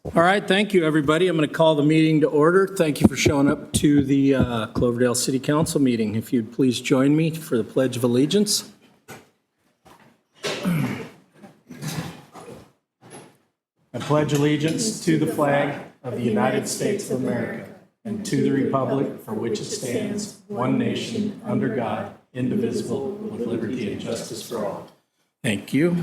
All right, thank you, everybody. I'm going to call the meeting to order. Thank you for showing up to the Cloverdale City Council meeting. If you'd please join me for the Pledge of Allegiance. I pledge allegiance to the flag of the United States of America and to the republic for which it stands, one nation, under God, indivisible, with liberty and justice for all. Thank you.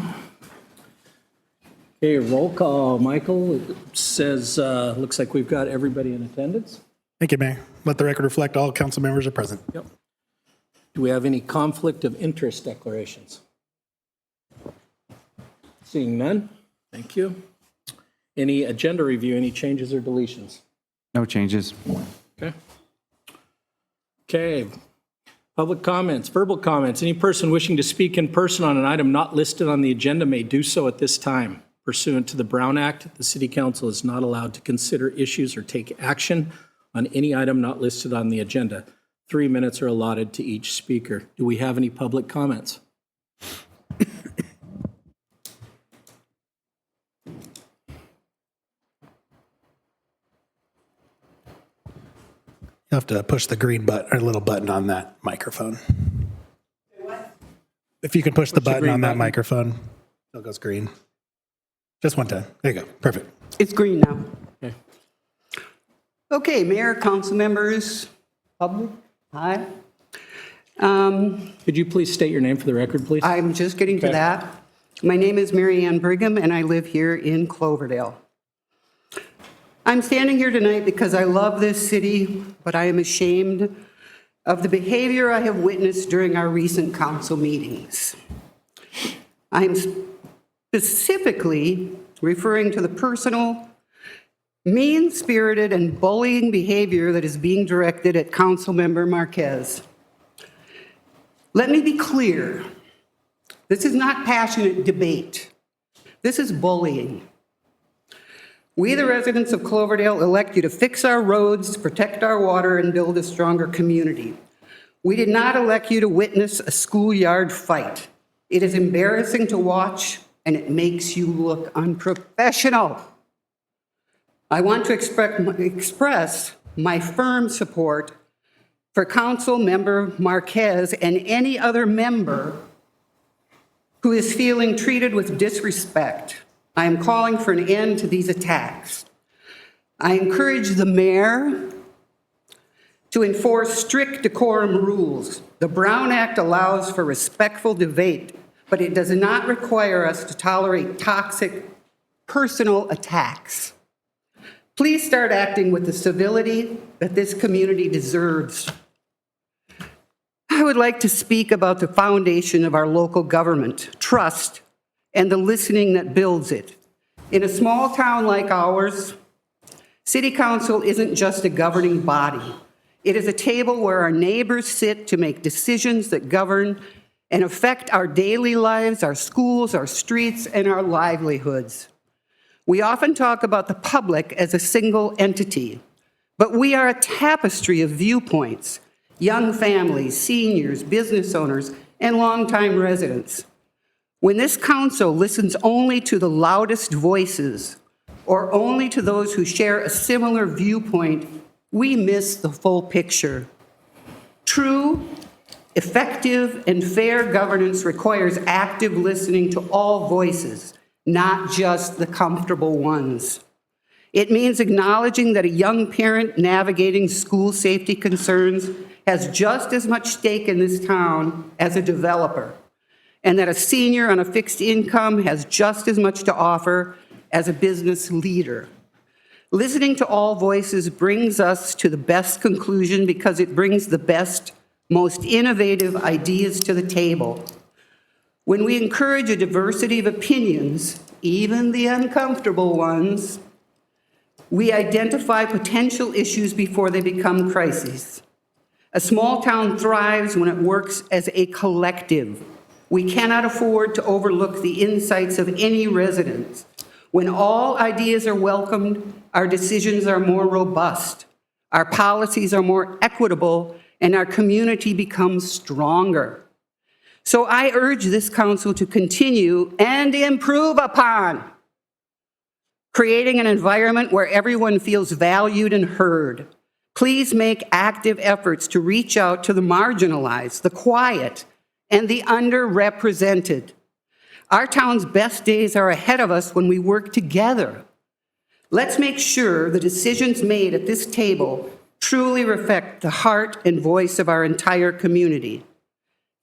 Okay, roll call. Michael, it says, looks like we've got everybody in attendance. Thank you, Mayor. Let the record reflect all council members are present. Yep. Do we have any conflict of interest declarations? Seeing none, thank you. Any agenda review, any changes or deletions? No changes. Okay. Okay. Public comments, verbal comments. Any person wishing to speak in person on an item not listed on the agenda may do so at this time. Pursuant to the Brown Act, the City Council is not allowed to consider issues or take action on any item not listed on the agenda. 3 minutes are allotted to each speaker. Do we have any public comments? You have to push the green button or little button on that microphone. If you can push the button on that microphone, it goes green. Just one time. There you go. Perfect. It's green now. Okay. Okay, Mayor, council members, public, hi. Could you please state your name for the record, please? I'm just getting to Okay. that. My name is Mary Ann Brigham, and I live here in Cloverdale. I'm standing here tonight because I love this city, but I am ashamed of the behavior I have witnessed during our recent council meetings. I'm specifically referring to the personal, mean-spirited, and bullying behavior that is being directed at Councilmember Marquez. Let me be clear. This is not passionate debate. This is bullying. We, the residents of Cloverdale, elect you to fix our roads, protect our water, and build a stronger community. We did not elect you to witness a schoolyard fight. It is embarrassing to watch, and it makes you look unprofessional. I want to express my firm support for Council Member Marquez and any other member who is feeling treated with disrespect. I am calling for an end to these attacks. I encourage the mayor to enforce strict decorum rules. The Brown Act allows for respectful debate, but it does not require us to tolerate toxic personal attacks. Please start acting with the civility that this community deserves. I would like to speak about the foundation of our local government, trust, and the listening that builds it. In a small town like ours, City Council isn't just a governing body. It is a table where our neighbors sit to make decisions that govern and affect our daily lives, our schools, our streets, and our livelihoods. We often talk about the public as a single entity, but we are a tapestry of viewpoints, young families, seniors, business owners, and longtime residents. When this council listens only to the loudest voices or only to those who share a similar viewpoint, we miss the full picture. True, effective, and fair governance requires active listening to all voices, not just the comfortable ones. It means acknowledging that a young parent navigating school safety concerns has just as much stake in this town as a developer, and that a senior on a fixed income has just as much to offer as a business leader. Listening to all voices brings us to the best conclusion because it brings the best, most innovative ideas to the table. When we encourage a diversity of opinions, even the uncomfortable ones, we identify potential issues before they become crises. A small town thrives when it works as a collective. We cannot afford to overlook the insights of any resident. When all ideas are welcomed, our decisions are more robust, our policies are more equitable, and our community becomes stronger. So I urge this council to continue and improve upon creating an environment where everyone feels valued and heard. Please make active efforts to reach out to the marginalized, the quiet, and the underrepresented. Our town's best days are ahead of us when we work together. Let's make sure the decisions made at this table truly reflect the heart and voice of our entire community.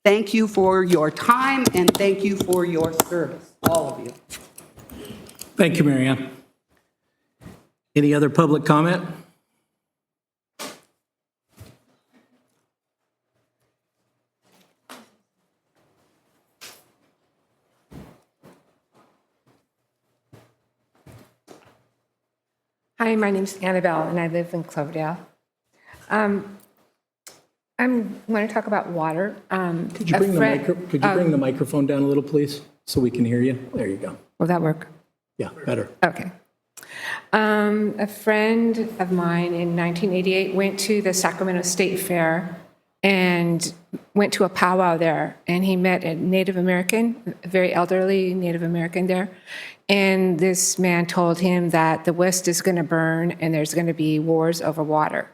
Thank you for your time and thank you for your service, all of you. Thank you, Marianne. Any other public comment? Hi, my name's Annabelle, and I live in Cloverdale. I'm going to talk about water. Could you bring the microphone down a little, please, so we can hear you? There you go. Will that work? Yeah, better. Okay. A friend of mine in 1988 went to the Sacramento State Fair and went to a powwow there, and he met a Native American, a very elderly Native American there, and this man told him that the West is going to burn and there's going to be wars over water.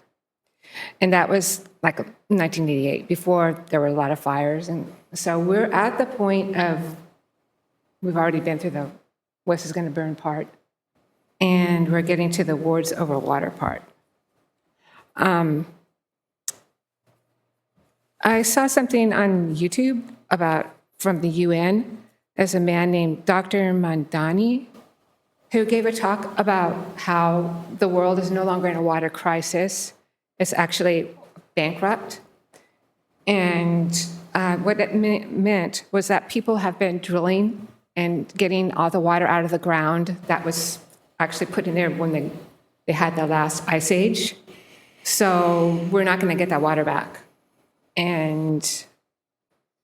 And that was like 1988, before there were a lot of fires. And so we're at the point of, we've already been through the West is going to burn part, and we're getting to the wars over water part. I saw something on YouTube from the UN. There's a man named Dr. Mandani who gave a talk about how the world is no longer in a water crisis. It's actually bankrupt. And what it meant was that people have been drilling and getting all the water out of the ground that was actually put in there when they had the last ice age. So we're not going to get that water back. And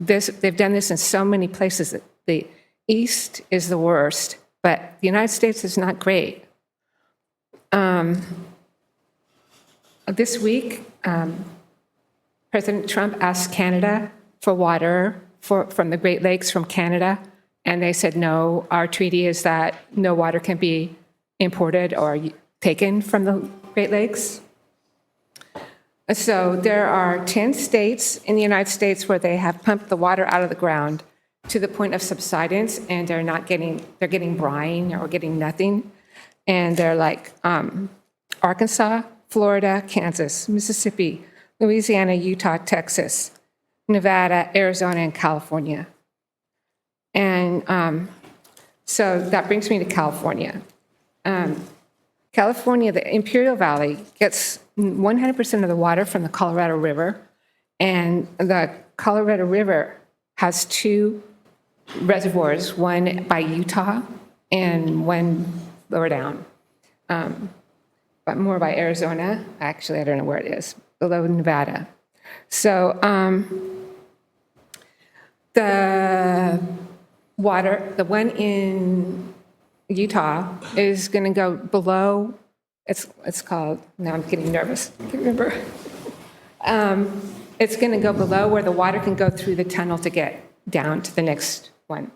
they've done this in so many places. The East is the worst, but the United States is not great. This week, President Trump asked Canada for water from the Great Lakes from Canada, and they said, no, our treaty is that no water can be imported or taken from the Great Lakes. So there are 10 states in the United States where they have pumped the water out of the ground to the point of subsidence, and they're getting brine or getting nothing. And they're like Arkansas, Florida, Kansas, Mississippi, Louisiana, Utah, Texas, Nevada, Arizona, and California. And so that brings me to California. California, the Imperial Valley, gets 100% of the water from the Colorado River, and the Colorado River has two reservoirs, one by Utah and one lower down, but more by Arizona. Actually, I don't know where it is, below Nevada. So the one in Utah is going to go below, it's called, now I'm getting nervous, I can't remember. It's going to go below where the water can go through the tunnel to get down to the next one.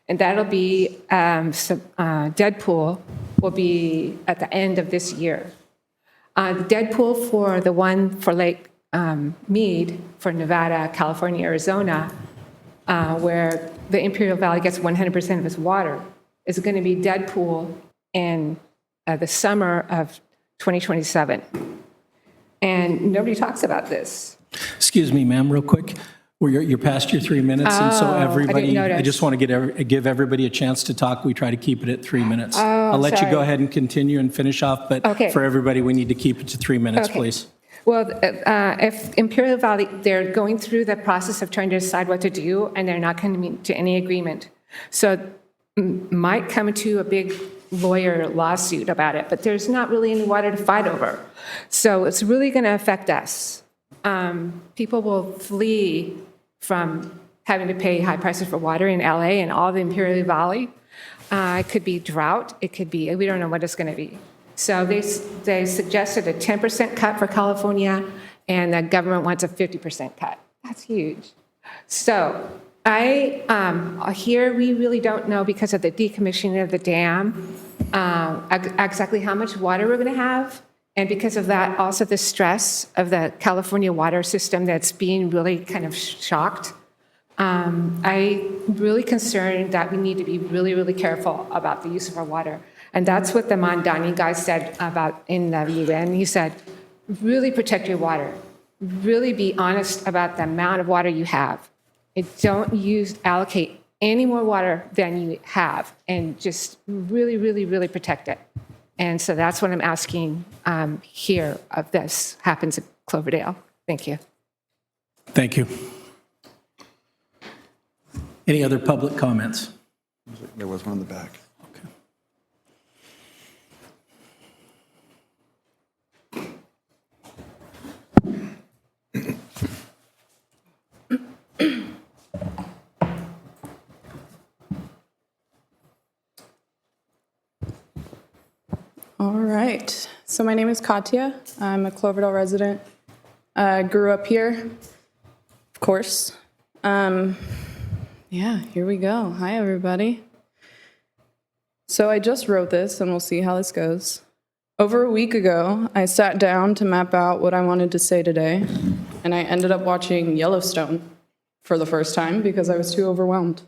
And that'll be, Deadpool will be at the end of this year. The Deadpool for the one for Lake Mead, for Nevada, California, Arizona, where the Imperial Valley gets 100% of its water, is going to be Deadpool in the summer of 2027. And nobody talks about this. Excuse me, ma'am, real quick. You're past your 3 minutes, and so everybody, I just want to give everybody a chance to talk. We try to keep it at 3 minutes. I'll let you go ahead and continue and finish off, but for everybody, we need to keep it to 3 minutes, please. Well, if Imperial Valley, they're going through the process of trying to decide what to do, and they're not coming to any agreement. So might come to a big lawyer lawsuit about it, but there's not really any water to fight over. So it's really going to affect us. People will flee from having to pay high prices for water in LA and all the Imperial Valley. It could be drought. It could be, we don't know what it's going to be. So they suggested a 10% cut for California, and the government wants a 50% cut. That's huge. So Here, we really don't know because of the decommissioning of the dam, exactly how much water we're going to have. And because of that, also the stress of the California water system that's being really kind of shocked. I'm really concerned that we need to be really, really careful about the use of our water. And that's what the Mondani guy said about in the UN. He said, really protect your water. Really be honest about the amount of water you have. And don't allocate any more water than you have, and just really, really, really protect it. And so that's what I'm asking here of this happens at Cloverdale. Thank you. Thank you. Any other public comments? There was one in the back. All right. So my name is Katya. I'm a Cloverdale resident. I grew up here, of course. Yeah, here we go. Hi, everybody. So I just wrote this, and we'll see how this goes. Over a week ago, I sat down to map out what I wanted to say today, and I ended up watching Yellowstone for the first time because I was too overwhelmed.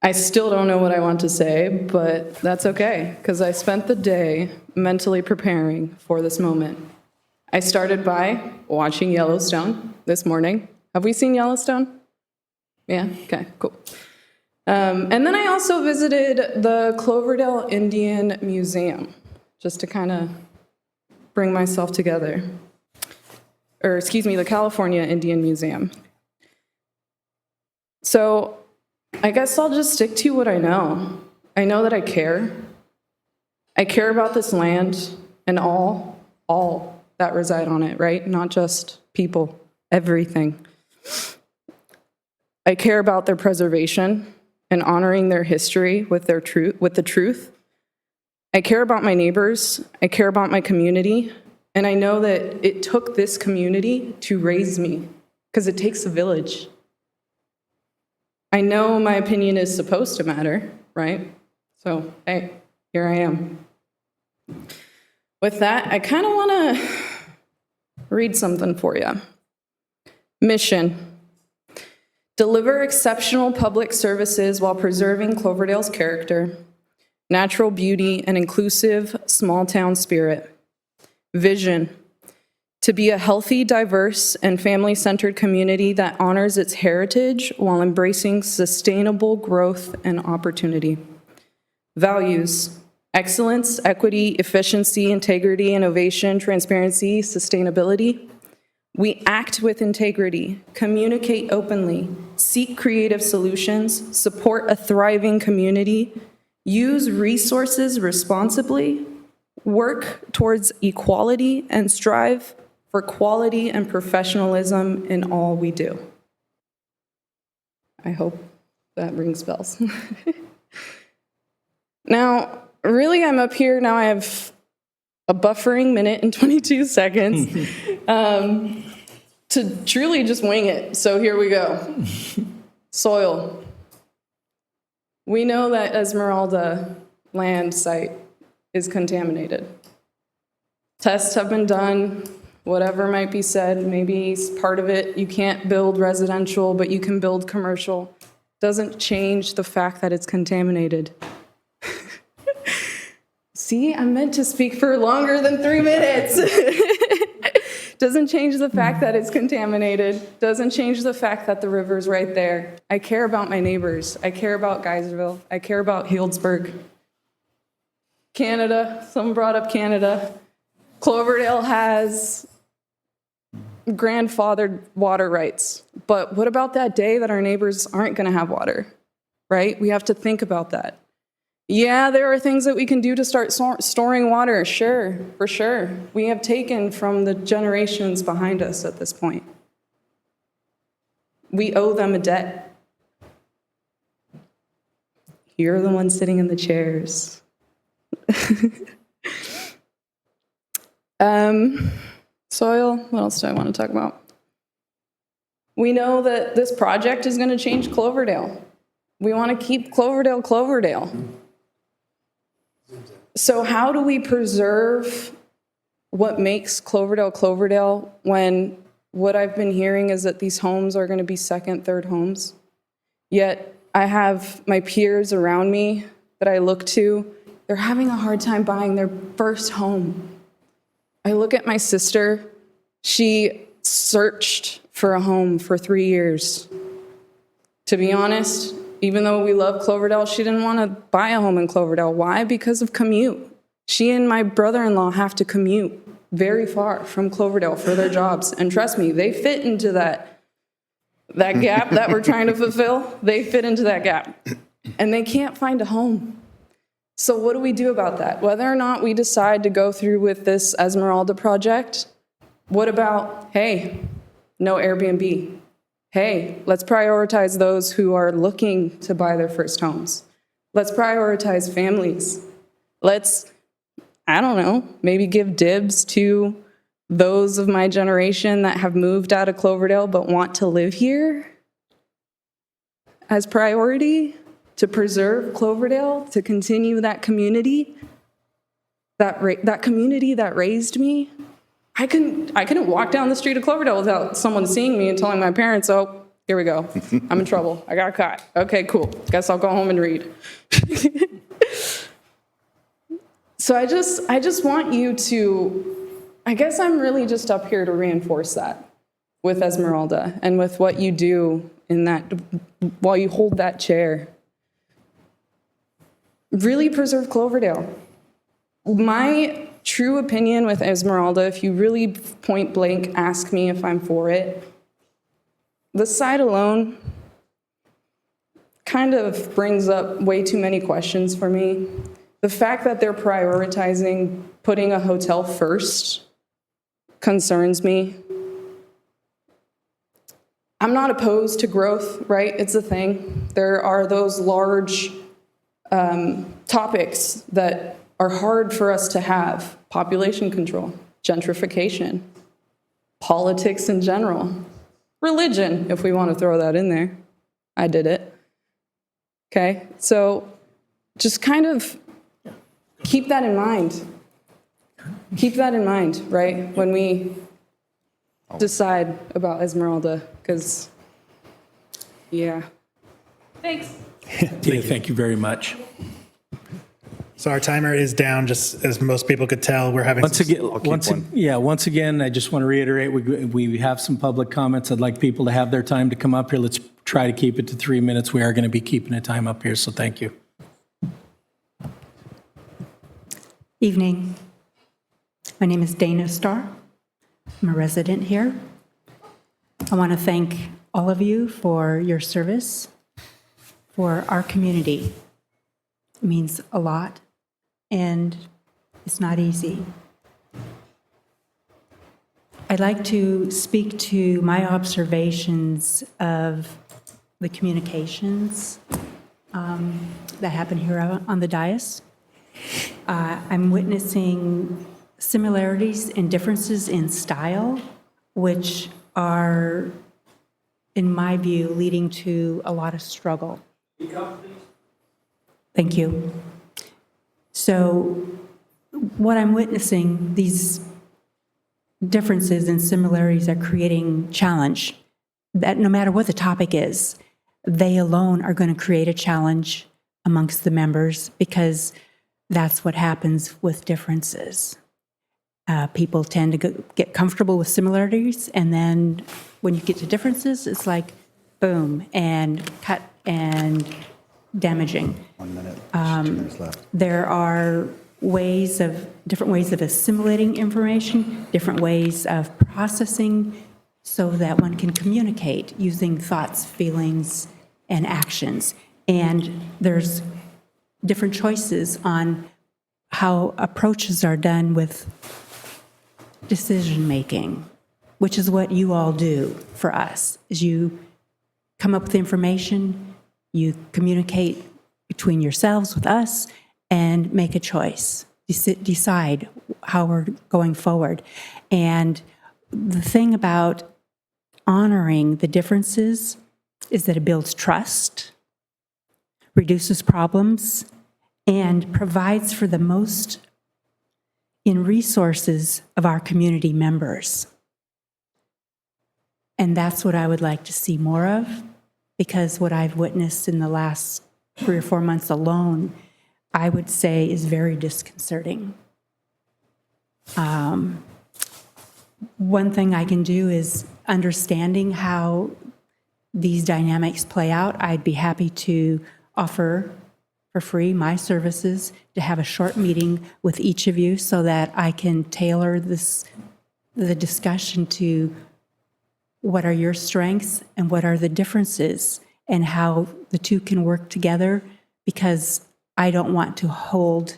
I still don't know what I want to say, but that's okay, because I spent the day mentally preparing for this moment. I started by watching Yellowstone this morning. Have we seen Yellowstone? Yeah? Okay, cool. And then I also visited the Cloverdale Indian Museum, just to kind of bring myself together. Or, excuse me, the California Indian Museum. So, I guess I'll just stick to what I know. I know that I care. I care about this land and all that reside on it, right? Not just people, everything. I care about their preservation and honoring their history with the truth. I care about my neighbors. I care about my community. And I know that it took this community to raise me, because it takes a village. I know my opinion is supposed to matter, right? So, hey, here I am. With that, I kind of want to read something for you. Mission: deliver exceptional public services while preserving Cloverdale's character, natural beauty, and inclusive small-town spirit. Vision: to be a healthy, diverse, and family-centered community that honors its heritage while embracing sustainable growth and opportunity. Values: excellence, equity, efficiency, integrity, innovation, transparency, sustainability. We act with integrity, communicate openly, seek creative solutions, support a thriving community, use resources responsibly, work towards equality, and strive for quality and professionalism in all we do. I hope that rings bells. Now, really, I'm up here now. I have a buffering minute and 22 seconds to truly just wing it. So here we go. Soil. We know that Esmeralda land site is contaminated. Tests have been done. Whatever might be said, maybe part of it, you can't build residential, but you can build commercial. Doesn't change the fact that it's contaminated. See, I'm meant to speak for longer than 3 minutes. Doesn't change the fact that it's contaminated. Doesn't change the fact that the river's right there. I care about my neighbors. I care about Geyserville. I care about Healdsburg. Canada, someone brought up Canada. Cloverdale has grandfathered water rights. But what about that day that our neighbors aren't going to have water, right? We have to think about that. Yeah, there are things that we can do to start storing water, sure, for sure. We have taken from the generations behind us at this point. We owe them a debt. You're the ones sitting in the chairs. Soil, what else do I want to talk about? We know that this project is going to change Cloverdale. We want to keep Cloverdale, Cloverdale. So how do we preserve what makes Cloverdale, Cloverdale when what I've been hearing is that these homes are going to be second, third homes? Yet I have my peers around me that I look to, they're having a hard time buying their first home. I look at my sister, she searched for a home for 3 years. To be honest, even though we love Cloverdale, she didn't want to buy a home in Cloverdale. Why? Because of commute. She and my brother-in-law have to commute very far from Cloverdale for their jobs. And trust me, they fit into that gap that we're trying to fulfill. They fit into that gap. And they can't find a home. So what do we do about that? Whether or not we decide to go through with this Esmeralda project, what about, hey, no Airbnb? Hey, let's prioritize those who are looking to buy their first homes. Let's prioritize families. Let's, I don't know, maybe give dibs to those of my generation that have moved out of Cloverdale but want to live here as priority to preserve Cloverdale, to continue that community, that community that raised me. I couldn't walk down the street of Cloverdale without someone seeing me and telling my parents, oh, here we go. I'm in trouble. I got caught. Okay, cool. Guess I'll go home and read. So I just want you to, I guess I'm really just up here to reinforce that with Esmeralda and with what you do in that, while you hold that chair. Really preserve Cloverdale. My true opinion with Esmeralda, if you really point blank ask me if I'm for it, the site alone kind of brings up way too many questions for me. The fact that they're prioritizing putting a hotel first concerns me. I'm not opposed to growth, right? It's a thing. There are those large topics that are hard for us to have: population control, gentrification, politics in general, religion, if we want to throw that in there. I did it. Okay, so just kind of keep that in mind. Keep that in mind, right, when we decide about Esmeralda, because, yeah. Thanks. Thank you very much. So our timer is down, just as most people could tell. We're having Once again, I just want to reiterate, we have some public comments. I'd like people to have their time to come up here. Let's try to keep it to 3 minutes. We are going to be keeping a time up here, so thank you. Evening. My name is Dana Starr. I'm a resident here. I want to thank all of you for your service for our community. It means a lot, and it's not easy. I'd like to speak to my observations of the communications that happen here on the dais. I'm witnessing similarities and differences in style, which are, in my view, leading to a lot of struggle. Thank you. So what I'm witnessing, these differences and similarities are creating challenge, that no matter what the topic is, they alone are going to create a challenge amongst the members, because that's what happens with differences. People tend to get comfortable with similarities, and then when you get to differences, it's like boom, and cut and damaging. 1 minute, 2 minutes left. There are different ways of assimilating information, different ways of processing, so that one can communicate using thoughts, feelings, and actions. And there's different choices on how approaches are done with decision-making, which is what you all do for us, is you come up with information, you communicate between yourselves with us, and make a choice, decide how we're going forward. And the thing about honoring the differences is that it builds trust, reduces problems, and provides for the most in resources of our community members. And that's what I would like to see more of, because what I've witnessed in the last 3 or 4 months alone, I would say is very disconcerting. One thing I can do is understanding how these dynamics play out. I'd be happy to offer for free my services to have a short meeting with each of you so that I can tailor the discussion to what are your strengths and what are the differences and how the two can work together, because I don't want to hold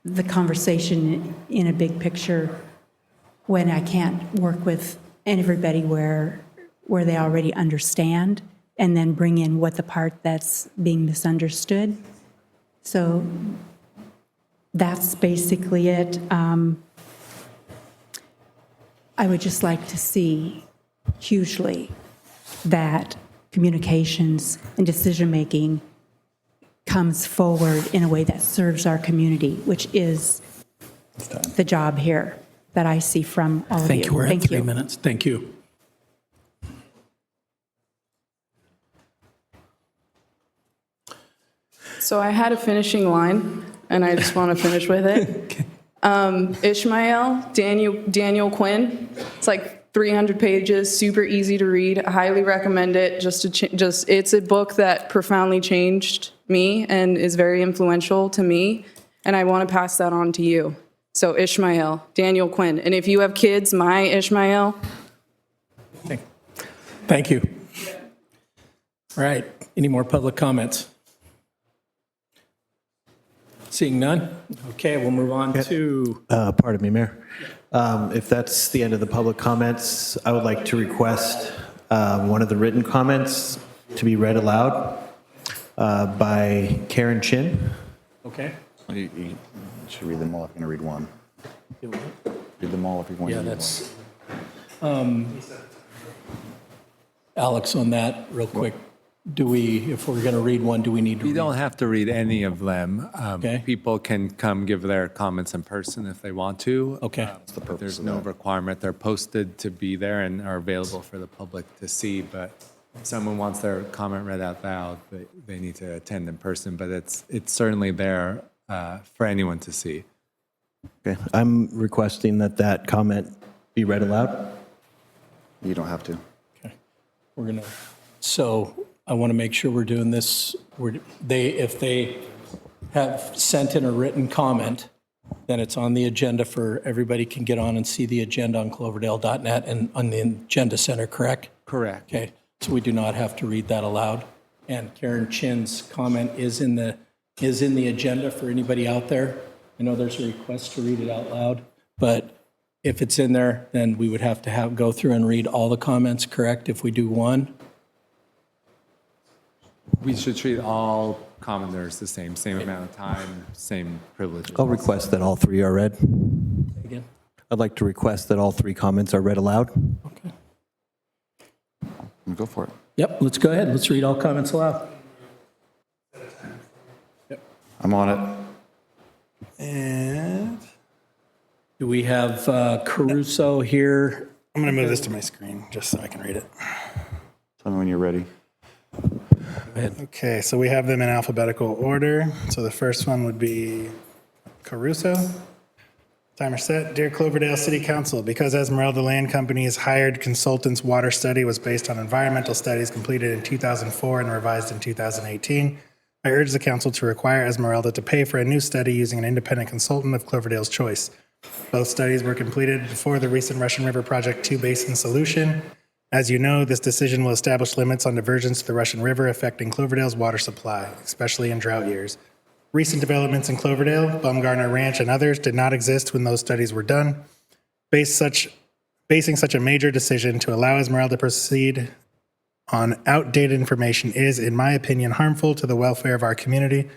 the conversation in a big picture when I can't work with everybody where they already understand, and then bring in what the part that's being misunderstood. So that's basically it. I would just like to see hugely that communications and decision-making comes forward in a way that serves our community, which is the job here that I see from all of you. Thank you. We're at 3 minutes. Thank you. So I had a finishing line, and I just want to finish with it. Ishmael, Daniel Quinn. It's like 300 pages, super easy to read. I highly recommend it. It's a book that profoundly changed me and is very influential to me, and I want to pass that on to you. So Ishmael, Daniel Quinn. And if you have kids, my Ishmael. Thank you. All right. Any more public comments? Seeing none? Okay, we'll move on to... Pardon me, Mayor. If that's the end of the public comments, I would like to request one of the written comments to be read aloud by Karen Chin. Okay. You should read them all if you're going to read one. Read them all if you want to Yeah, read that's... Alex, on that, real quick, if we're going to read one, do we need to You read? don't have to read any of them. Okay. People can come give their comments in person if they want to. Okay. But there's no requirement. They're posted to be there and are available for the public to see. But if someone wants their comment read out loud, they need to attend in person. But it's certainly there for anyone to see. Okay, I'm requesting that comment be read aloud. You don't have to. Okay. We're going to... So I want to make sure we're doing this. If they have sent in a written comment, then it's on the agenda for everybody can get on and see the agenda on cloverdale.net and on the Agenda Center, correct? Correct. Okay, so we do not have to read that aloud. And Karen Chin's comment is in the agenda for anybody out there. I know there's a request to read it out loud, but if it's in there, then we would have to go through and read all the comments, correct, if we do one? We should treat all commenters the same amount of time, same privileges. I'll request that all three are read. Again? I'd like to request that all three comments are read aloud. Okay. Go for it. Yep, let's go ahead. Let's read all comments aloud. I'm on it. And Do we have Caruso here? I'm going to move this to my screen just so I can read it. Tell me when you're ready. Okay, so we have them in alphabetical order. So the first one would be Caruso. Timer set. Dear Cloverdale City Council, because Esmeralda Land Company's hired consultant's water study was based on environmental studies completed in 2004 and revised in 2018, I urge the council to require Esmeralda to pay for a new study using an independent consultant of Cloverdale's choice. Both studies were completed before the recent Russian River Project 2 basin solution. As you know, this decision will establish limits on diversions to the Russian River affecting Cloverdale's water supply, especially in drought years. Recent developments in Cloverdale, Baumgartner Ranch, and others did not exist when those studies were done. Basing such a major decision to allow Esmeralda to proceed on outdated information is, in my opinion, harmful to the welfare of our community.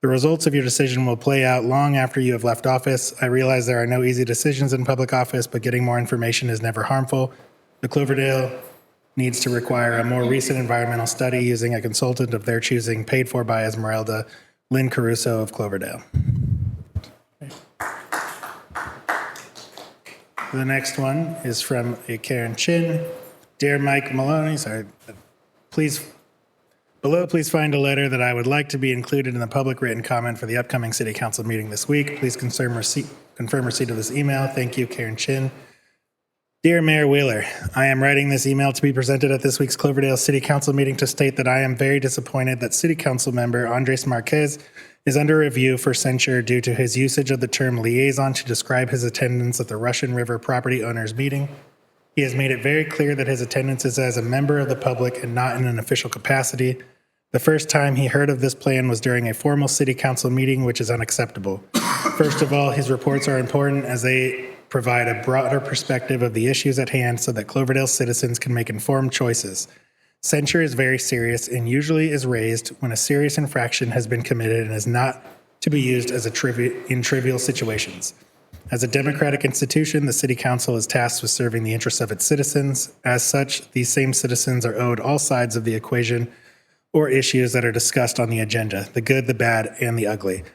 The results of your decision will play out long after you have left office. I realize there are no easy decisions in public office, but getting more information is never harmful. The Cloverdale needs to require a more recent environmental study using a consultant of their choosing paid for by Esmeralda Lynn Caruso of Cloverdale. The next one is from a Karen Chin. Dear Mike Maloney, please find a letter that I would like to be included in the public written comment for the upcoming city council meeting this week. Please confirm receipt of this email. Thank you, Karen Chin. Dear Mayor Wheeler, I am writing this email to be presented at this week's Cloverdale City Council meeting to state that I am very disappointed that City Council member Andres Marquez is under review for censure due to his usage of the term liaison to describe his attendance at the Russian River property owners meeting. He has made it very clear that his attendance is as a member of the public and not in an official capacity. The first time he heard of this plan was during a formal city council meeting, which is unacceptable. First of all, his reports are important as they provide a broader perspective of the issues at hand so that Cloverdale citizens can make informed choices. Censure is very serious and usually is raised when a serious infraction has been committed and is not to be used as in trivial situations. As a democratic institution, the City Council is tasked with serving the interests of its citizens. As such, these same citizens are owed all sides of the equation or issues that are discussed on the agenda, the good, the bad, and the ugly.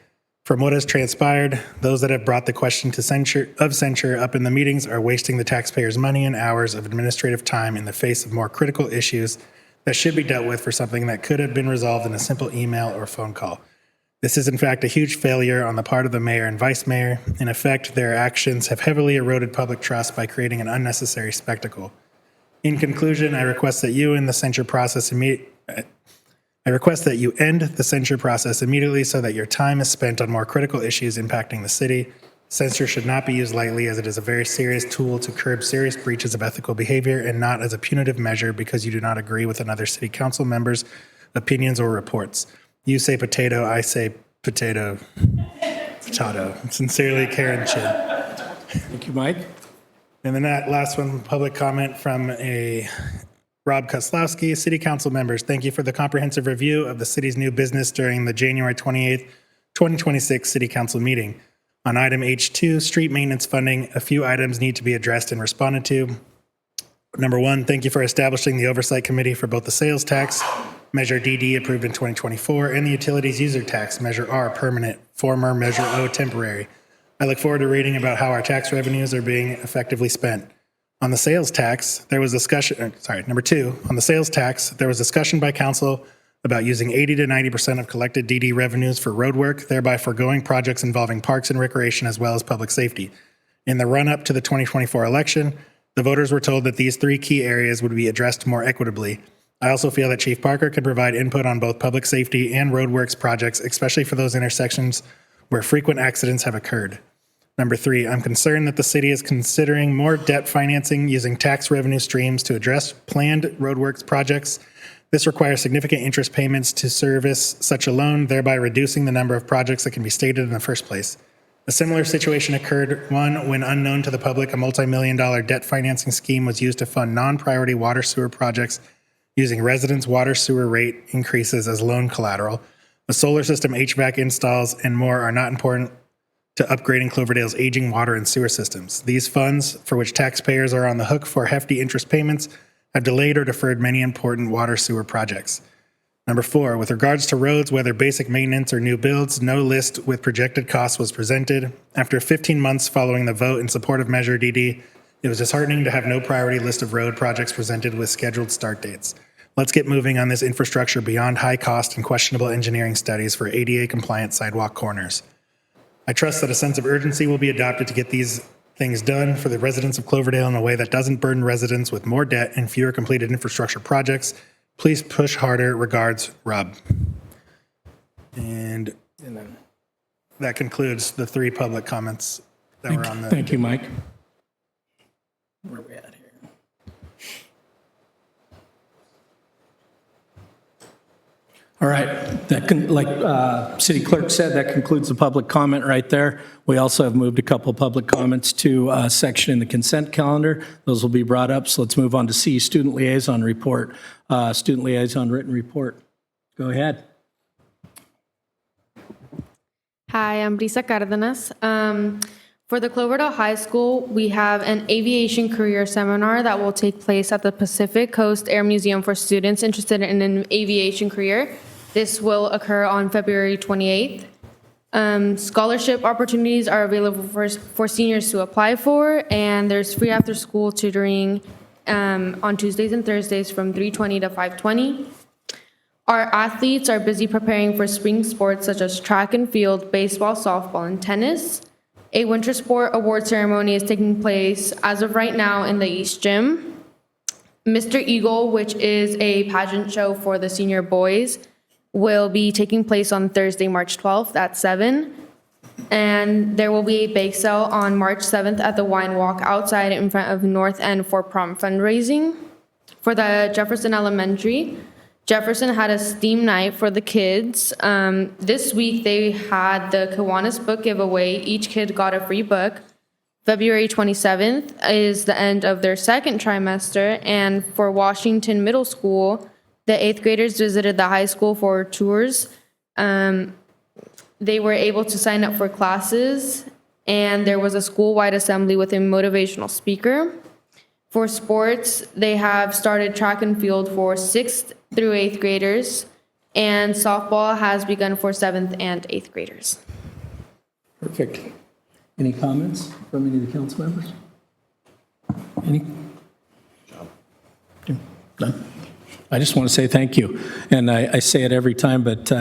From what has transpired, those that have brought the question to censure up in the meetings are wasting the taxpayers' money and hours of administrative time in the face of more critical issues that should be dealt with for something that could have been resolved in a simple email or phone call. This is in fact a huge failure on the part of the mayor and vice mayor. In effect, their actions have heavily eroded public trust by creating an unnecessary spectacle. In conclusion, I request that you end the censure process immediately so that your time is spent on more critical issues impacting the city. Censure should not be used lightly as it is a very serious tool to curb serious breaches of ethical behavior and not as a punitive measure because you do not agree with another city council member's opinions or reports. You say potato, I say potato. Sincerely, Karen Chin. Thank you, Mike. And then that last one, public comment from a Rob Koslowski. City council members, thank you for the comprehensive review of the city's new business during the January 28th, 2026 city council meeting. On item H2, street maintenance funding, a few items need to be addressed and responded to. Number one, thank you for establishing the oversight committee for both the sales tax, Measure DD approved in 2024, and the utilities user tax, Measure R permanent, former Measure O temporary. I look forward to reading about how our tax revenues are being effectively spent. On the sales tax, there was discussion, number two, on the sales tax, there was discussion by council about using 80 to 90% of collected DD revenues for road work, thereby foregoing projects involving parks and recreation as well as public safety. In the run-up to the 2024 election, the voters were told that these three key areas would be addressed more equitably. I also feel that Chief Parker can provide input on both public safety and roadworks projects, especially for those intersections where frequent accidents have occurred. Number three, I'm concerned that the city is considering more debt financing using tax revenue streams to address planned roadworks projects. This requires significant interest payments to service such a loan, thereby reducing the number of projects that can be stated in the first place. A similar situation occurred, one, when unknown to the public, a multi-million-dollar debt financing scheme was used to fund non-priority water sewer projects using residents' water sewer rate increases as loan collateral. A solar system, HVAC installs, and more are not important to upgrading Cloverdale's aging water and sewer systems. These funds, for which taxpayers are on the hook for hefty interest payments, have delayed or deferred many important water sewer projects. Number four, with regards to roads, whether basic maintenance or new builds, no list with projected costs was presented. After 15 months following the vote in support of Measure DD, it was disheartening to have no priority list of road projects presented with scheduled start dates. Let's get moving on this infrastructure beyond high cost and questionable engineering studies for ADA compliant sidewalk corners. I trust that a sense of urgency will be adopted to get these things done for the residents of Cloverdale in a way that doesn't burden residents with more debt and fewer completed infrastructure projects. Please push harder. Regards, Rob. And that concludes the three public comments that were on the. Thank you, Mike. Where are we at here? All right, like City Clerk said, that concludes the public comment right there. We also have moved a couple public comments to a section in the consent calendar. Those will be brought up, so let's move on to C, Student Liaison Report. Student Liaison Written Report. Go ahead. Hi, I'm Brisa Cardenas. For the Cloverdale High School, we have an aviation career seminar that will take place at the Pacific Coast Air Museum for students interested in an aviation career. This will occur on February 28th. Scholarship opportunities are available for seniors to apply for, and there's free after-school tutoring on Tuesdays and Thursdays from 3:20 to 5:20. Our athletes are busy preparing for spring sports such as track and field, baseball, softball, and tennis. A winter sport award ceremony is taking place as of right now in the East Gym. Mr. Eagle, which is a pageant show for the senior boys, will be taking place on Thursday, March 12th at 7. And there will be a bake sale on March 7th at the Wine Walk outside in front of North End for prom fundraising. For the Jefferson Elementary, Jefferson had a STEAM night for the kids. This week they had the Kiwanis book giveaway. Each kid got a free book. February 27th is the end of their second trimester. And for Washington Middle School, the 8th graders visited the high school for tours. They were able to sign up for classes, and there was a school-wide assembly with a motivational speaker. For sports, they have started track and field for 6th through 8th graders, and softball has begun for 7th and 8th graders. Perfect. Any comments from any of the council members? Any? None? I just want to say thank you. And I say it every time, but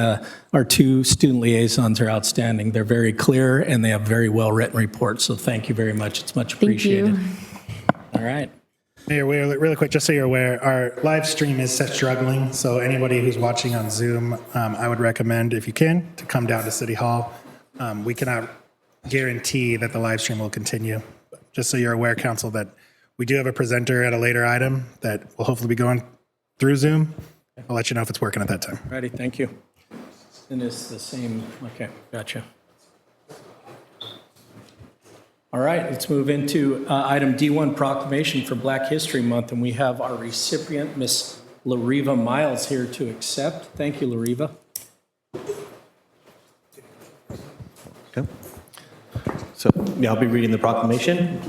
our two student liaisons are outstanding. They're very clear, and they have very well-written reports, so thank you very much. It's much appreciated. All right. Mayor, really quick, just so you're aware, our live stream is struggling, so anybody who's watching on Zoom, I would recommend, if you can, to come down to City Hall. We cannot guarantee that the live stream will continue. Just so you're aware, Council, that we do have a presenter at a later item that will hopefully be going through Zoom. I'll let you know if it's working at that time. Ready, thank you. And it's the same, okay, gotcha. All right, let's move into item D1, proclamation for Black History Month, and we have our recipient, Miss Lariva Miles, here to accept. Thank you, Lariva. Okay. So, yeah, I'll be reading the proclamation.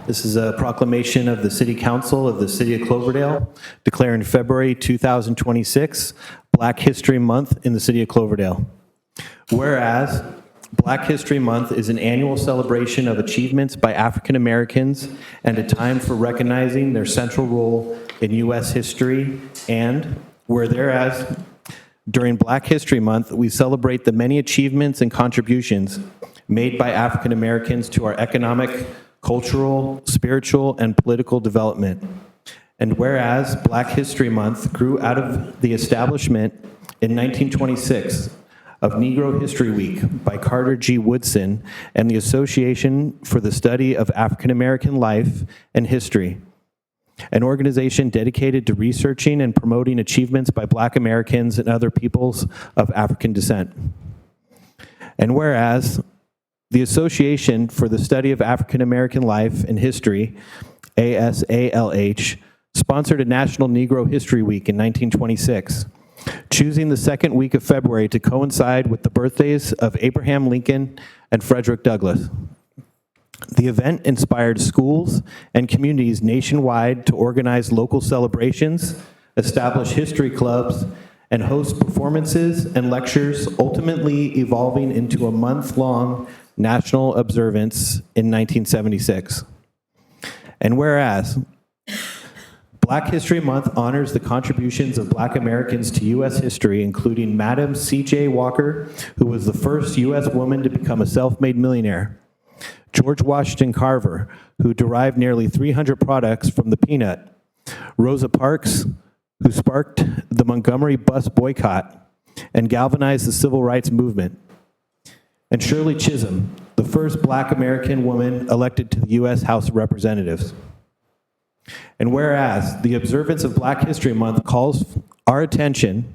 This is a proclamation of the City Council of the City of Cloverdale declaring February 2026 Black History Month in the City of Cloverdale. Whereas Black History Month is an annual celebration of achievements by African Americans and a time for recognizing their central role in U.S. history, and whereas during Black History Month, we celebrate the many achievements and contributions made by African Americans to our economic, cultural, spiritual, and political development. And whereas Black History Month grew out of the establishment in 1926 of Negro History Week by Carter G. Woodson and the Association for the Study of African American Life and History, an organization dedicated to researching and promoting achievements by Black Americans and other peoples of African descent. And whereas the Association for the Study of African American Life and History, ASALH, sponsored a National Negro History Week in 1926, choosing the second week of February to coincide with the birthdays of Abraham Lincoln and Frederick Douglass. The event inspired schools and communities nationwide to organize local celebrations, establish history clubs, and host performances and lectures, ultimately evolving into a month-long national observance in 1976. And whereas Black History Month honors the contributions of Black Americans to U.S. history, including Madam C.J. Walker, who was the first U.S. woman to become a self-made millionaire, George Washington Carver, who derived nearly 300 products from the peanut, Rosa Parks, who sparked the Montgomery bus boycott and galvanized the civil rights movement, and Shirley Chisholm, the first Black American woman elected to the U.S. House of Representatives. And whereas the observance of Black History Month calls our attention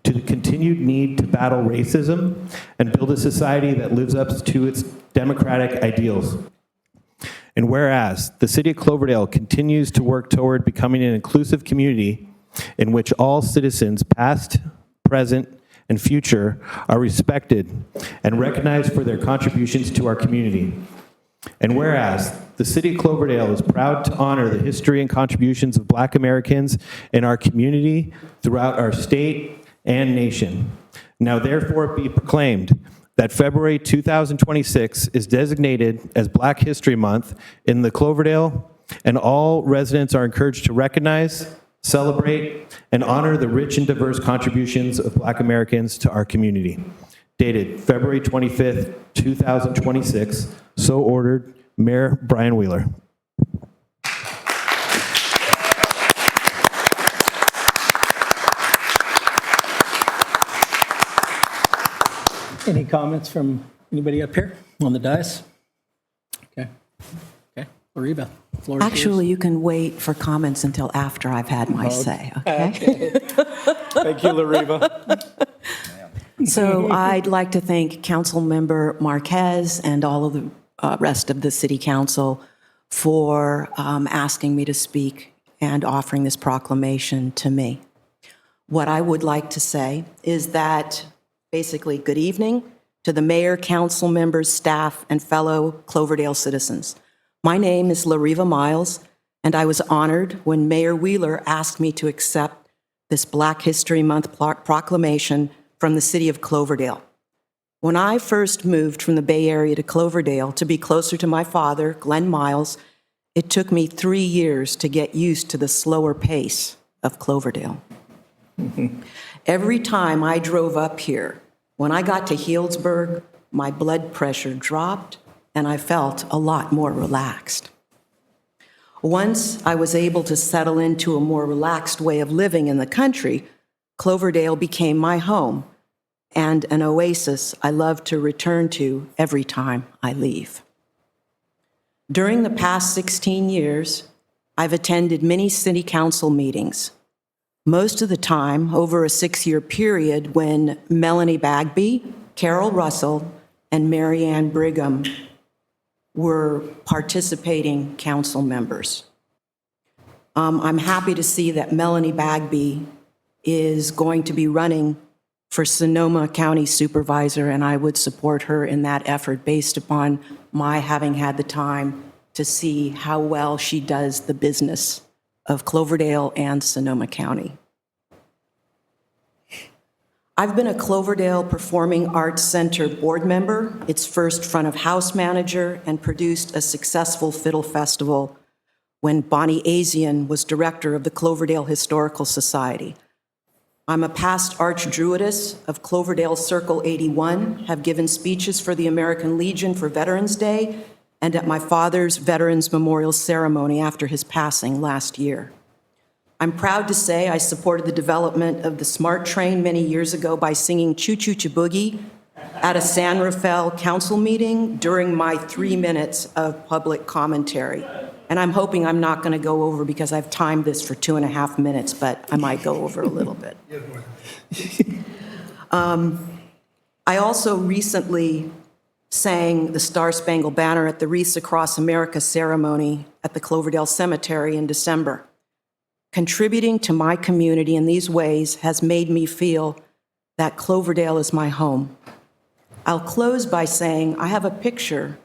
to the continued need to battle racism and build a society that lives up to its democratic ideals. And whereas the City of Cloverdale continues to work toward becoming an inclusive community in which all citizens, past, present, and future, are respected and recognized for their contributions to our community. And whereas the city of Cloverdale is proud to honor the history and contributions of Black Americans in our community throughout our state and nation. Now therefore be proclaimed that February 2026 is designated as Black History Month in the Cloverdale, and all residents are encouraged to recognize, celebrate, and honor the rich and diverse contributions of Black Americans to our community. Dated February 25th, 2026, so ordered, Mayor Brian Wheeler. Any comments from anybody up here on the dais? Okay. Okay. Lariba, floor is yours. Actually, you can wait for comments until after I've had my say, okay? Thank you, Lariba. So I'd like to thank Councilmember Marquez and all of the rest of the City Council for asking me to speak and offering this proclamation to me. What I would like to say is that basically, good evening to the mayor, council members, staff, and fellow Cloverdale citizens. My name is Lariva Miles, and I was honored when Mayor Wheeler asked me to accept this Black History Month proclamation from the city of Cloverdale. When I first moved from the Bay Area to Cloverdale to be closer to my father, Glenn Miles, it took me 3 years to get used to the slower pace of Cloverdale. Every time I drove up here, when I got to Healdsburg, my blood pressure dropped and I felt a lot more relaxed. Once I was able to settle into a more relaxed way of living in the country, Cloverdale became my home and an oasis I love to return to every time I leave. During the past 16 years, I've attended many city council meetings, most of the time over a 6-year period when Melanie Bagby, Carol Russell, and Marianne Brigham were participating council members. I'm happy to see that Melanie Bagby is going to be running for Sonoma County Supervisor, and I would support her in that effort based upon my having had the time to see how well she does the business of Cloverdale and Sonoma County. I've been a Cloverdale Performing Arts Center board member, its first front of house manager, and produced a successful fiddle festival when Bonnie Azian was director of the Cloverdale Historical Society. I'm a past archdruidess of Cloverdale Circle 81, have given speeches for the American Legion for Veterans Day, and at my father's Veterans Memorial Ceremony after his passing last year. I'm proud to say I supported the development of the SMART train many years ago by singing Choo Choo Choo Boogie at a San Rafael council meeting during my 3 minutes of public commentary. And I'm hoping I'm not going to go over because I've timed this for 2.5 minutes, but I might go over a little bit. I also recently sang the Star Spangled Banner at the Wreaths Across America ceremony at the Cloverdale Cemetery in December. Contributing to my community in these ways has made me feel that Cloverdale is my home. I'll close by saying I have a picture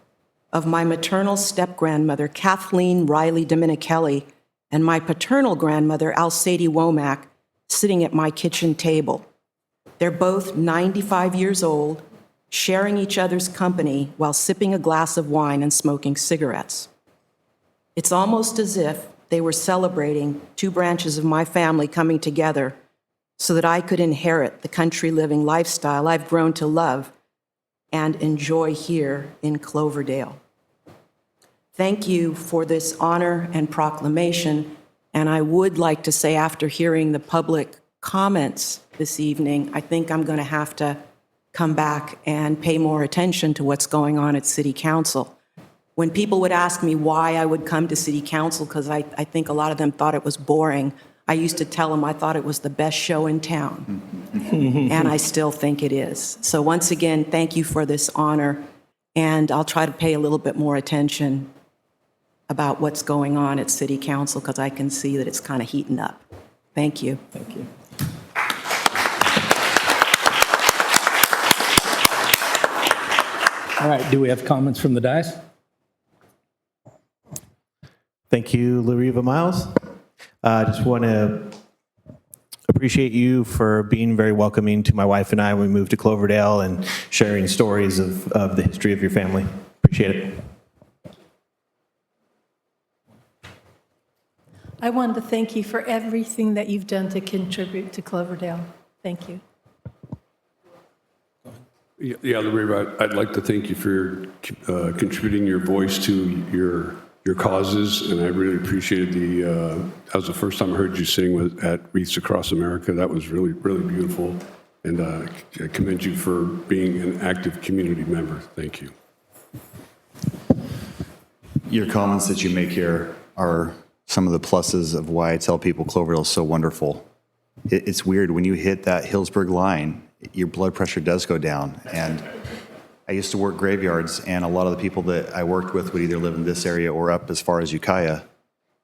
of my maternal step-grandmother, Kathleen Riley Dominichelli, and my paternal grandmother, Alsadie Womack, sitting at my kitchen table. They're both 95 years old, sharing each other's company while sipping a glass of wine and smoking cigarettes. It's almost as if they were celebrating 2 branches of my family coming together so that I could inherit the country living lifestyle I've grown to love and enjoy here in Cloverdale. Thank you for this honor and proclamation, and I would like to say after hearing the public comments this evening, I think I'm going to have to come back and pay more attention to what's going on at City Council. When people would ask me why I would come to City Council, because I think a lot of them thought it was boring, I used to tell them I thought it was the best show in town. And I still think it is. So once again, thank you for this honor, and I'll try to pay a little bit more attention about what's going on at City Council, because I can see that it's kind of heating up. Thank you. Thank you. All right, do we have comments from the dais? Thank you, Lariva Miles. I just want to appreciate you for being very welcoming to my wife and I when we moved to Cloverdale and sharing stories of the history of your family. Appreciate it. I wanted to thank you for everything that you've done to contribute to Cloverdale. Thank you. Yeah, Lariva, I'd like to thank you for contributing your voice to your causes, and I really appreciated that was the first time I heard you sing at Wreaths Across America. That was really, really beautiful, and I commend you for being an active community member. Thank you. Your comments that you make here are some of the pluses of why I tell people Cloverdale is so wonderful. It's weird, when you hit that Hillsburg line, your blood pressure does go down. And I used to work graveyards, and a lot of the people that I worked with would either live in this area or up as far as Ukiah,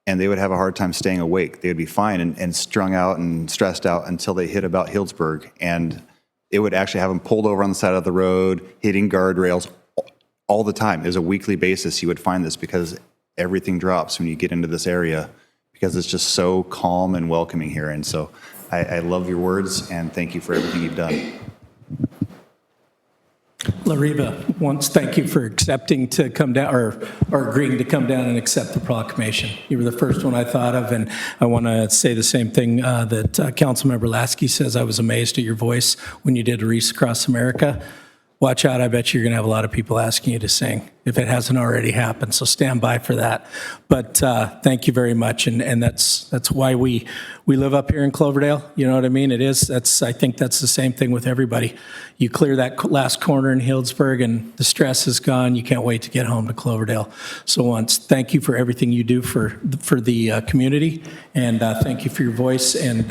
and they would have a hard time staying awake. They would be fine and strung out and stressed out until they hit about Hillsburg, and it would actually have them pulled over on the side of the road, hitting guardrails all the time. There's a weekly basis you would find this, because everything drops when you get into this area, because it's just so calm and welcoming here. And so I love your words, and thank you for everything you've done. Lariva, once thank you for accepting to come down, or agreeing to come down and accept the proclamation. You were the first one I thought of, and I want to say the same thing that Councilmember Lasky says. I was amazed at your voice when you did Wreaths Across America. Watch out, I bet you're going to have a lot of people asking you to sing, if it hasn't already happened, so stand by for that. But thank you very much, and that's why we live up here in Cloverdale, you know what I mean? It is, I think that's the same thing with everybody. You clear that last corner in Healdsburg and the stress is gone, you can't wait to get home to Cloverdale. So once, thank you for everything you do for the community, and thank you for your voice, and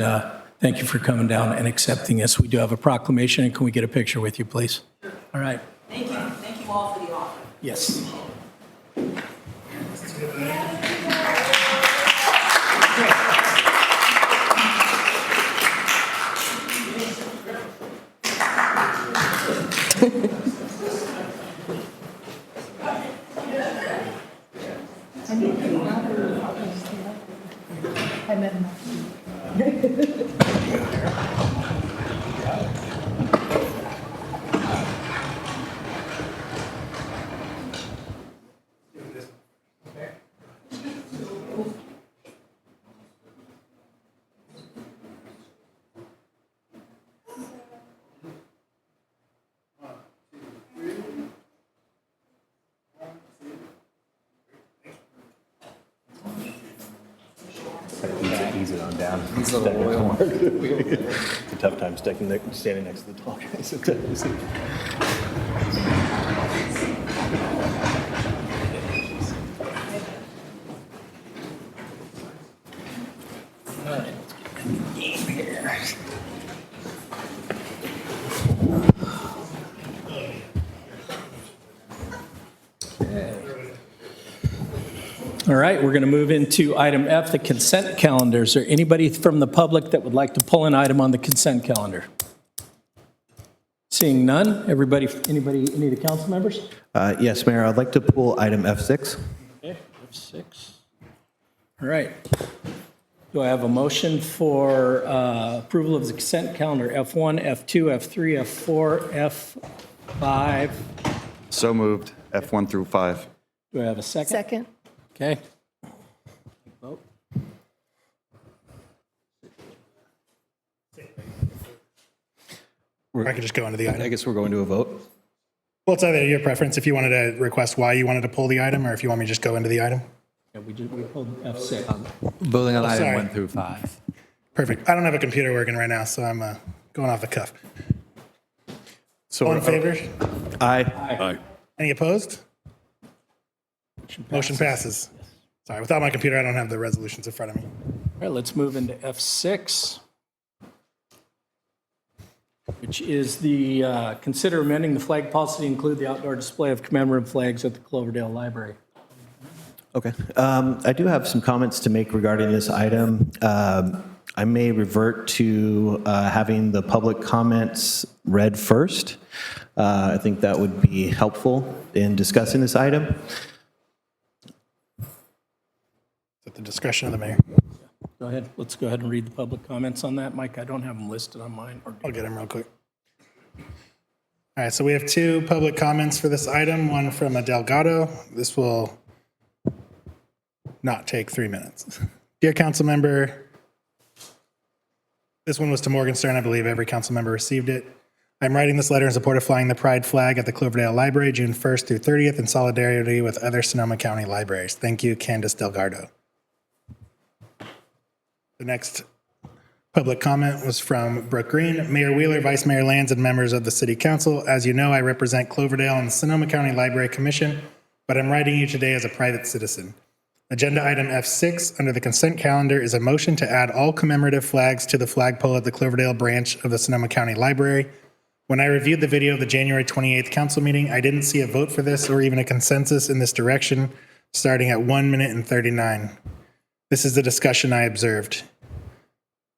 thank you for coming down and accepting us. We do have a proclamation, and can we get a picture with you, please? All right. Thank you. Thank you all for the offer. Yes. Ease it on down. It's a tough time standing next to the tall guys. All right, we're going to move into item F, the consent calendar. Is there anybody from the public that would like to pull an item on the consent calendar? Seeing none, anybody, any of the council members? Yes, Mayor, I'd like to pull item F6. Okay, F6. All right. Do I have a motion for approval of the consent calendar, F1, F2, F3, F4, F5? So moved, F1 through 5. Do I have a second? Second. Okay. Vote. Or I could just go into the item. I guess we're going to a vote. Well, it's either your preference if you wanted to request why you wanted to pull the item, or if you want me to just go into the item. Yeah, we pulled F6. Voting on item sorry. 1 through 5. Perfect. I don't have a computer working right now, so I'm going off the cuff. So All in favor? Aye. Aye. Any opposed? Motion passes. Sorry, without my computer, I don't have the resolutions in front of me. All right, let's move into F6, which is the consider amending the flag policy to include the outdoor display of commemorative flags at the Cloverdale Library. Okay. I do have some comments to make regarding this item. I may revert to having the public comments read first. I think that would be helpful in discussing this item. the discretion of the mayor. Go ahead. Let's go ahead and read the public comments on that. Mike, I don't have them listed on mine. I'll get them real quick. All right, so we have 2 public comments for this item, one from a Delgado. This will not take 3 minutes. Dear council member, this one was to Morgenstern. I believe every council member received it. I'm writing this letter in support of flying the pride flag at the Cloverdale Library June 1st through 30th in solidarity with other Sonoma County libraries. Thank you, Candace Delgado. The next public comment was from Brooke Green. Mayor Wheeler, Vice Mayor Lands, and members of the City Council. As you know, I represent Cloverdale and the Sonoma County Library Commission, but I'm writing you today as a private citizen. Agenda item F6 under the consent calendar is a motion to add all commemorative flags to the flagpole at the Cloverdale branch of the Sonoma County Library. When I reviewed the video of the January 28th council meeting, I didn't see a vote for this or even a consensus in this direction, starting at 1 minute and 39. This is the discussion I observed.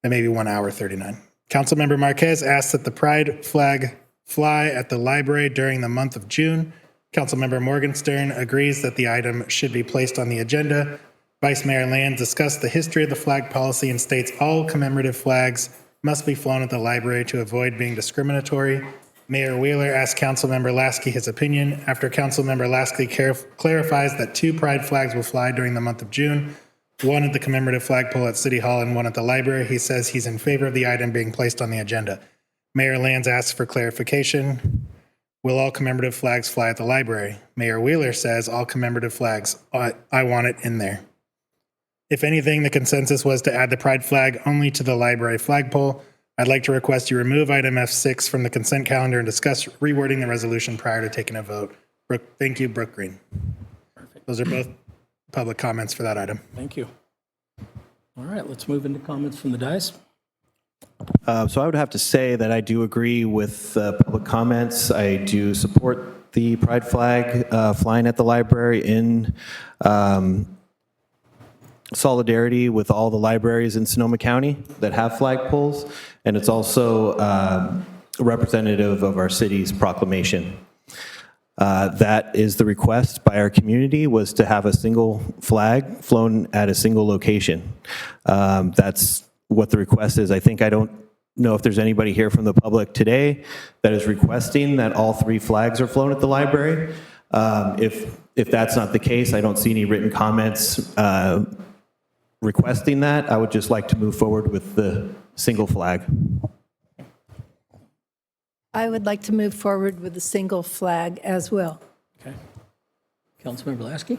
And maybe 1 hour 39. Councilmember Marquez asked that the pride flag fly at the library during the month of June. Councilmember Morgenstern agrees that the item should be placed on the agenda. Vice Mayor Land discussed the history of the flag policy and states all commemorative flags must be flown at the library to avoid being discriminatory. Mayor Wheeler asked Councilmember Lasky his opinion. After Councilmember Lasky clarifies that 2 pride flags will fly during the month of June, one at the commemorative flagpole at City Hall and one at the library, he says he's in favor of the item being placed on the agenda. Mayor Lands asks for clarification. Will all commemorative flags fly at the library? Mayor Wheeler says all commemorative flags. I want it in there. If anything, the consensus was to add the pride flag only to the library flagpole. I'd like to request you remove item F6 from the consent calendar and discuss rewording the resolution prior to taking a vote. Thank you, Brooke Green. Perfect. Those are both public comments for that item. Thank you. All right, let's move into comments from the dais. So I would have to say that I do agree with public comments. I do support the pride flag flying at the library in solidarity with all the libraries in Sonoma County that have flagpoles, and it's also representative of our city's proclamation. That is the request by our community, was to have a single flag flown at a single location. That's what the request is. I don't know if there's anybody here from the public today that is requesting that all 3 flags are flown at the library. If that's not the case, I don't see any written comments requesting that. I would just like to move forward with the single flag. I would like to move forward with a single flag as well. Okay. Councilmember Lasky?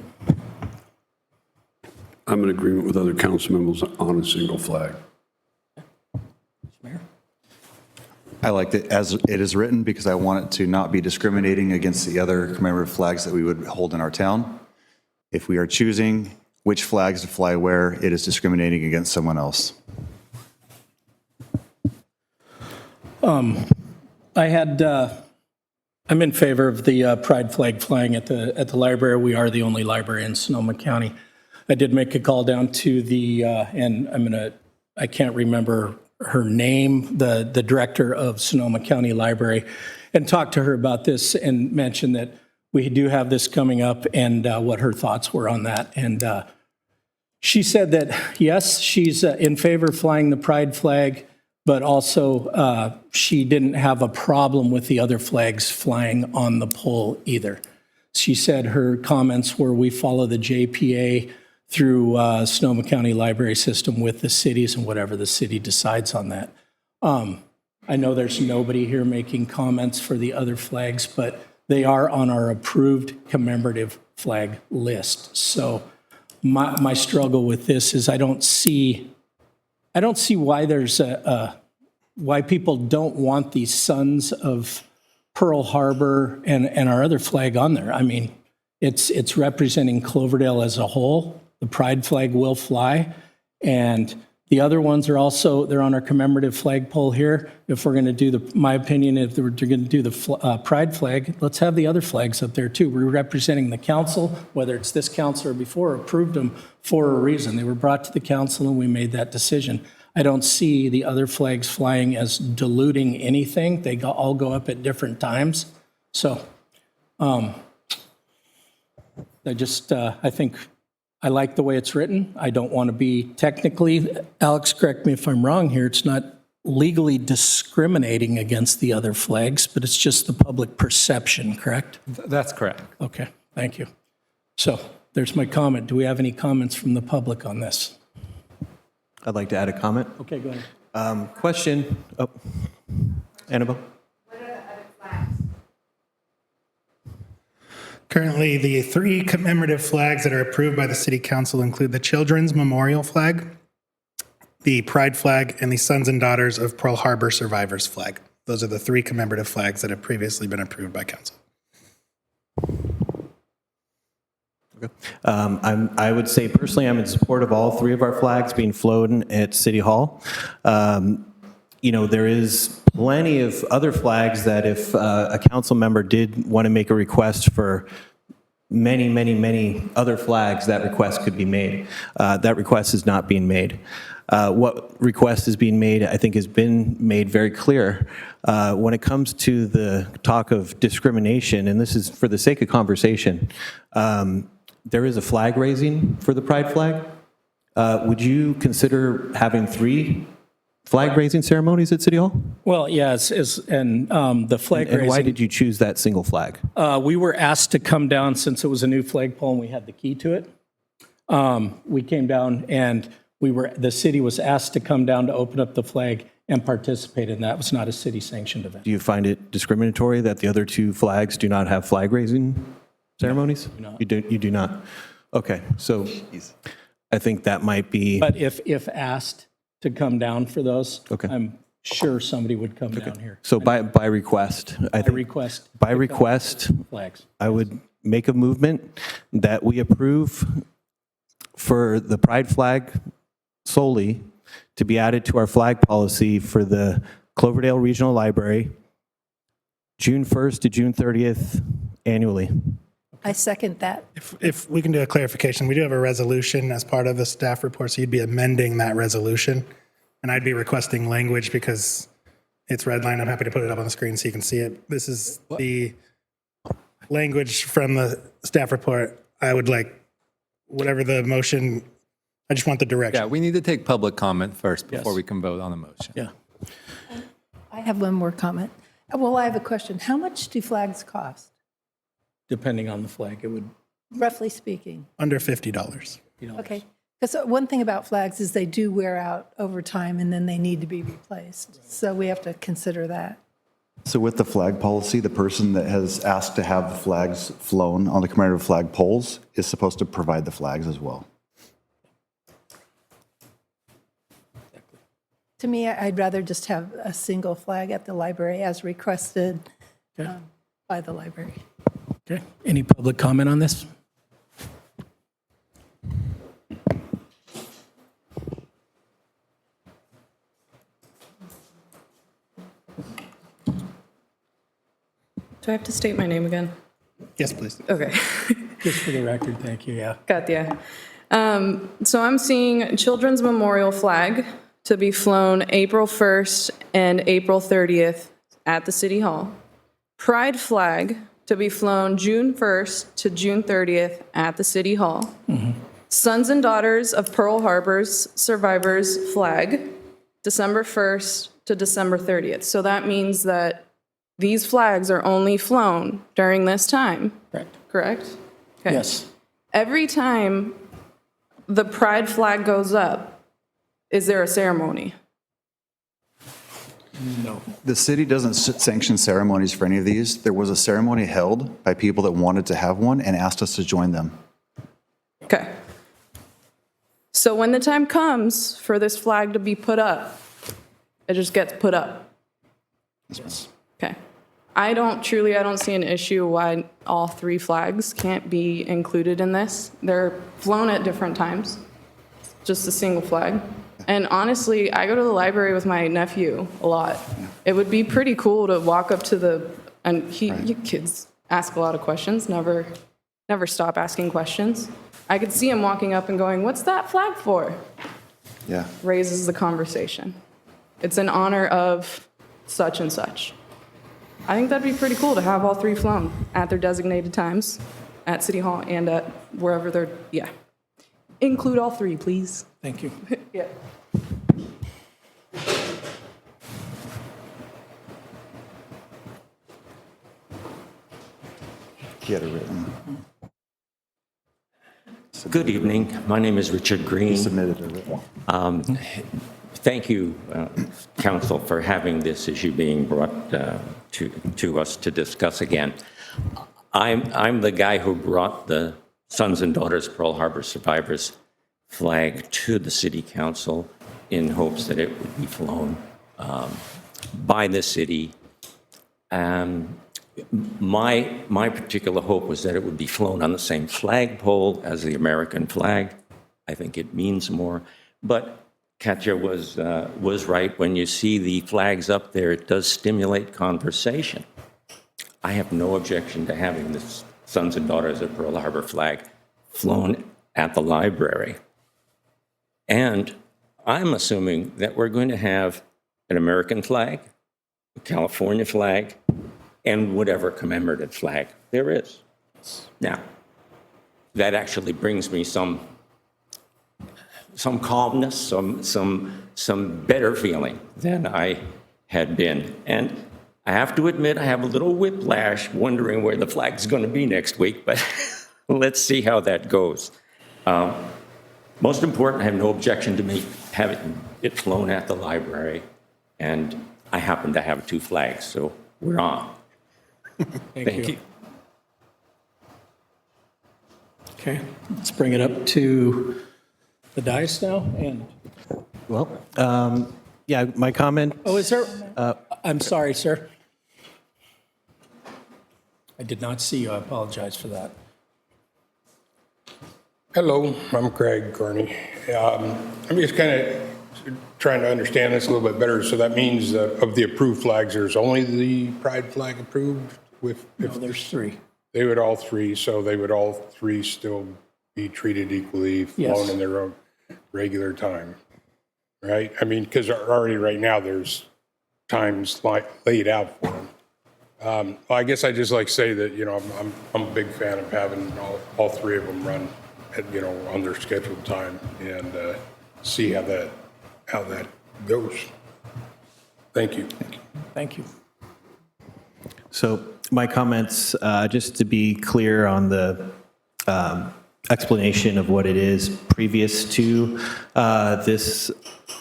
I'm in agreement with other council members on a single flag. Mayor? I liked it as it is written because I want it to not be discriminating against the other commemorative flags that we would hold in our town. If we are choosing which flags to fly where, it is discriminating against someone else. I'm in favor of the pride flag flying at the library. We are the only library in Sonoma County. I did make a call down to the, and I can't remember her name, the director of Sonoma County Library, and talked to her about this and mentioned that we do have this coming up and what her thoughts were on that. And she said that, yes, she's in favor of flying the pride flag, but also she didn't have a problem with the other flags flying on the pole either. She said her comments were, we follow the JPA through Sonoma County Library System with the cities and whatever the city decides on that. I know there's nobody here making comments for the other flags, but they are on our approved commemorative flag list. So my struggle with this is I don't see why there's why people don't want the Sons of Pearl Harbor and our other flag on there. I mean, it's representing Cloverdale as a whole. The pride flag will fly, and the other ones are also, they're on our commemorative flagpole here. If we're going to do my opinion, if they're going to do the pride flag, let's have the other flags up there too. We're representing the council, whether it's this council or before, approved them for a reason. They were brought to the council and we made that decision. I don't see the other flags flying as diluting anything. They all go up at different times. So I think I like the way it's written. I don't want to be technically, Alex, correct me if I'm wrong here, it's not legally discriminating against the other flags, but it's just the public perception, correct? That's correct. Okay, thank you. So there's my comment. Do we have any comments from the public on this? I'd like to add a comment. Okay, go ahead. Question. Oh, Annabelle? Currently, the 3 commemorative flags that are approved by the City Council include the Children's Memorial Flag, the Pride Flag, and the Sons and Daughters of Pearl Harbor Survivors Flag. Those are the 3 commemorative flags that have previously been approved by Council. I would say personally, I'm in support of all 3 of our flags being flown at City Hall. There is plenty of other flags that if a council member did want to make a request for many other flags, that request could be made. That request is not being made. What request is being made, I think, has been made very clear. When it comes to the talk of discrimination, and this is for the sake of conversation, there is a flag raising for the Pride flag. Would you consider having 3 flag raising ceremonies at City Hall? Well, yes, the flag raising. And why did you choose that single flag? We were asked to come down since it was a new flagpole and we had the key to it. We came down and the city was asked to come down to open up the flag and participate in that. It was not a city sanctioned event. Do you find it discriminatory that the other 2 flags do not have flag raising ceremonies? No, You do not. Okay, so I think that might be. But if asked to come down for those, Okay. I'm sure somebody would come down here. So by request, I think Request. by request, Flags. I would make a movement that we approve for the Pride flag solely to be added to our flag policy for the Cloverdale Regional Library, June 1st to June 30th annually. I second that. If we can do a clarification, we do have a resolution as part of the staff report, so you'd be amending that resolution. And I'd be requesting language because it's redlined. I'm happy to put it up on the screen so you can see it. This is the language from the staff report. I would like, whatever the motion, I just want the direction. Yeah, we need to take public comment first before Yes. we can vote on the motion. Yeah. I have one more comment. Well, I have a question. How much do flags cost, Depending on the flag, it would, roughly speaking? Under $50. Okay. Because one thing about flags is they do wear out over time and then they need to be replaced. So we have to consider that. So with the flag policy, the person that has asked to have the flags flown on the commemorative flag poles is supposed to provide the flags as well. To me, I'd rather just have a single flag at the library as requested by the library. okay. Any public comment on this? Do I have to state my name again? Yes, please. Okay. Just for the record, thank you, yeah. Got ya. So I'm seeing Children's Memorial Flag to be flown April 1st and April 30th at the City Hall. Pride Flag to be flown June 1st to June 30th at the City Hall. Sons and Daughters of Pearl Harbor's Survivors Flag, December 1st to December 30th. So that means that these flags are only flown during this time, Correct. correct? Okay. Yes. Every time the pride flag goes up, is there a ceremony? No. The city doesn't sanction ceremonies for any of these. There was a ceremony held by people that wanted to have one and asked us to join them. Okay. So when the time comes for this flag to be put up, it just gets put up. Okay. I don't see an issue why all 3 flags can't be included in this. They're flown at different times, just a single flag. And honestly, I go to the library with my nephew a lot. It would be pretty cool to walk up to you kids ask a lot of questions, never stop asking questions. I could see him walking up and going, "What's that flag for?" Yeah. Raises the conversation. It's in honor of such and such. I think that'd be pretty cool to have all 3 flown at their designated times at City Hall and at wherever they're, yeah. include all three, please. Thank you. Yeah. Get it written. Good evening. My name is Richard Green. Submitted a written. Thank you, Council, for having this issue being brought to us to discuss again. I'm the guy who brought the Sons and Daughters Pearl Harbor Survivors flag to the City Council in hopes that it would be flown by the city. My particular hope was that it would be flown on the same flagpole as the American flag. I think it means more. But Katja was right. When you see the flags up there, it does stimulate conversation. I have no objection to having the Sons and Daughters of Pearl Harbor flag flown at the library. And I'm assuming that we're going to have an American flag, a California flag, and whatever commemorative flag there is. Now, that actually brings me some calmness, some better feeling than I had been. And I have to admit, I have a little whiplash wondering where the flag's going to be next week, but let's see how that goes. Most important, I have no objection to having it flown at the library, and I happen to have 2 flags, so we're on. Thank you. Okay, let's bring it up to the dais now. And Well, yeah, my comment. oh, is there? I'm sorry, sir. I did not see you. I apologize for that. Hello, I'm Craig Carney. I'm just kind of trying to understand this a little bit better. So that means that of the approved flags, there's only the pride flag approved with? No, there's 3. They would all 3, so they would all 3 still be treated equally, flown Yes. in their own regular time, right? I mean, because already right now, there's times laid out for them. Well, I guess I just like to say that, I'm a big fan of having all 3 of them run at, on their scheduled time and see how that goes. Thank you. Thank you. So my comments, just to be clear on the explanation of what it is previous to this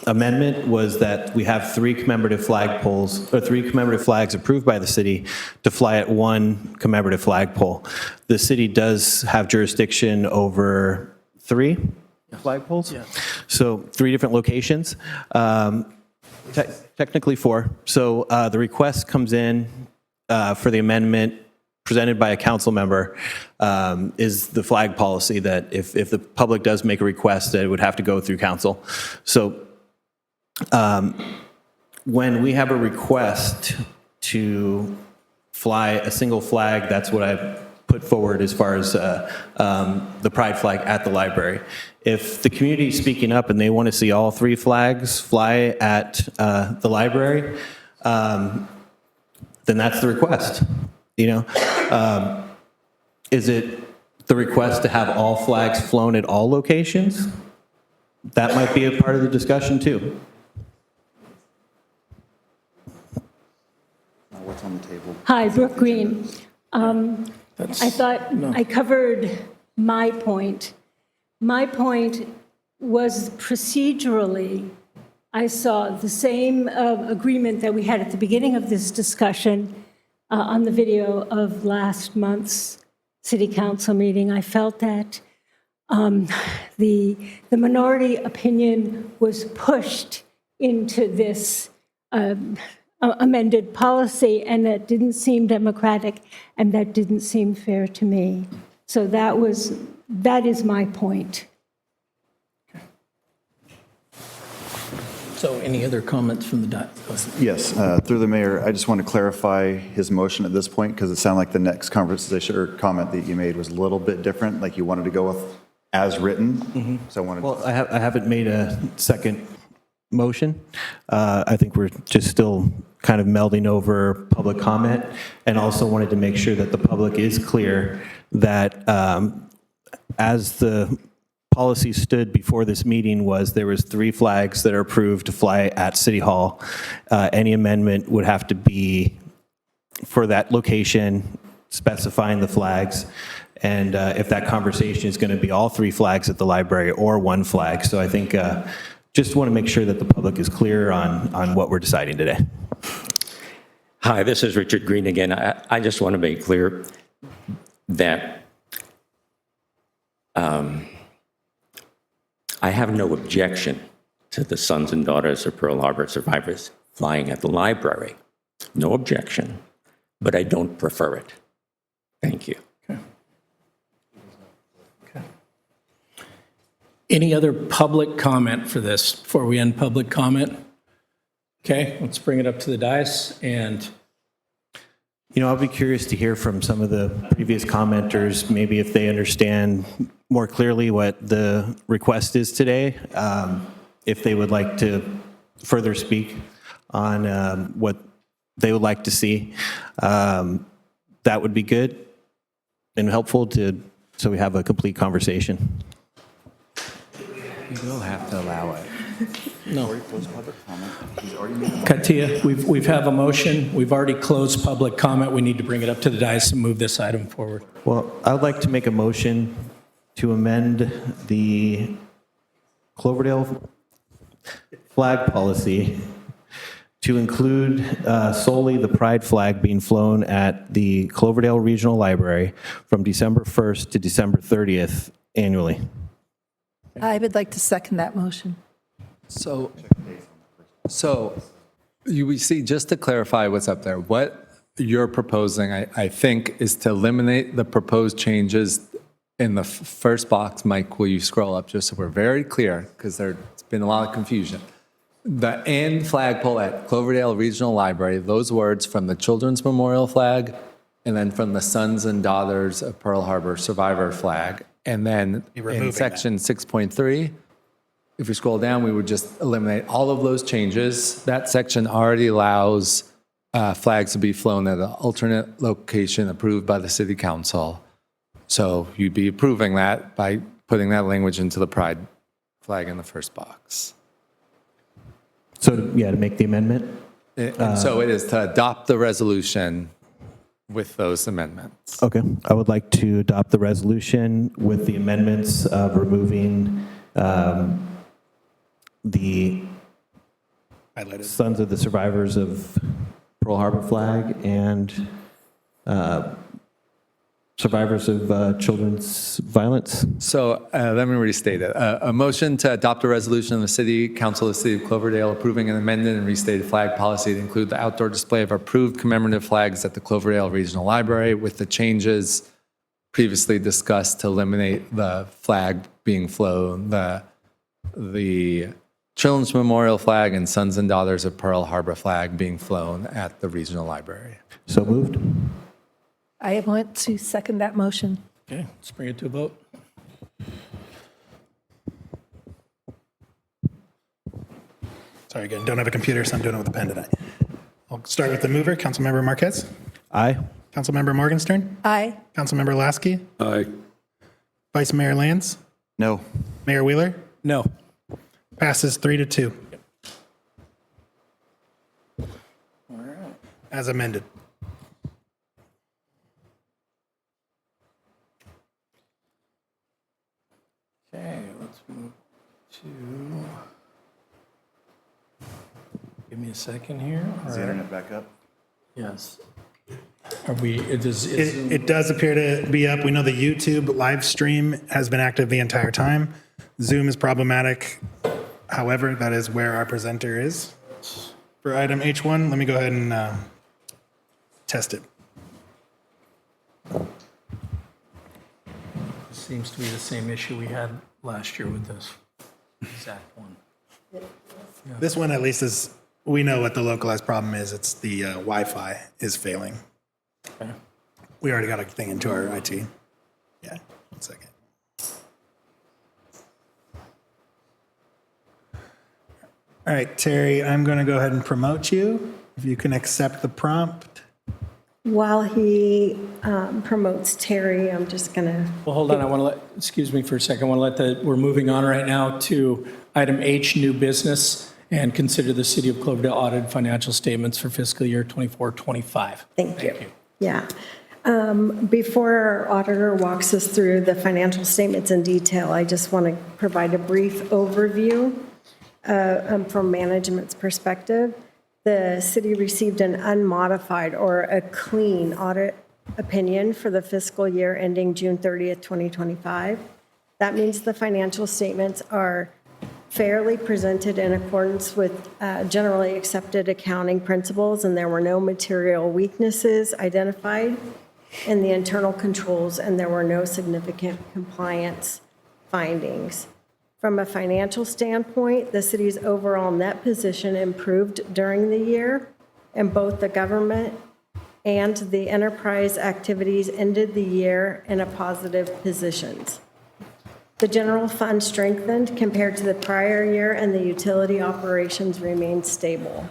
amendment, was that we have 3 commemorative flagpoles, or 3 commemorative flags approved by the city to fly at 1 commemorative flagpole. The city does have jurisdiction over 3 flagpoles. Yeah. So 3 different locations, technically 4. So the request comes in for the amendment presented by a council member, is the flag policy that if the public does make a request, that it would have to go through council. So when we have a request to fly a single flag, that's what I put forward as far as the pride flag at the library. If the community is speaking up and they want to see all 3 flags fly at the library, then that's the request. Is it the request to have all flags flown at all locations? That might be a part of the discussion too. What's on the table? Hi, Brooke Green. I thought I covered my point. My point was procedurally, I saw the same agreement that we had at the beginning of this discussion on the video of last month's city council meeting. I felt that the minority opinion was pushed into this amended policy, and that didn't seem democratic, and that didn't seem fair to me. So that is my point. So any other comments from the dais? Yes, through the mayor, I just want to clarify his motion at this point, because it sounded like the next conversation or comment that you made was a little bit different, like you wanted to go with as written. So I wanted. Well, I haven't made a second motion. I think we're just still kind of melding over public comment, and also wanted to make sure that the public is clear that as the policy stood before this meeting was there was 3 flags that are approved to fly at City Hall. Any amendment would have to be for that location, specifying the flags. And if that conversation is going to be all 3 flags at the library or 1 flag. So I think just want to make sure that the public is clear on what we're deciding today. Hi, this is Richard Green again. I just want to make clear that I have no objection to the sons and daughters of Pearl Harbor survivors flying at the library. No objection, but I don't prefer it. Thank you. Any other public comment for this before we end public comment? Okay, let's bring it up to the dais. And I'll be curious to hear from some of the previous commenters, maybe if they understand more clearly what the request is today, if they would like to further speak on what they would like to see. That would be good and helpful so we have a complete conversation. You will have to allow it. no. Katia, we have a motion. We've already closed public comment. We need to bring it up to the dais and move this item forward. Well, I would like to make a motion to amend the Cloverdale flag policy to include solely the pride flag being flown at the Cloverdale Regional Library from December 1st to December 30th annually. I would like to second that motion. So we see, just to clarify what's up there, what you're proposing, I think, is to eliminate the proposed changes in the first box. Mike, will you scroll up just so we're very clear, because there's been a lot of confusion. The "and" flagpole at Cloverdale Regional Library, those words from the Children's Memorial flag, and then from the Sons and Daughters of Pearl Harbor Survivor flag. And then in section 6.3, if we scroll down, we would just eliminate all of those changes. That section already allows flags to be flown at an alternate location approved by the city council. So you'd be approving that by putting that language into the pride flag in the first box. So, yeah, to make the amendment? And so it is to adopt the resolution with those amendments. Okay. I would like to adopt the resolution with the amendments of removing the Sons of the Survivors of Pearl Harbor flag and survivors of children's violence. So let me restate it. A motion to adopt a resolution of the City Council of the City of Cloverdale approving an amended and restated flag policy to include the outdoor display of approved commemorative flags at the Cloverdale Regional Library with the changes previously discussed to eliminate the flag being flown, the Children's Memorial flag and Sons and Daughters of Pearl Harbor flag being flown at the Regional Library. So moved. I want to second that motion. Okay, let's bring it to a vote. Sorry, again, don't have a computer, so I'm doing it with a pen tonight. I'll start with the mover, Councilmember Marquez. Aye. Councilmember Morgenstern. Aye. Councilmember Lasky. Aye. Vice Mayor Lands. No. Mayor Wheeler. No. Passes 3-2. As amended. Okay, let's move to, give me a second here. Is the internet back up? Yes. Are we, It does appear to be up. We know the YouTube live stream has been active the entire time. Zoom is problematic. However, that is where our presenter is. For item H1, let me go ahead and test it. seems to be the same issue we had last year with this exact one. This one at least is, we know what the localized problem is. It's the Wi-Fi is failing. Okay. We already got a thing into our IT. Yeah, 1 second. All right, Terry, I'm going to go ahead and promote you. If you can accept the prompt. while he promotes Terry, I'm just going to. Well, hold on, I want to excuse me for a second, I want to we're moving on right now to item H, new business, and consider the City of Cloverdale audited financial statements for fiscal year 24-25. Thank you. Yeah. Before our auditor walks us through the financial statements in detail, I just want to provide a brief overview from management's perspective. The city received an unmodified or a clean audit opinion for the fiscal year ending June 30th, 2025. That means the financial statements are fairly presented in accordance with generally accepted accounting principles, and there were no material weaknesses identified in the internal controls, and there were no significant compliance findings. From a financial standpoint, the city's overall net position improved during the year, and both the government and the enterprise activities ended the year in a positive positions. The general fund strengthened compared to the prior year, and the utility operations remained stable.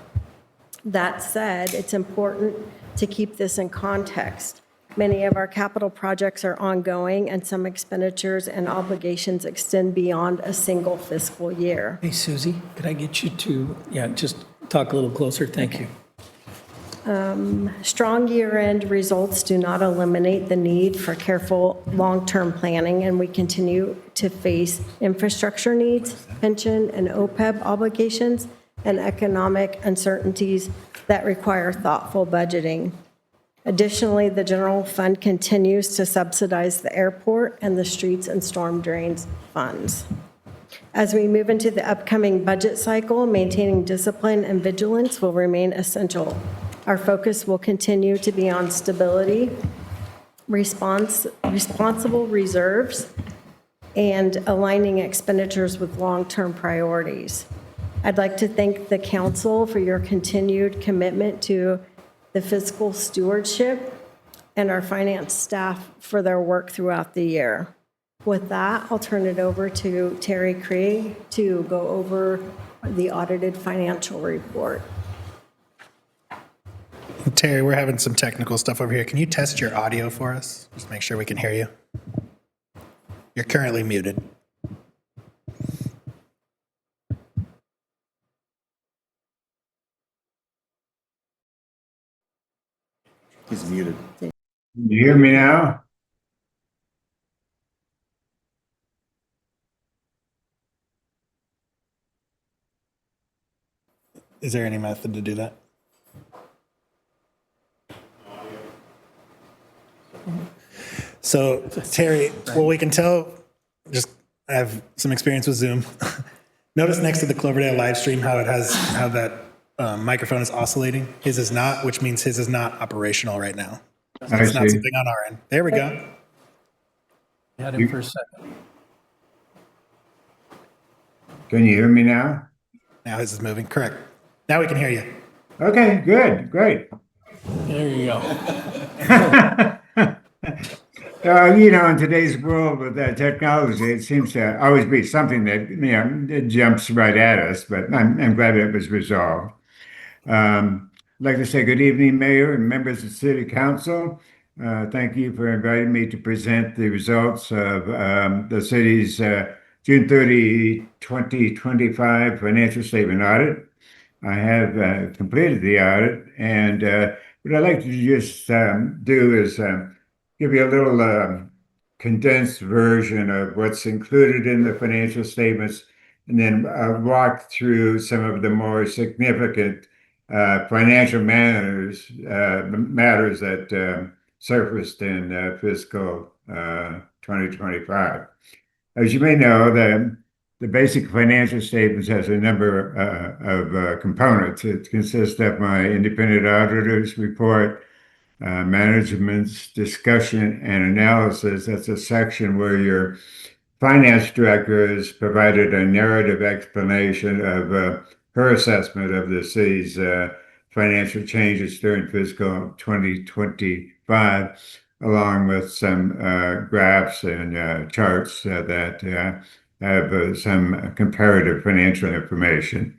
That said, it's important to keep this in context. Many of our capital projects are ongoing, and some expenditures and obligations extend beyond a single fiscal year. Hey, Susie, could I get you to, just talk a little closer? Thank you. Strong year-end results do not eliminate the need for careful long-term planning, and we continue to face infrastructure needs, pension and OPEB obligations, and economic uncertainties that require thoughtful budgeting. Additionally, the general fund continues to subsidize the airport and the streets and storm drains funds. As we move into the upcoming budget cycle, maintaining discipline and vigilance will remain essential. Our focus will continue to be on stability, responsible reserves, and aligning expenditures with long-term priorities. I'd like to thank the council for your continued commitment to the fiscal stewardship, and our finance staff for their work throughout the year. With that, I'll turn it over to Terry Craig to go over the audited financial report. Terry, we're having some technical stuff over here. Can you test your audio for us? Just make sure we can hear you. You're currently muted. He's muted. Can you hear me now? Is there any method to do that? So, Terry, well, we can tell, I have some experience with Zoom. Notice next to the Cloverdale live stream how that microphone is oscillating. His is not, which means his is not operational right now. So it's not something on our end. There we go. Had him for a second. Can you hear me now? Now his is moving. Correct. Now we can hear you. Okay, good, great. There you go. In today's world with technology, it seems to always be something that it jumps right at us. But I'm glad it was resolved. I'd like to say good evening, Mayor and members of the City Council. Thank you for inviting me to present the results of the city's June 30, 2025 financial statement audit. I have completed the audit, and what I'd like to just do is give you a little condensed version of what's included in the financial statements, and then walk through some of the more significant financial matters that surfaced in fiscal 2025. As you may know, the basic financial statements has a number of components. It consists of my independent auditor's report, management's discussion and analysis. That's a section where your finance director has provided a narrative explanation of her assessment of the city's financial changes during fiscal 2025, along with some graphs and charts that have some comparative financial information.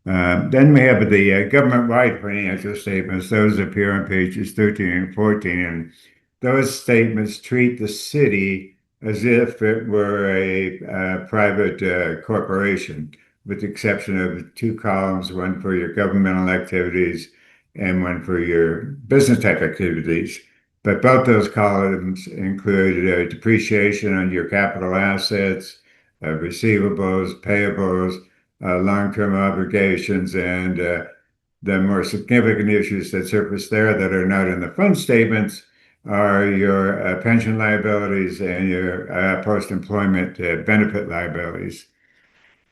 Then we have the government-wide financial statements. Those appear on pages 13 and 14. And those statements treat the city as if it were a private corporation, with the exception of two columns, one for your governmental activities and one for your business type activities. But both those columns include depreciation on your capital assets, receivables, payables, long-term obligations, and the more significant issues that surface there that are not in the fund statements are your pension liabilities and your post-employment benefit liabilities.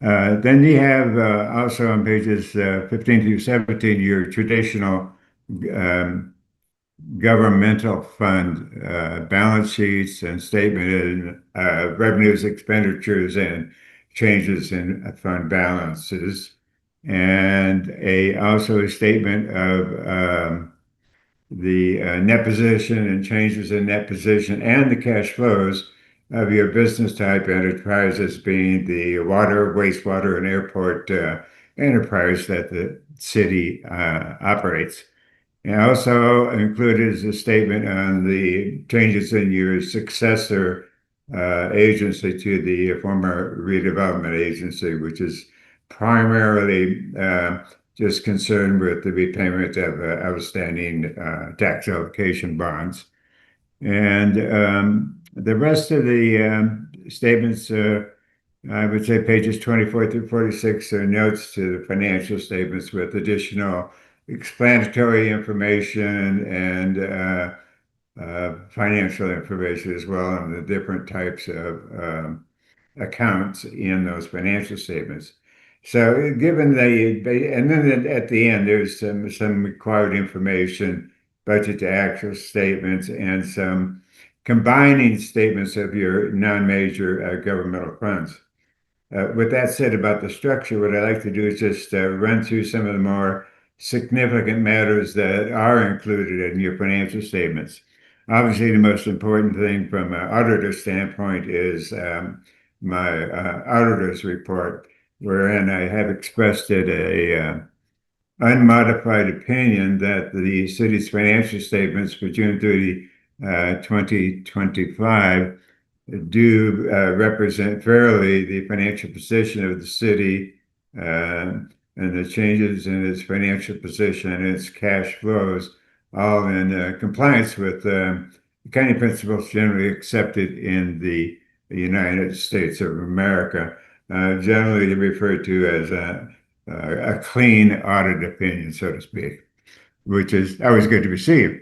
Then you have also on pages 15 through 17 your traditional governmental fund balance sheets and statement of revenues, expenditures, and changes in fund balances, and also a statement of the net position and changes in net position and the cash flows of your business type enterprises, being the water, wastewater, and airport enterprise that the city operates. And also included is a statement on the changes in your successor agency to the former redevelopment agency, which is primarily just concerned with the repayment of outstanding tax allocation bonds. And the rest of the statements, I would say pages 24 through 46 are notes to the financial statements with additional explanatory information and financial information as well on the different types of accounts in those financial statements. So given and then at the end, there's some required information, budget to actual statements, and some combining statements of your non-major governmental funds. With that said about the structure, what I like to do is just run through some of the more significant matters that are included in your financial statements. Obviously, the most important thing from an auditor standpoint is my auditor's report, wherein I have expressed a unmodified opinion that the city's financial statements for June 30, 2025 do represent fairly the financial position of the city and the changes in its financial position and its cash flows, all in compliance with accounting principles generally accepted in the United States of America, generally referred to as a clean audit opinion, so to speak, which is always good to receive.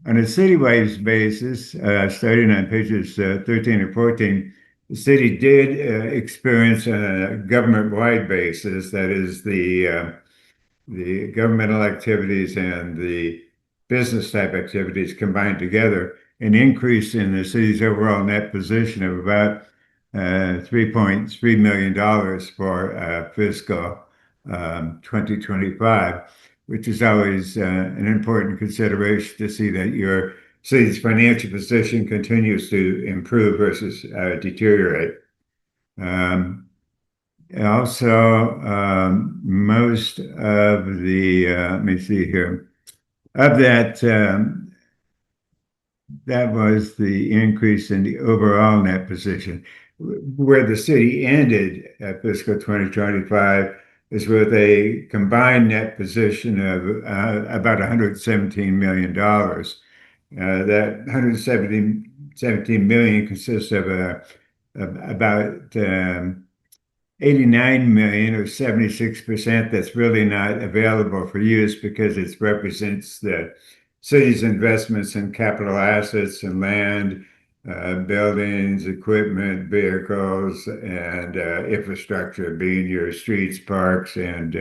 On a city-wide basis, starting on pages 13 and 14, the city did experience on a government-wide basis, that is the governmental activities and the business type activities combined together, an increase in the city's overall net position of about $3.3 million for fiscal 2025, which is always an important consideration to see that your city's financial position continues to improve versus deteriorate. Also, most of the, let me see here, of that, that was the increase in the overall net position. Where the city ended at fiscal 2025 is with a combined net position of about $117 million. That $117 million consists of about 89 million or 76% that's really not available for use because it represents the city's investments in capital assets and land, buildings, equipment, vehicles, and infrastructure, being your streets, parks, and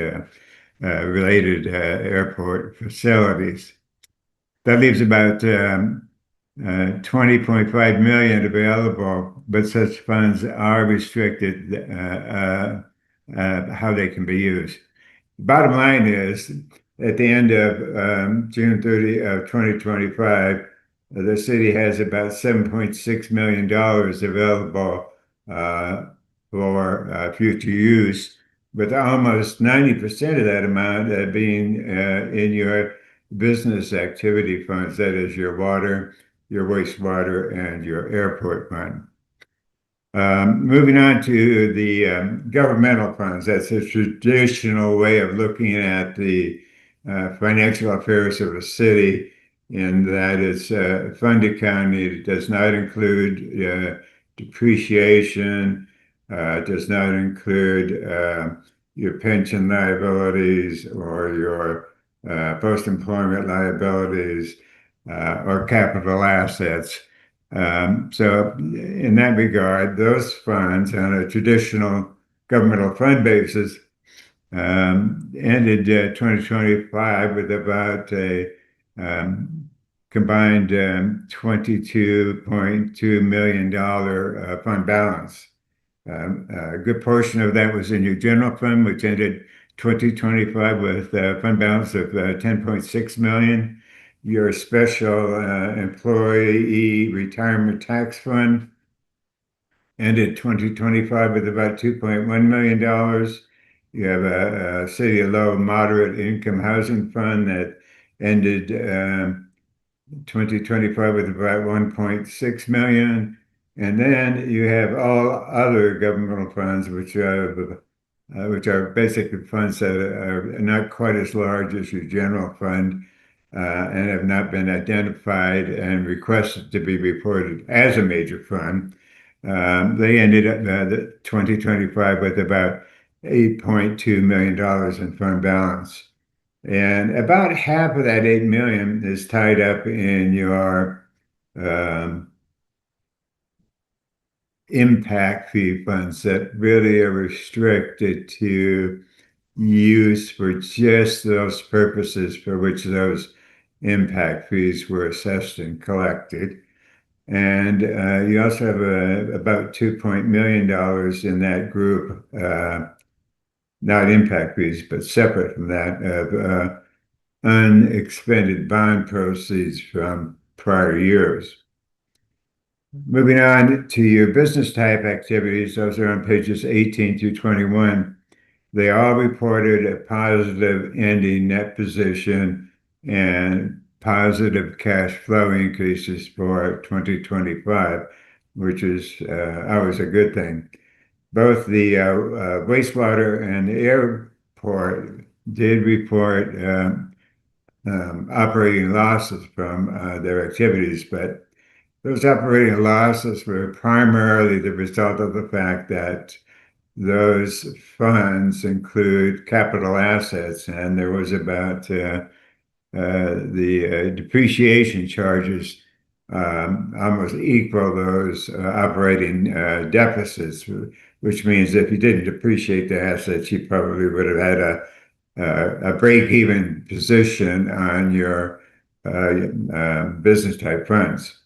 related airport facilities. That leaves about 20.5 million available, but such funds are restricted how they can be used. Bottom line is, at the end of June 30 of 2025, the city has about $7.6 million available for future use, with almost 90% of that amount being in your business activity funds, that is your water, your wastewater, and your airport fund. Moving on to the governmental funds, that's a traditional way of looking at the financial affairs of a city, in that it's a fund accounting. It does not include depreciation, does not include your pension liabilities or your post-employment liabilities or capital assets. So in that regard, those funds on a traditional governmental fund basis ended 2025 with about a combined $22.2 million fund balance. A good portion of that was in your general fund, which ended 2025 with a fund balance of $10.6 million. Your special employee retirement tax fund ended 2025 with about $2.1 million. You have a city of low and moderate income housing fund that ended 2025 with about $1.6 million. And then you have all other governmental funds, which are basically funds that are not quite as large as your general fund and have not been identified and requested to be reported as a major fund. They ended up 2025 with about $8.2 million in fund balance. And about half of that $8 million is tied up in your impact fee funds that really are restricted to use for just those purposes for which those impact fees were assessed and collected. And you also have about $2 million in that group, not impact fees, but separate from that, of unexpended bond proceeds from prior years. Moving on to your business type activities, those are on pages 18 through 21. They all reported a positive ending net position and positive cash flow increases for 2025, which is always a good thing. Both the wastewater and the airport did report operating losses from their activities, but those operating losses were primarily the result of the fact that those funds include capital assets, and there was about the depreciation charges almost equal those operating deficits, which means if you didn't depreciate the assets, you probably would have had a break-even position on your business type funds.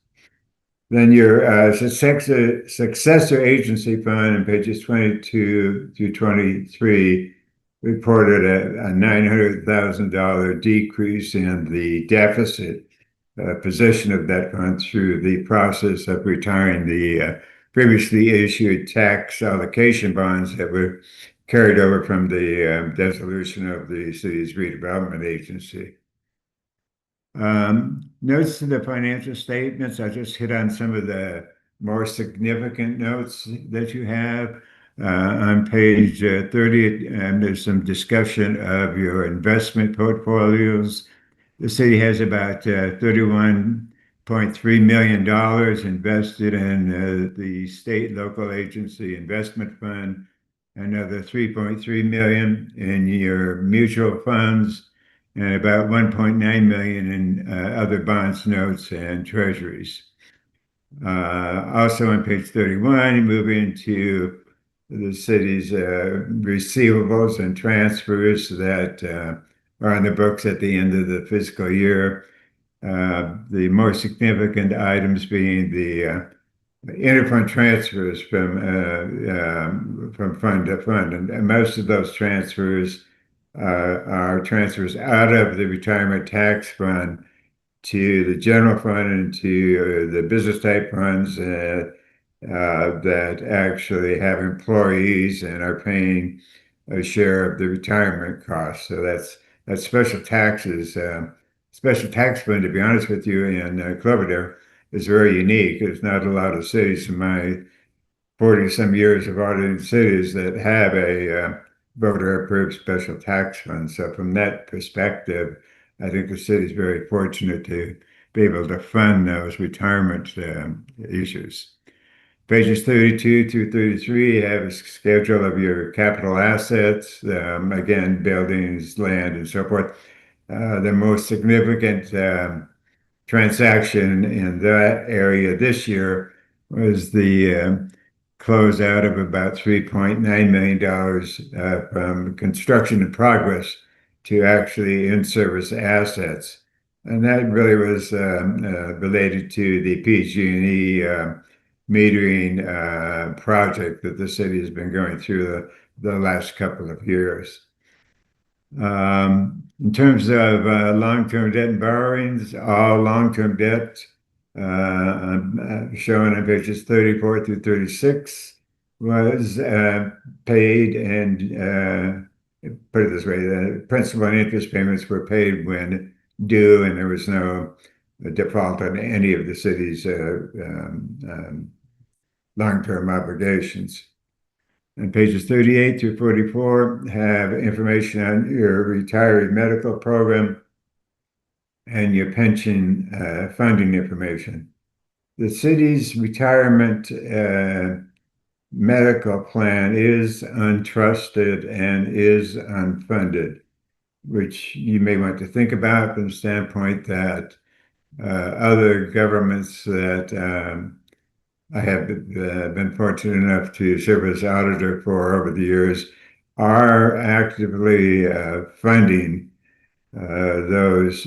Then your successor agency fund on pages 22 through 23 reported a $900,000 decrease in the deficit position of that fund through the process of retiring the previously issued tax allocation bonds that were carried over from the dissolution of the city's redevelopment agency. Notes to the financial statements. I just hit on some of the more significant notes that you have. On page 30, and there's some discussion of your investment portfolios. The city has about $31.3 million invested in the state local agency investment fund, another $3.3 million in your mutual funds, and about $1.9 million in other bonds, notes, and treasuries. Also on page 31, you move into the city's receivables and transfers that are on the books at the end of the fiscal year. The more significant items being the interfund transfers from fund to fund. And most of those transfers are transfers out of the retirement tax fund to the general fund and to the business type funds that actually have employees and are paying a share of the retirement costs. So that's special taxes. Special tax fund, to be honest with you, in Cloverdale is very unique. There's not a lot of cities in my 40-some years of auditing cities that have a voter-approved special tax fund. So from that perspective, I think the city is very fortunate to be able to fund those retirement issues. Pages 32 through 33 have a schedule of your capital assets, again, buildings, land, and so forth. The most significant transaction in that area this year was the closeout of about $3.9 million from construction in progress to actually in-service assets. And that really was related to the PG&E metering project that the city has been going through the last couple of years. In terms of long-term debt and borrowings, all long-term debt shown on pages 34 through 36 was paid, and put it this way, the principal and interest payments were paid when due, and there was no default on any of the city's long-term obligations. And pages 38 through 44 have information on your retiree medical program and your pension funding information. The city's retirement medical plan is untrusted and is unfunded, which you may want to think about from the standpoint that other governments that I have been fortunate enough to serve as auditor for over the years are actively funding those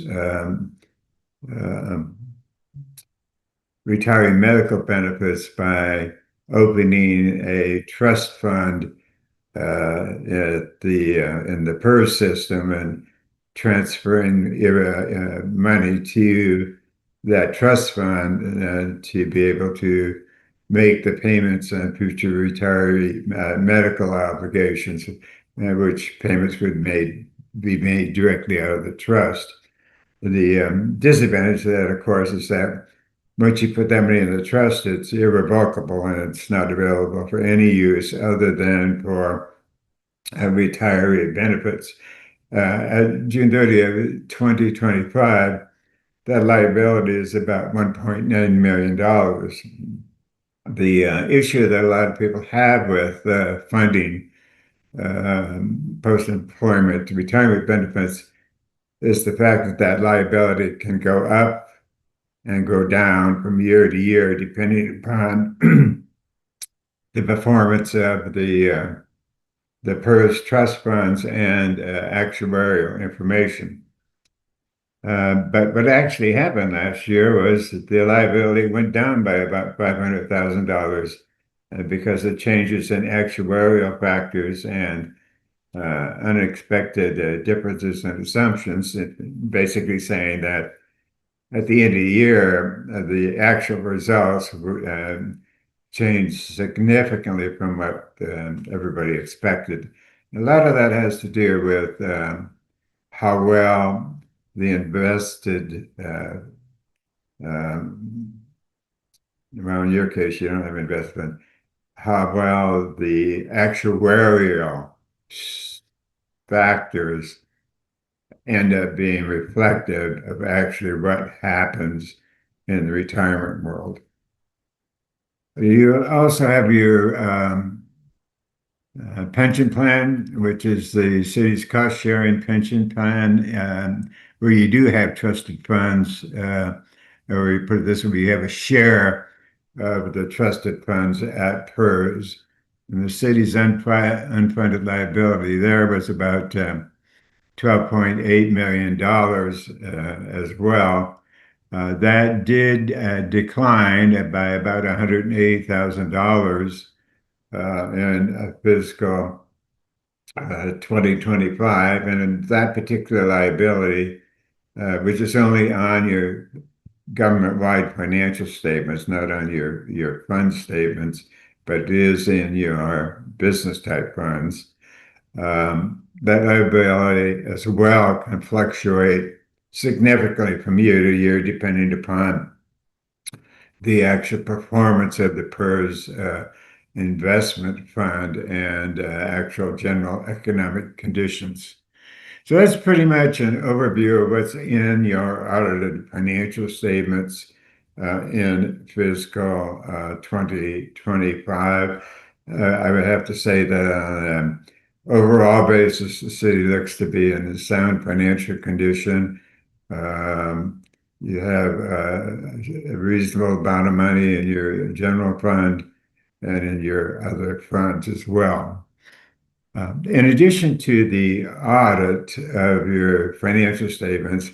retiree medical benefits by opening a trust fund in the PERS system and transferring money to that trust fund to be able to make the payments on future retiree medical obligations, which payments would be made directly out of the trust. The disadvantage of that, of course, is that once you put that money in the trust, it's irrevocable and it's not available for any use other than for retiree benefits. At June 30th, 2025, that liability is about $1.9 million. The issue that a lot of people have with funding post-employment retirement benefits is the fact that that liability can go up and go down from year to year, depending upon the performance of the PERS trust funds and actuarial information. But what actually happened last year was that the liability went down by about $500,000 because of changes in actuarial factors and unexpected differences in assumptions, basically saying that at the end of the year, the actual results changed significantly from what everybody expected. A lot of that has to do with how well the invested, well, in your case, you don't have investment, how well the actuarial factors end up being reflective of actually what happens in the retirement world. You also have your pension plan, which is the city's cost-sharing pension plan, where you do have trusted funds, or you put it this way, you have a share of the trusted funds at PERS. And the city's unfunded liability there was about $12.8 million as well. That did decline by about $180,000 in fiscal 2025. And that particular liability, which is only on your government-wide financial statements, not on your fund statements, but is in your business-type funds, That liability as well can fluctuate significantly from year to year, depending upon the actual performance of the PERS investment fund and actual general economic conditions. So that's pretty much an overview of what's in your audited financial statements in fiscal 2025. I would have to say that on an overall basis, the city looks to be in a sound financial condition. You have a reasonable amount of money in your general fund and in your other funds as well. In addition to the audit of your financial statements,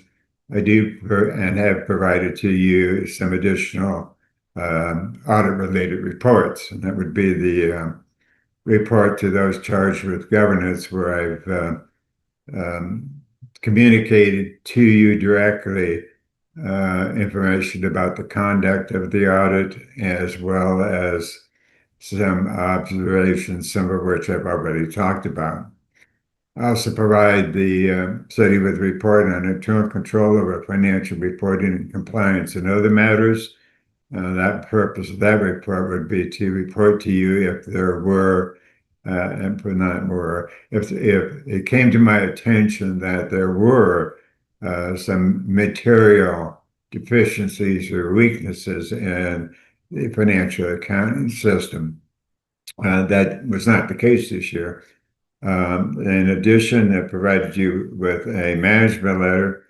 I do and have provided to you some additional audit-related reports, and that would be the report to those charged with governance, where I've communicated to you directly information about the conduct of the audit, as well as some observations, some of which I've already talked about. I also provide the city with a report on internal control over financial reporting and compliance and other matters. That purpose of that report would be to report to you if there were, and for not were, if it came to my attention that there were some material deficiencies or weaknesses in the financial accounting system. That was not the case this year. In addition, I provided you with a management letter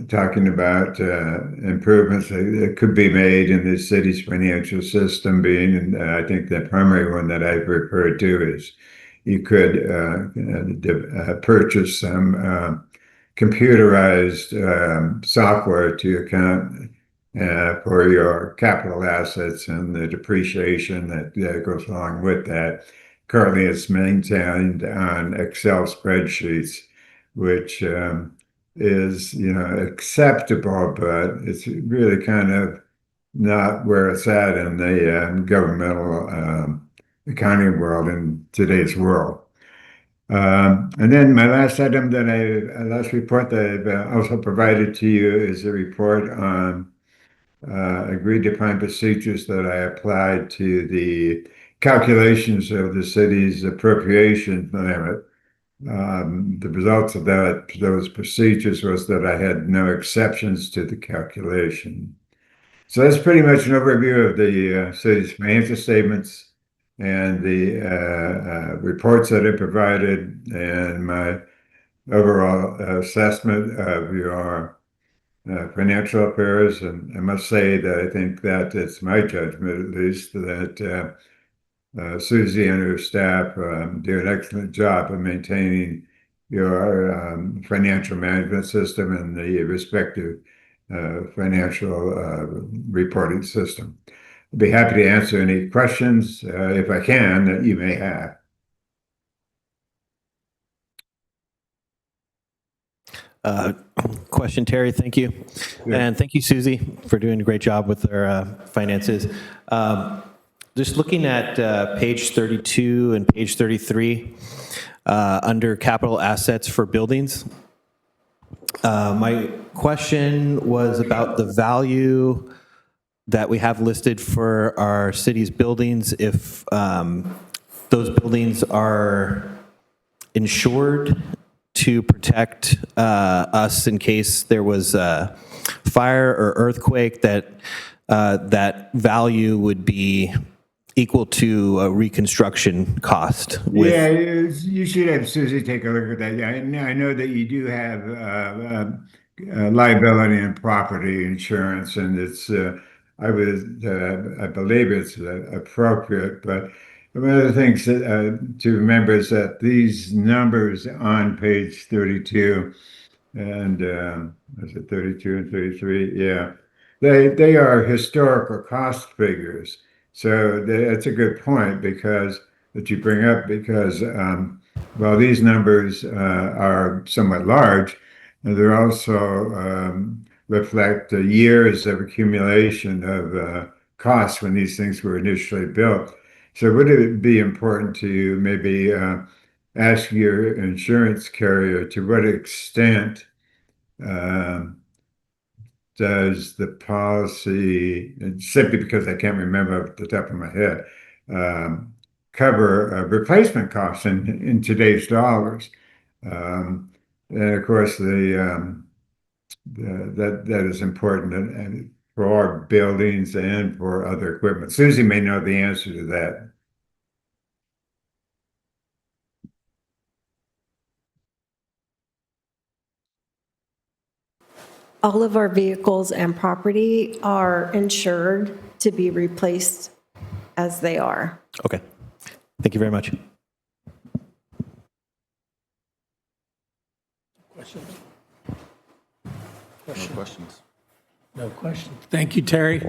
talking about improvements that could be made in the city's financial system, being, and I think the primary one that I've referred to is you could purchase some computerized software to account for your capital assets and the depreciation that goes along with that. Currently, it's maintained on Excel spreadsheets, which is, acceptable, but it's really kind of not where it's at in the governmental accounting world in today's world. And then my last item last report that I've also provided to you is a report on agreed upon procedures that I applied to the calculations of the city's appropriation limit. The results of those procedures was that I had no exceptions to the calculation. So that's pretty much an overview of the city's financial statements and the reports that I provided and my overall assessment of your financial affairs. And I must say that I think that it's my judgment, at least, that Susie and her staff do an excellent job of maintaining your financial management system and the respective financial reporting system. I'd be happy to answer any questions, if I can, that you may have. Question, Terry, thank you. Yeah. And thank you, Susie, for doing a great job with their finances. Just looking at page 32 and page 33, under capital assets for buildings, my question was about the value that we have listed for our city's buildings, if those buildings are insured to protect us in case there was a fire or earthquake, that that value would be equal to a reconstruction cost. Yeah, you should have Susie take a look at that. Yeah, I know that you do have liability and property insurance, and it's I believe it's appropriate. But one of the things to remember is that these numbers on page 32 and is it 32 and 33? Yeah, they are historical cost figures. So that's a good point that you bring up, because while these numbers are somewhat large, they also reflect years of accumulation of costs when these things were initially built. So would it be important to you maybe ask your insurance carrier to what extent um, does the policy, and simply because I can't remember off the top of my head, cover replacement costs in today's dollars? And of course, that is important and for our buildings and for other equipment. Susie may know the answer to that. All of our vehicles and property are insured to be replaced as they are. Okay. Thank you very much. Questions? No questions. No question. Thank you, Terry.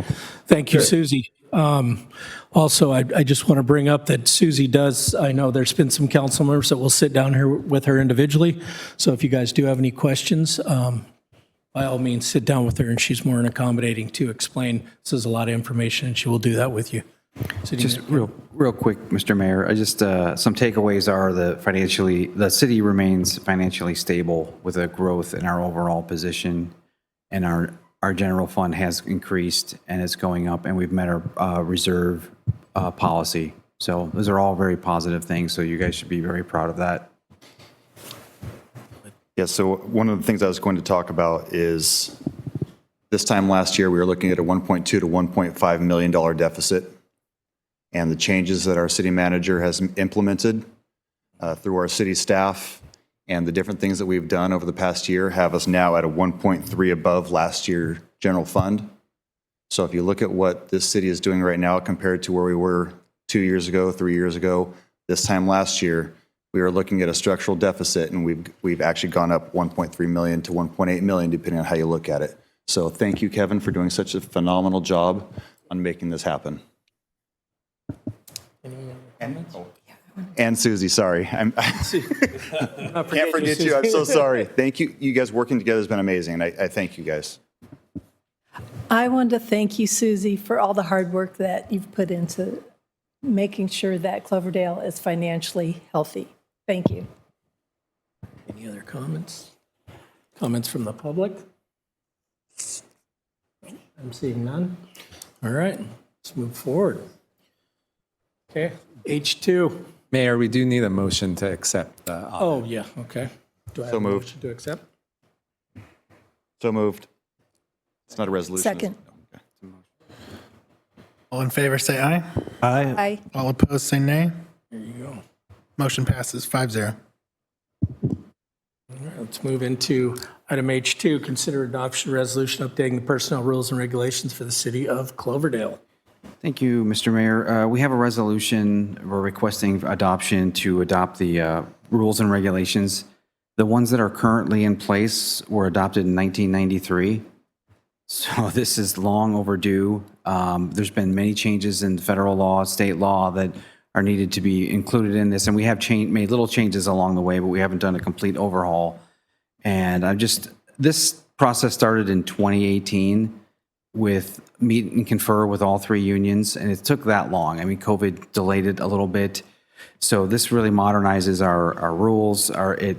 Thank you, Susie. Also, I just want to bring up that Susie does, I know there's been some council members that will sit down here with her individually. So if you guys do have any questions, by all means, sit down with her, and she's more than accommodating to explain. This is a lot of information, and she will do that with you. Just real quick, Mr. Mayor, I just, some takeaways are that financially, the city remains financially stable with a growth in our overall position, and our general fund has increased and it's going up, and we've met our reserve policy. So those are all very positive things, so you guys should be very proud of that. Yeah, so one of the things I was going to talk about is this time last year, we were looking at a $1.2 to $1.5 million deficit. And the changes that our city manager has implemented through our city staff and the different things that we've done over the past year have us now at a 1.3 above last year's general fund. So if you look at what this city is doing right now compared to where we were 2 years ago, 3 years ago, this time last year, we were looking at a structural deficit, and we've actually gone up 1.3 million to 1.8 million, depending on how you look at it. So thank you, Kevin, for doing such a phenomenal job on making this happen. And Susie, sorry. I can't forget you. I'm so sorry. Thank you. You guys working together has been amazing. I thank you guys. I wanted to thank you, Susie, for all the hard work that you've put into making sure that Cloverdale is financially healthy. Thank you. Any other comments? Comments from the public? I'm seeing none. All right, let's move forward. Okay, H2. Mayor, we do need a motion to accept the audit. Oh, yeah, okay. Do I have So a moved. motion to accept? So moved. It's not a resolution. Second. All in favor, say aye. Aye. Aye. All opposed, say nay. There you go. Motion passes 5-0. All right, let's move into item H2, consider adoption resolution updating the personnel rules and regulations for the city of Cloverdale. Thank you, Mr. Mayor. We have a resolution, we're requesting adoption to adopt the rules and regulations. The ones that are currently in place were adopted in 1993. So this is long overdue. There's been many changes in federal law, state law that are needed to be included in this. And we have made little changes along the way, but we haven't done a complete overhaul. And this process started in 2018 with meet and confer with all three unions, and it took that long. I mean, COVID delayed it a little bit. So this really modernizes our rules. It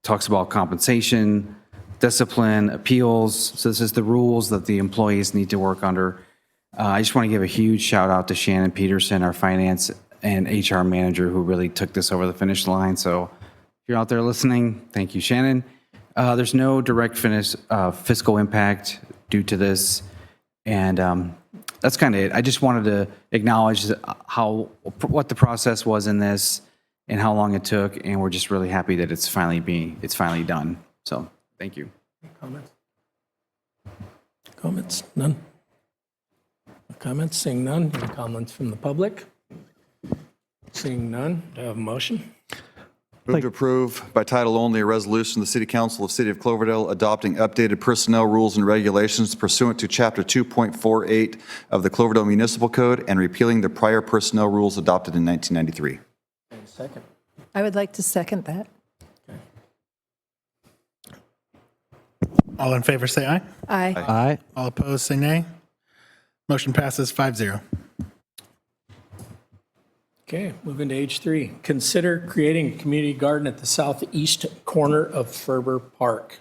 talks about compensation, discipline, appeals. So this is the rules that the employees need to work under. I just want to give a huge shout out to Shannon Peterson, our finance and HR manager, who really took this over the finish line. So if you're out there listening, thank you, Shannon. There's no direct fiscal impact due to this. And that's kind of it. I just wanted to acknowledge what the process was in this and how long it took. And we're just really happy that it's finally done. So thank you. Comments? Comments? None? No comments? Seeing none. Any comments from the public? Seeing none. Do I have a motion? Move to approve by title only a resolution of the City Council of City of Cloverdale adopting updated personnel rules and regulations pursuant to Chapter 2.48 of the Cloverdale Municipal Code and repealing the prior personnel rules adopted in 1993. Second. I would like to second that. All in favor, say aye. Aye. Aye. All opposed, say nay. Motion passes 5-0. Okay, moving to H3. Consider creating a community garden at the southeast corner of Ferber Park.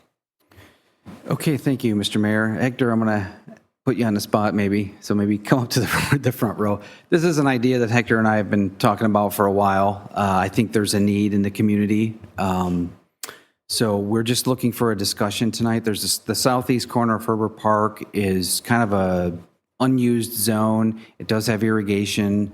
Okay, thank you, Mr. Mayor. Hector, I'm going to put you on the spot maybe, so maybe come up to the front row. This is an idea that Hector and I have been talking about for a while. I think there's a need in the community. So we're just looking for a discussion tonight. There's the southeast corner of Ferber Park is kind of a unused zone. It does have irrigation.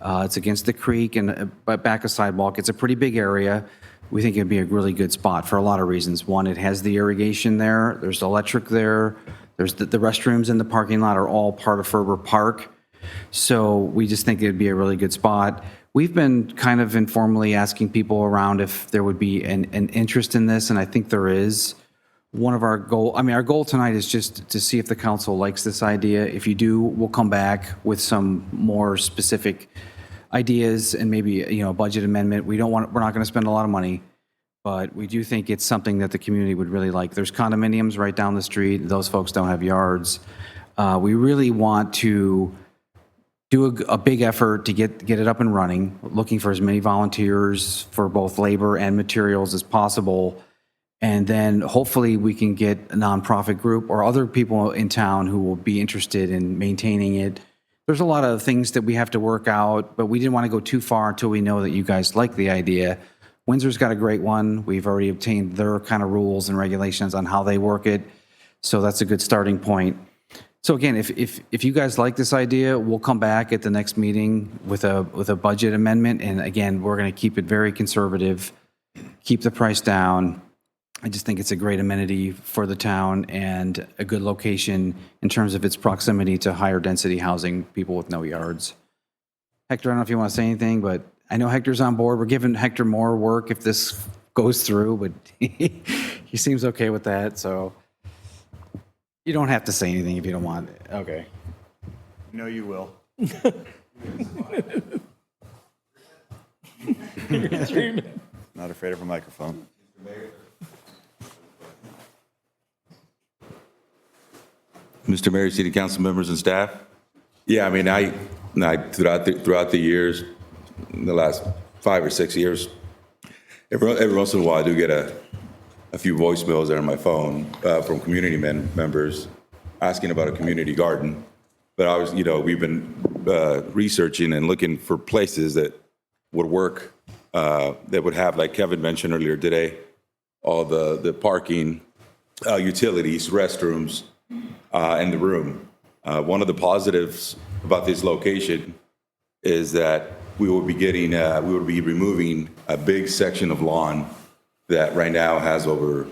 It's against the creek and back a sidewalk. It's a pretty big area. We think it'd be a really good spot for a lot of reasons. One, it has the irrigation there. There's electric there. There's the restrooms in the parking lot are all part of Ferber Park. So we just think it'd be a really good spot. We've been kind of informally asking people around if there would be an interest in this, and I think there is. One of our our goal tonight is just to see if the council likes this idea. If you do, we'll come back with some more specific ideas and maybe, a budget amendment. We're not going to spend a lot of money, but we do think it's something that the community would really like. There's condominiums right down the street. Those folks don't have yards. We really want to do a big effort to get it up and running, looking for as many volunteers for both labor and materials as possible. And then hopefully we can get a nonprofit group or other people in town who will be interested in maintaining it. There's a lot of things that we have to work out, but we didn't want to go too far until we know that you guys like the idea. Windsor's got a great one. We've already obtained their kind of rules and regulations on how they work it. So that's a good starting point. So again, if you guys like this idea, we'll come back at the next meeting with a budget amendment. And again, we're going to keep it very conservative, keep the price down. I just think it's a great amenity for the town and a good location in terms of its proximity to higher density housing, people with no yards. Hector, I don't know if you want to say anything, but I know Hector's on board. We're giving Hector more work if this goes through, but he seems okay with that. So you don't have to say anything if you don't want it. Okay. No, you will. Not afraid of a microphone. Mr. Mayor, City Council members and staff. Yeah, I mean, I throughout the years, in the last 5 or 6 years, every once in a while I do get a few voicemails that are on my phone from community members asking about a community garden. But we've been researching and looking for places that would work, that would have, like Kevin mentioned earlier today, all the parking, utilities, restrooms, and the room. One of the positives about this location is that we will be removing a big section of lawn that right now has over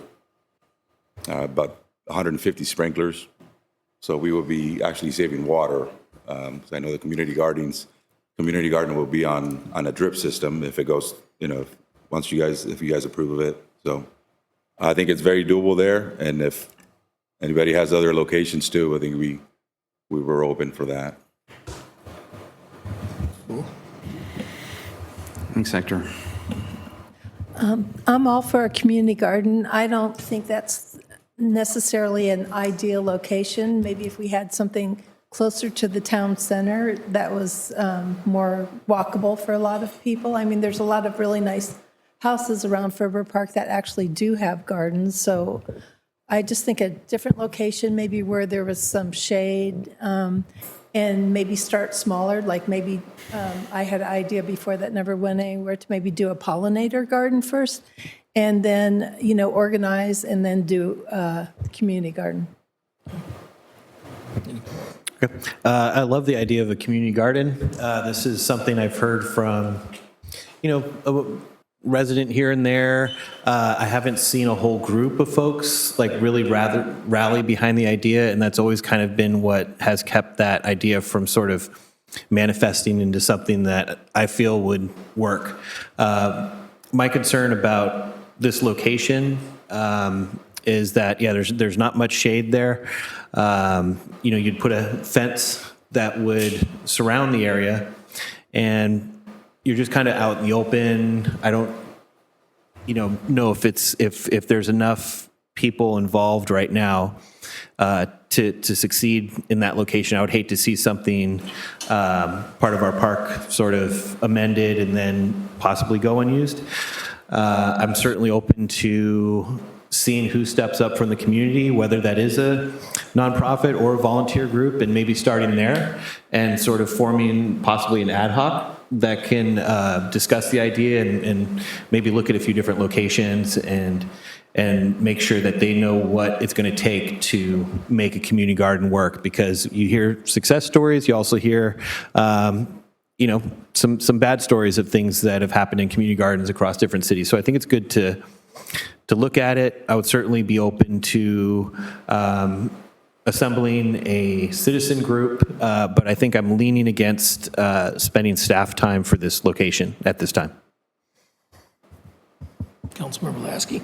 about 150 sprinklers. So we will be actually saving water. So I know the community garden will be on a drip system if it goes, if you guys approve of it. So I think it's very doable there. And if anybody has other locations too, I think we were open for that. Thanks, Hector. I'm all for a community garden. I don't think that's necessarily an ideal location. Maybe if we had something closer to the town center that was more walkable for a lot of people. I mean, there's a lot of really nice houses around Ferber Park that actually do have gardens. So I just think a different location, maybe where there was some shade, and maybe start smaller, like maybe I had an idea before that never went anywhere to maybe do a pollinator garden first, and then, organize and then do a community garden. I love the idea of a community garden. This is something I've heard from, a resident here and there. I haven't seen a whole group of folks really rally behind the idea, and that's always kind of been what has kept that idea from sort of manifesting into something that I feel would work. My concern about this location is that, there's not much shade there. You'd put a fence that would surround the area, and you're just kind of out in the open. I don't, know if there's enough people involved right now to succeed in that location. I would hate to see something, part of our park sort of amended and then possibly go unused. I'm certainly open to seeing who steps up from the community, whether that is a nonprofit or a volunteer group, and maybe starting there and sort of forming possibly an ad hoc that can discuss the idea and maybe look at a few different locations and make sure that they know what it's going to take to make a community garden work. Because you hear success stories, you also hear some bad stories of things that have happened in community gardens across different cities. So I think it's good to look at it. I would certainly be open to assembling a citizen group, but I think I'm leaning against spending staff time for this location at this time. Councilmember Lasky.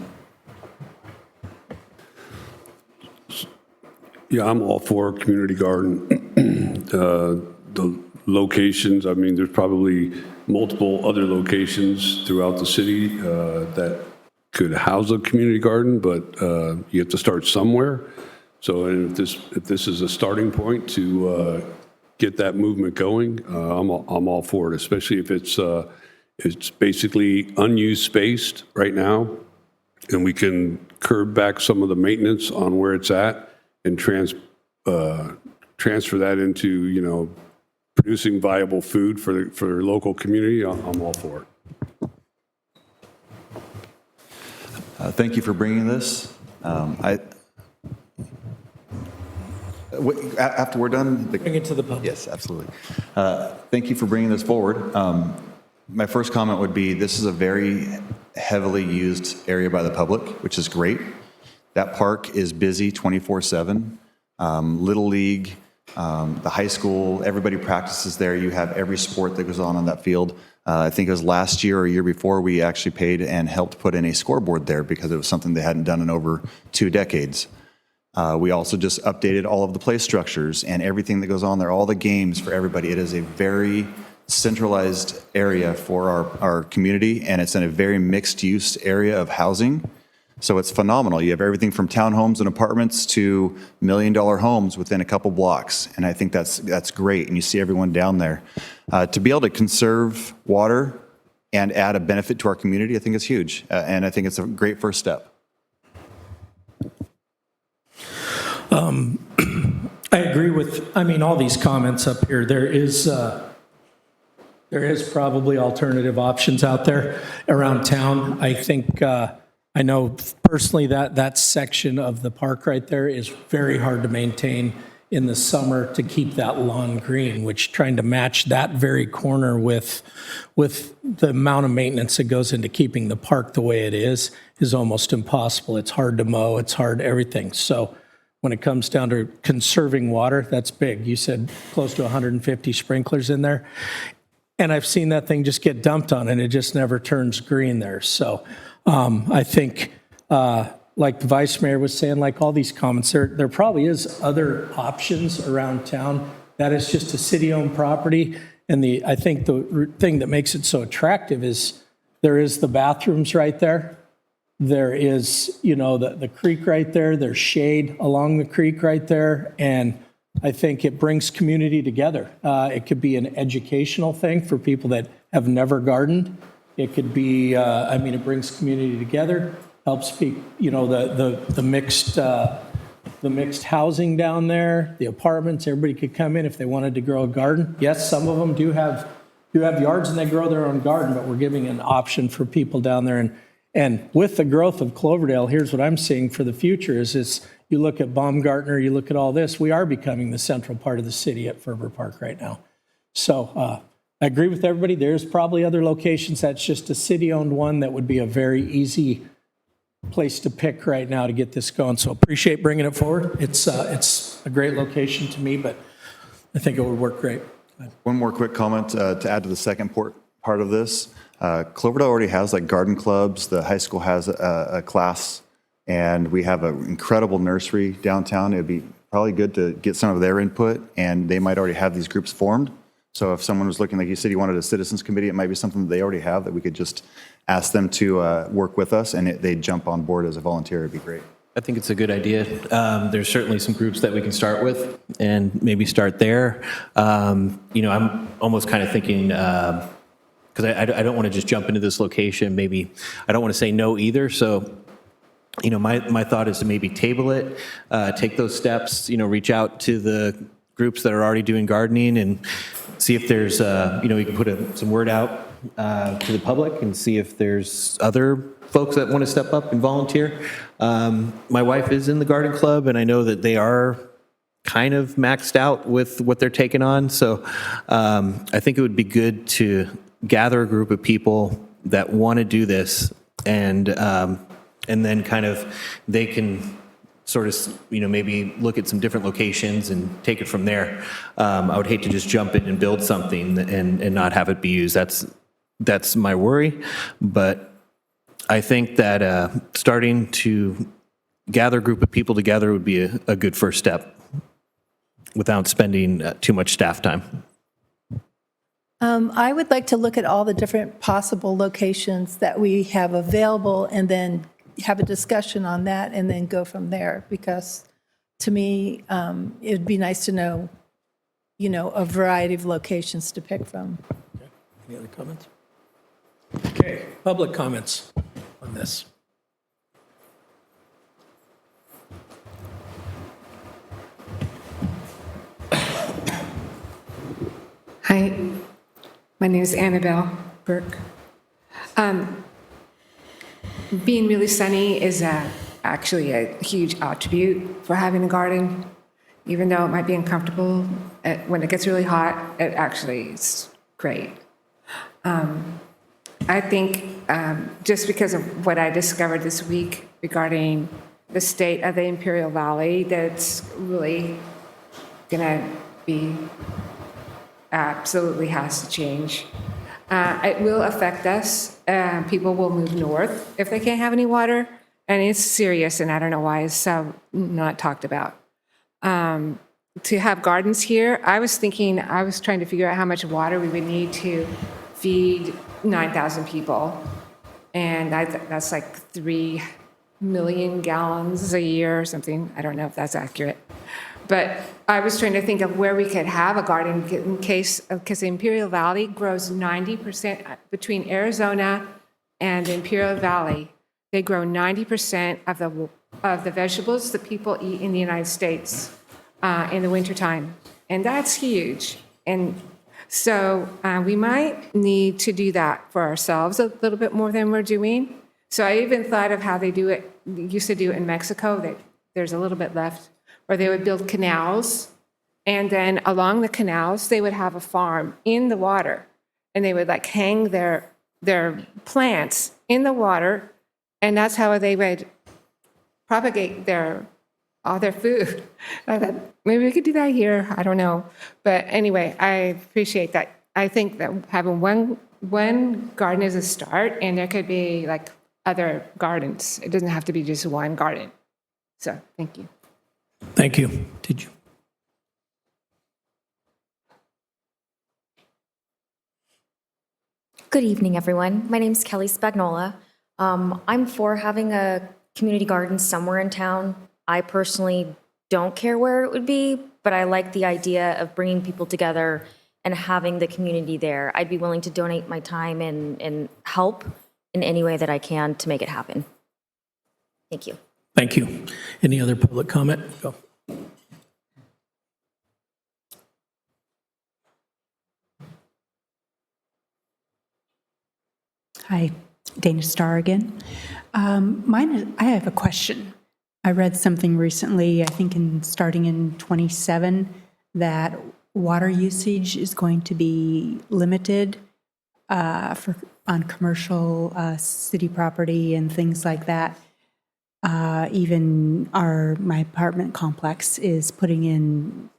Yeah, I'm all for community garden. The locations, I mean, there's probably multiple other locations throughout the city that could house a community garden, but you have to start somewhere. So and if this is a starting point to get that movement going, I'm all for it, especially if it's basically unused space right now, and we can curb back some of the maintenance on where it's at and transfer that into, producing viable food for the local community. I'm all for it. Thank you for bringing this. After we're done, Bring it to the public. Yes, absolutely. Thank you for bringing this forward. My first comment would be this is a very heavily used area by the public, which is great. That park is busy 24/7. Little League, the high school, everybody practices there. You have every sport that goes on that field. I think it was last year or a year before we actually paid and helped put in a scoreboard there because it was something they hadn't done in over 2 decades. We also just updated all of the play structures and everything that goes on there, all the games for everybody. It is a very centralized area for our community, and it's in a very mixed-use area of housing. So it's phenomenal. You have everything from townhomes and apartments to million-dollar homes within a couple blocks, and I think that's great, and you see everyone down there. To be able to conserve water and add a benefit to our community, I think is huge, and I think it's a great first step. I agree with, all these comments up here. There is probably alternative options out there around town. I think, I know personally that section of the park right there is very hard to maintain in the summer to keep that lawn green, which trying to match that very corner with the amount of maintenance that goes into keeping the park the way it is almost impossible. It's hard to mow, it's hard everything. So when it comes down to conserving water, that's big. You said close to 150 sprinklers in there. And I've seen that thing just get dumped on and it just never turns green there. So I think, like the vice mayor was saying, like all these comments, there probably is other options around town. That is just a city-owned property. And I think the thing that makes it so attractive is there is the bathrooms right there. There is, the creek right there. There's shade along the creek right there. And I think it brings community together. It could be an educational thing for people that have never gardened. It could be, it brings community together, helps people, the mixed housing down there, the apartments, everybody could come in if they wanted to grow a garden. Yes, some of them do have yards and they grow their own garden, but we're giving an option for people down there. And with the growth of Cloverdale, here's what I'm seeing for the future is you look at Baumgartner, you look at all this, we are becoming the central part of the city at Ferber Park right now. So I agree with everybody. There's probably other locations that's just a city-owned one that would be a very easy place to pick right now to get this going. So appreciate bringing it forward. It's a great location to me, but I think it would work great. One more quick comment to add to the second part of this. Cloverdale already has like garden clubs. The high school has a class, and we have an incredible nursery downtown. It'd be probably good to get some of their input, and they might already have these groups formed. So if someone was looking, like you said, you wanted a citizens committee, it might be something that they already have that we could just ask them to work with us, and they'd jump on board as a volunteer. It'd be great. I think it's a good idea. There's certainly some groups that we can start with and maybe start there. I'm almost kind of thinking, because I don't want to just jump into this location. Maybe I don't want to say no either. So, my thought is to maybe table it, take those steps, reach out to the groups that are already doing gardening and see if there's, we can put some word out to the public and see if there's other folks that want to step up and volunteer. My wife is in the garden club, and I know that they are kind of maxed out with what they're taking on. So I think it would be good to gather a group of people that want to do this, and then kind of they can sort of, maybe look at some different locations and take it from there. I would hate to just jump in and build something and not have it be used. That's my worry, but I think that starting to gather a group of people together would be a good first step without spending too much staff time. I would like to look at all the different possible locations that we have available and then have a discussion on that and then go from there, because to me, it'd be nice to know, a variety of locations to pick from. Any other comments? Okay, public comments on this. Hi, my name is Annabelle Burke. Being really sunny is actually a huge attribute for having a garden. Even though it might be uncomfortable, when it gets really hot, it actually is great. I think just because of what I discovered this week regarding the state of the Imperial Valley, that's really gonna be absolutely has to change. It will affect us. People will move north if they can't have any water, and it's serious, and I don't know why it's so not talked about. To have gardens here, I was trying to figure out how much water we would need to feed 9,000 people, and that's like 3 million gallons a year or something. I don't know if that's accurate. But I was trying to think of where we could have a garden in case, because the Imperial Valley grows 90% between Arizona and the Imperial Valley. They grow 90% of the vegetables that people eat in the United States in the wintertime. And that's huge. And so we might need to do that for ourselves a little bit more than we're doing. So I even thought of how they used to do it in Mexico, that there's a little bit left. Or they would build canals, and then along the canals, they would have a farm in the water, and they would hang their plants in the water, and that's how they would propagate all their food. I thought, maybe we could do that here. I don't know. But anyway, I appreciate that. I think that having one garden is a start, and there could be other gardens. It doesn't have to be just one garden. So thank you. Thank you. Did you? Good evening, everyone. My name's Kelly Spagnola. I'm for having a community garden somewhere in town. I personally don't care where it would be, but I like the idea of bringing people together and having the community there. I'd be willing to donate my time and help in any way that I can to make it happen. Thank you. Thank you. Any other public comment? Go. Hi, Dana Starr again. I have a question. I read something recently, I think starting in 27, that water usage is going to be limited on commercial city property and things like that. Even my apartment complex is putting in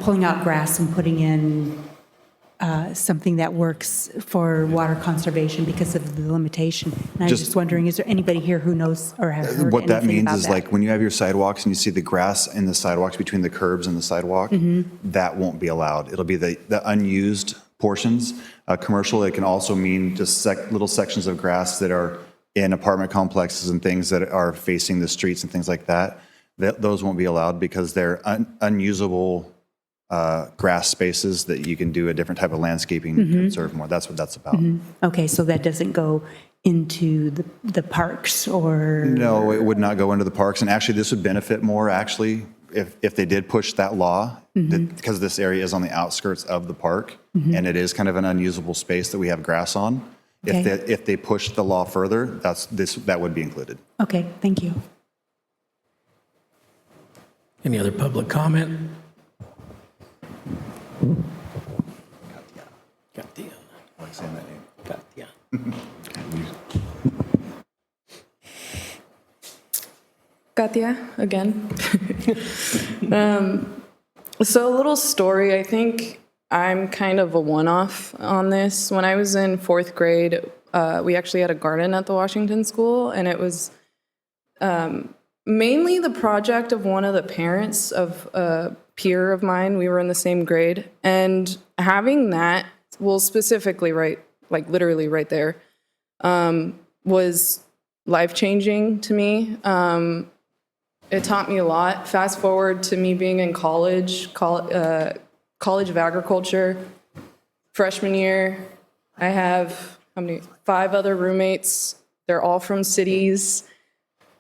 pulling out grass and putting in something that works for water conservation because of the limitation. And I was just wondering, is there anybody here who knows or has heard What that anything means about is that? when you have your sidewalks and you see the grass in the sidewalks between the curbs and the sidewalk, that won't be allowed. It'll be the unused portions. Commercial, it can also mean just little sections of grass that are in apartment complexes and things that are facing the streets and things like that, those won't be allowed because they're unusable grass spaces that you can do a different type of landscaping to conserve more. That's what that's about. Okay, so that doesn't go into the parks or? No, it would not go into the parks. And actually, this would benefit more, actually, if they did push that law, because this area is on the outskirts of the park, and it is kind of an unusable space that we have grass on. Okay. If they push the law further, that would be included. Okay, thank you. Any other public comment? Katia. I like saying that name. Katia. Katia, again. So a little story. I think I'm kind of a one-off on this. When I was in 4th grade, we actually had a garden at the Washington School, and it was mainly the project of one of the parents of a peer of mine. We were in the same grade, and having that, well, specifically literally right there, was life-changing to me. It taught me a lot. Fast forward to me being in college of agriculture, freshman year. I have, 5 other roommates. They're all from cities.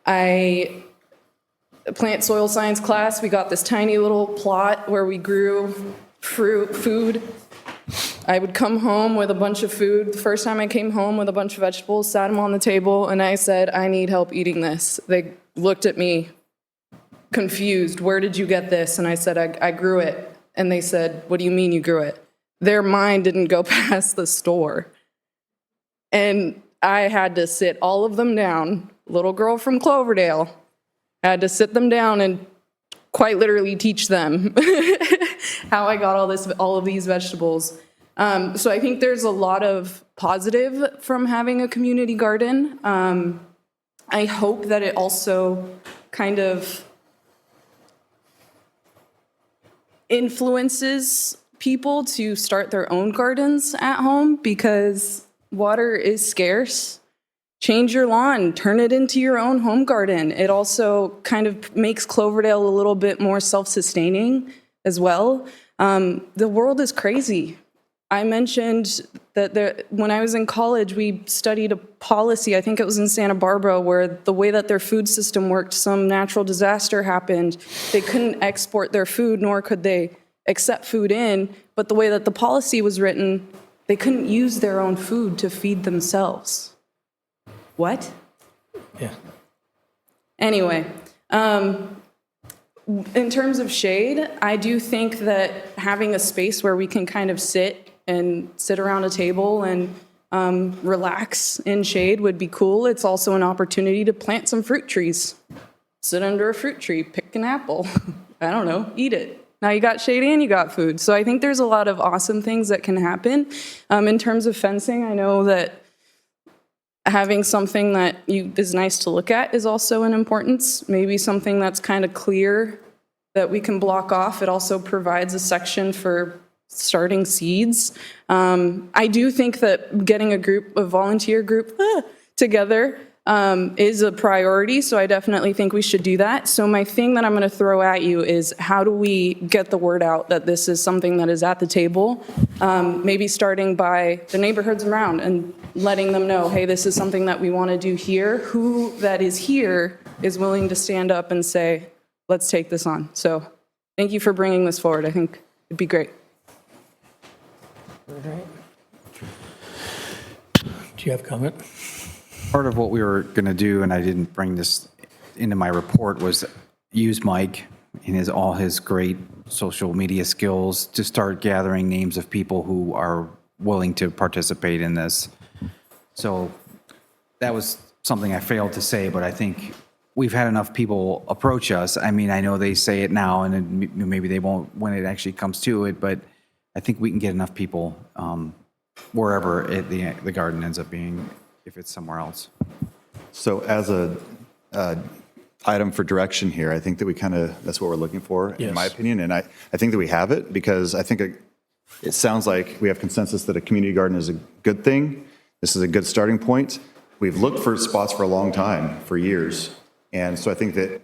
I plant soil science class. We got this tiny little plot where we grew food. I would come home with a bunch of food. The first time I came home with a bunch of vegetables, sat them on the table, and I said, I need help eating this. They looked at me confused. Where did you get this? And I said, I grew it. And they said, what do you mean you grew it? Their mind didn't go past the store. And I had to sit all of them down. Little girl from Cloverdale. I had to sit them down and quite literally teach them how I got all of these vegetables. So I think there's a lot of positive from having a community garden. I hope that it also kind of influences people to start their own gardens at home because water is scarce. Change your lawn, turn it into your own home garden. It also kind of makes Cloverdale a little bit more self-sustaining as well. The world is crazy. I mentioned that when I was in college, we studied a policy, I think it was in Santa Barbara, where the way that their food system worked, some natural disaster happened. They couldn't export their food, nor could they accept food in, but the way that the policy was written, they couldn't use their own food to feed themselves. What? Yeah. Anyway, in terms of shade, I do think that having a space where we can kind of sit around a table and relax in shade would be cool. It's also an opportunity to plant some fruit trees. Sit under a fruit tree, pick an apple. I don't know, eat it. Now you got shade and you got food. So I think there's a lot of awesome things that can happen. In terms of fencing, I know that having something that is nice to look at is also an importance. Maybe something that's kind of clear that we can block off. It also provides a section for starting seeds. I do think that getting a volunteer group together is a priority, so I definitely think we should do that. So my thing that I'm going to throw at you is how do we get the word out that this is something that is at the table, maybe starting by the neighborhoods around and letting them know, hey, this is something that we want to do here. Who that is here is willing to stand up and say, let's take this on. So thank you for bringing this forward. I think it'd be great. All right. Do you have comment? Part of what we were going to do, and I didn't bring this into my report, was use Mike and all his great social media skills to start gathering names of people who are willing to participate in this. So that was something I failed to say, but I think we've had enough people approach us. I mean, I know they say it now, and then maybe they won't when it actually comes to it, but I think we can get enough people wherever the garden ends up being, if it's somewhere else. So as a item for direction here, I think that that's what we're looking for, in my opinion. And I think that we have it because I think it sounds like we have consensus that a community garden is a good thing. This is a good starting point. we've looked for spots for a long time, for years. And so I think that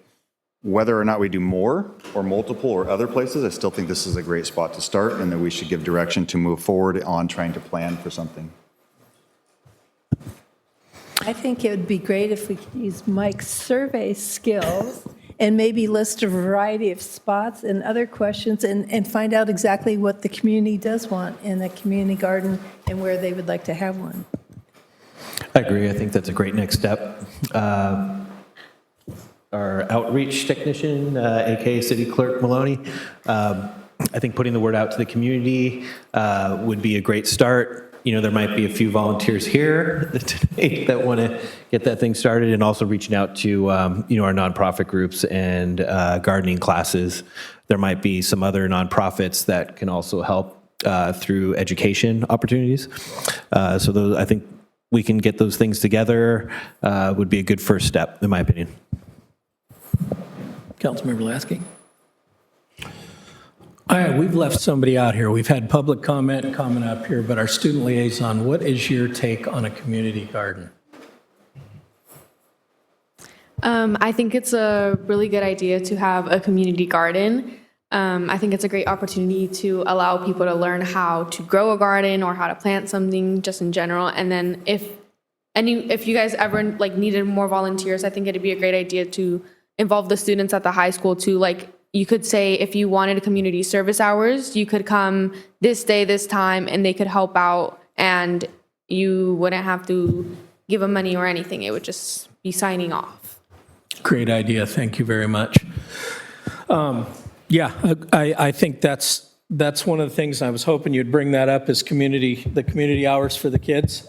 whether or not we do more or multiple or other places, I still think this is a great spot to start and that we should give direction to move forward on trying to plan for something. I think it would be great if we could use Mike's survey skills and maybe list a variety of spots and other questions and find out exactly what the community does want in a community garden and where they would like to have one. I agree. I think that's a great next step. Our outreach technician, AKA City Clerk Maloney, I think putting the word out to the community would be a great start. You know, there might be a few volunteers here today that want to get that thing started, and also reaching out to, you know, our nonprofit groups and gardening classes. There might be some other nonprofits that can also help through education opportunities. So those, I think we can get those things together, would be a good first step, in my opinion. Councilmember Lasky. We've left somebody out here. We've had public comment coming up here, but our student liaison, what is your take on a community garden? I think it's a really good idea to have a community garden. I think it's a great opportunity to allow people to learn how to grow a garden or how to plant something just in general. And then if you guys ever like needed more volunteers, I think it'd be a great idea to involve the students at the high school to, like, you could say if you wanted community service hours, you could come this day, this time, and they could help out, and you wouldn't have to give them money or anything. It would just be signing off. Great idea. Thank you very much. Yeah, I think that's one of the things I was hoping you'd bring that up is the community hours for the kids.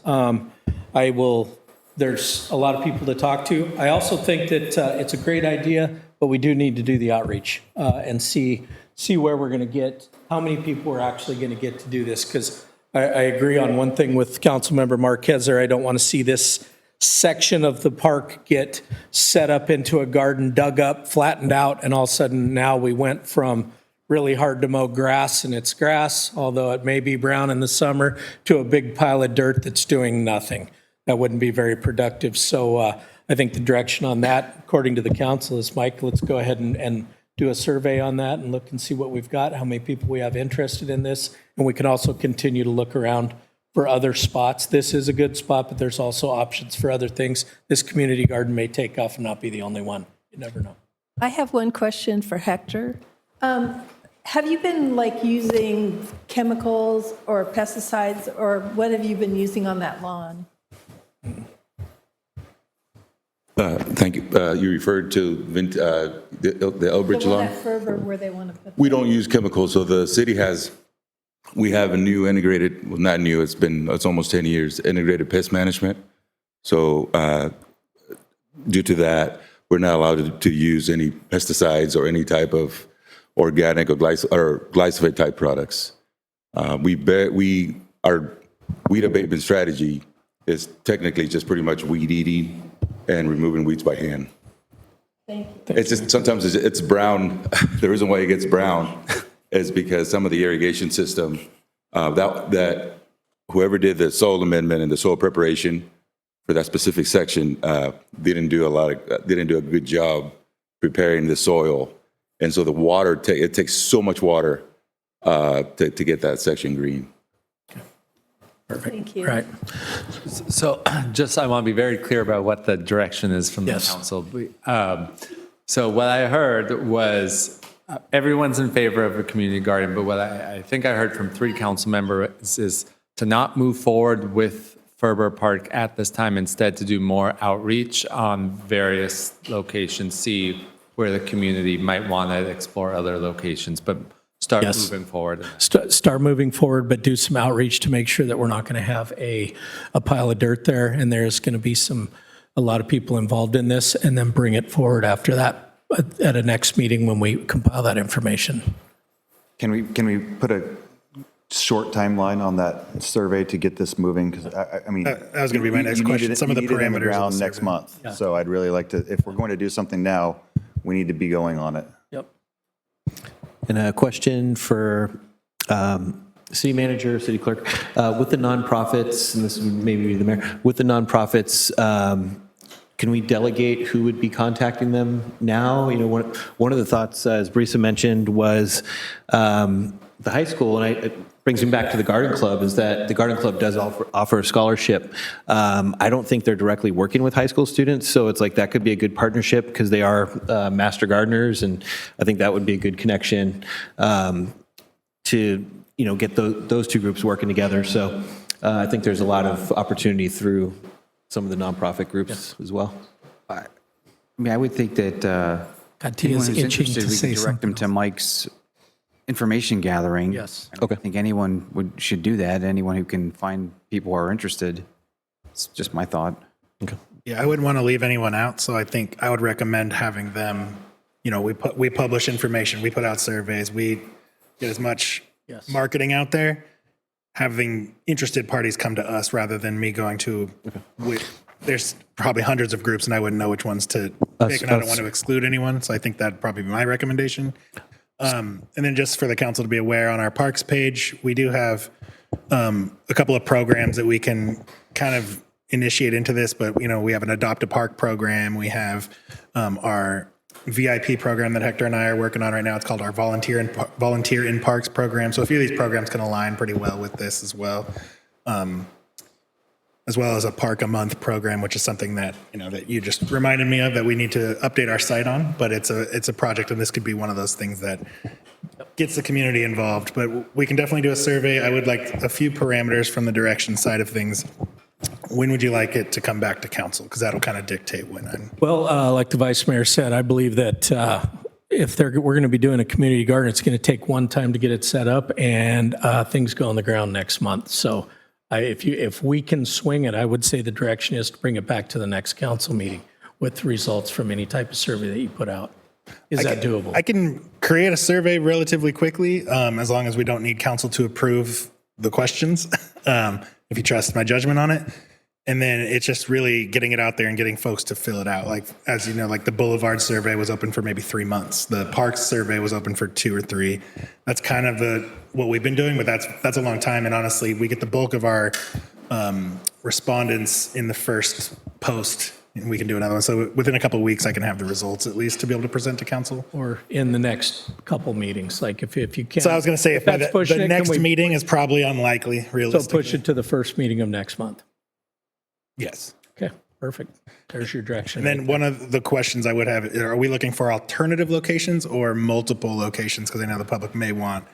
There's a lot of people to talk to. I also think that it's a great idea, but we do need to do the outreach and see where we're going to get, how many people we're actually going to get to do this. Because I agree on one thing with Councilmember Marquez there. I don't want to see this section of the park get set up into a garden, dug up, flattened out, and all of a sudden now we went from really hard to mow grass, and it's grass, although it may be brown in the summer, to a big pile of dirt that's doing nothing. That wouldn't be very productive. So I think the direction on that, according to the council, is, Mike, let's go ahead and do a survey on that and look and see what we've got, how many people we have interested in this. And we can also continue to look around for other spots. This is a good spot, but there's also options for other things. This community garden may take off and not be the only one. You never know. I have one question for Hector. Have you been like using chemicals or pesticides, or what have you been using on that lawn? Thank you. You referred to the Elbridge The one lawn? at Ferber where they want to put. We don't use chemicals, so the city we have a new integrated, well, not new, it's almost 10 years, integrated pest management. So due to that, we're not allowed to use any pesticides or any type of organic or glyphosate type products. Our weed abatement strategy is technically just pretty much weed eating and removing weeds by hand. Thank you. It's just sometimes it's brown. The reason why it gets brown is because some of the irrigation system that whoever did the soil amendment and the soil preparation for that specific section didn't do a good job preparing the soil, and so the water it takes so much water to get that section green. Perfect. Thank you. Right. So just, I want to be very clear about what the direction is from the council. So what I heard was everyone's in favor of a community garden, but what I think I heard from 3 council members is to not move forward with Ferber Park at this time, instead to do more outreach on various locations, see where the community might want to explore other locations, but start moving forward. Start moving forward, but do some outreach to make sure that we're not going to have a pile of dirt there, and there's going to be a lot of people involved in this, and then bring it forward after that at a next meeting when we compile that information. Can we put a short timeline on that survey to get this moving? Because I mean, that was going to be my next question. Some of the parameters of the next survey. month. Yeah. So I'd really like to, if we're going to do something now, we need to be going on it. Yep. And a question for City manager, city clerk, with the nonprofits, and this would maybe be the mayor, with the nonprofits, can we delegate who would be contacting them now? You know, one of the thoughts, as Brisa mentioned, was the high school, and it brings me back to the Garden Club, is that the Garden Club does offer a scholarship. I don't think they're directly working with high school students, so it's like that could be a good partnership because they are master gardeners, and I think that would be a good connection to get those two groups working together. So I think there's a lot of opportunity through some of the nonprofit groups as well. I mean, I would think that anyone who's interested, we can direct them to Mike's information gathering. Yes. I don't think anyone should do that. Anyone who can find people who are interested. It's just my thought. Okay. Yeah, I wouldn't want to leave anyone out, so I think I would recommend having them, we publish information, we put out surveys, we get as much marketing out there, having interested parties come to us rather than me going to, there's probably hundreds of groups and I wouldn't know which ones to pick, and I don't want to exclude anyone, so I think that'd probably be my recommendation. And then just for the council to be aware, on our parks page, we do have a couple of programs that we can kind of initiate into this, but we have an Adopt a Park program. We have our VIP program that Hector and I are working on right now. It's called our Volunteer in Parks program. So a few of these programs can align pretty well with this as well as a Park a Month program, which is something that that you just reminded me of that we need to update our site on. But it's a project, and this could be one of those things that gets the community involved. But we can definitely do a survey. I would like a few parameters from the direction side of things. When would you like it to come back to council? Because that'll kind of dictate when. Well, like the vice mayor said, I believe that if we're going to be doing a community garden, it's going to take one time to get it set up, and things go on the ground next month. So if we can swing it, I would say the direction is to bring it back to the next council meeting with the results from any type of survey that you put out. Is that doable? I can create a survey relatively quickly, as long as we don't need council to approve the questions, if you trust my judgment on it. And then it's just really getting it out there and getting folks to fill it out. Like, as you know, like the Boulevard survey was open for maybe 3 months. The Parks survey was open for 2 or 3. That's kind of what we've been doing, but that's a long time. And honestly, we get the bulk of our respondents in the first post, and we can do another one. So within a couple of weeks, I can have the results at least to be able to present to council. Or in the next couple meetings, like if you can. So I was going to say, if by that's pushing the it, next can we meeting is probably unlikely, realistically. So push it to the first meeting of next month. Yes. Okay, perfect. There's your direction. And then one of the questions I would have, are we looking for alternative locations or multiple locations? Because I know the public may want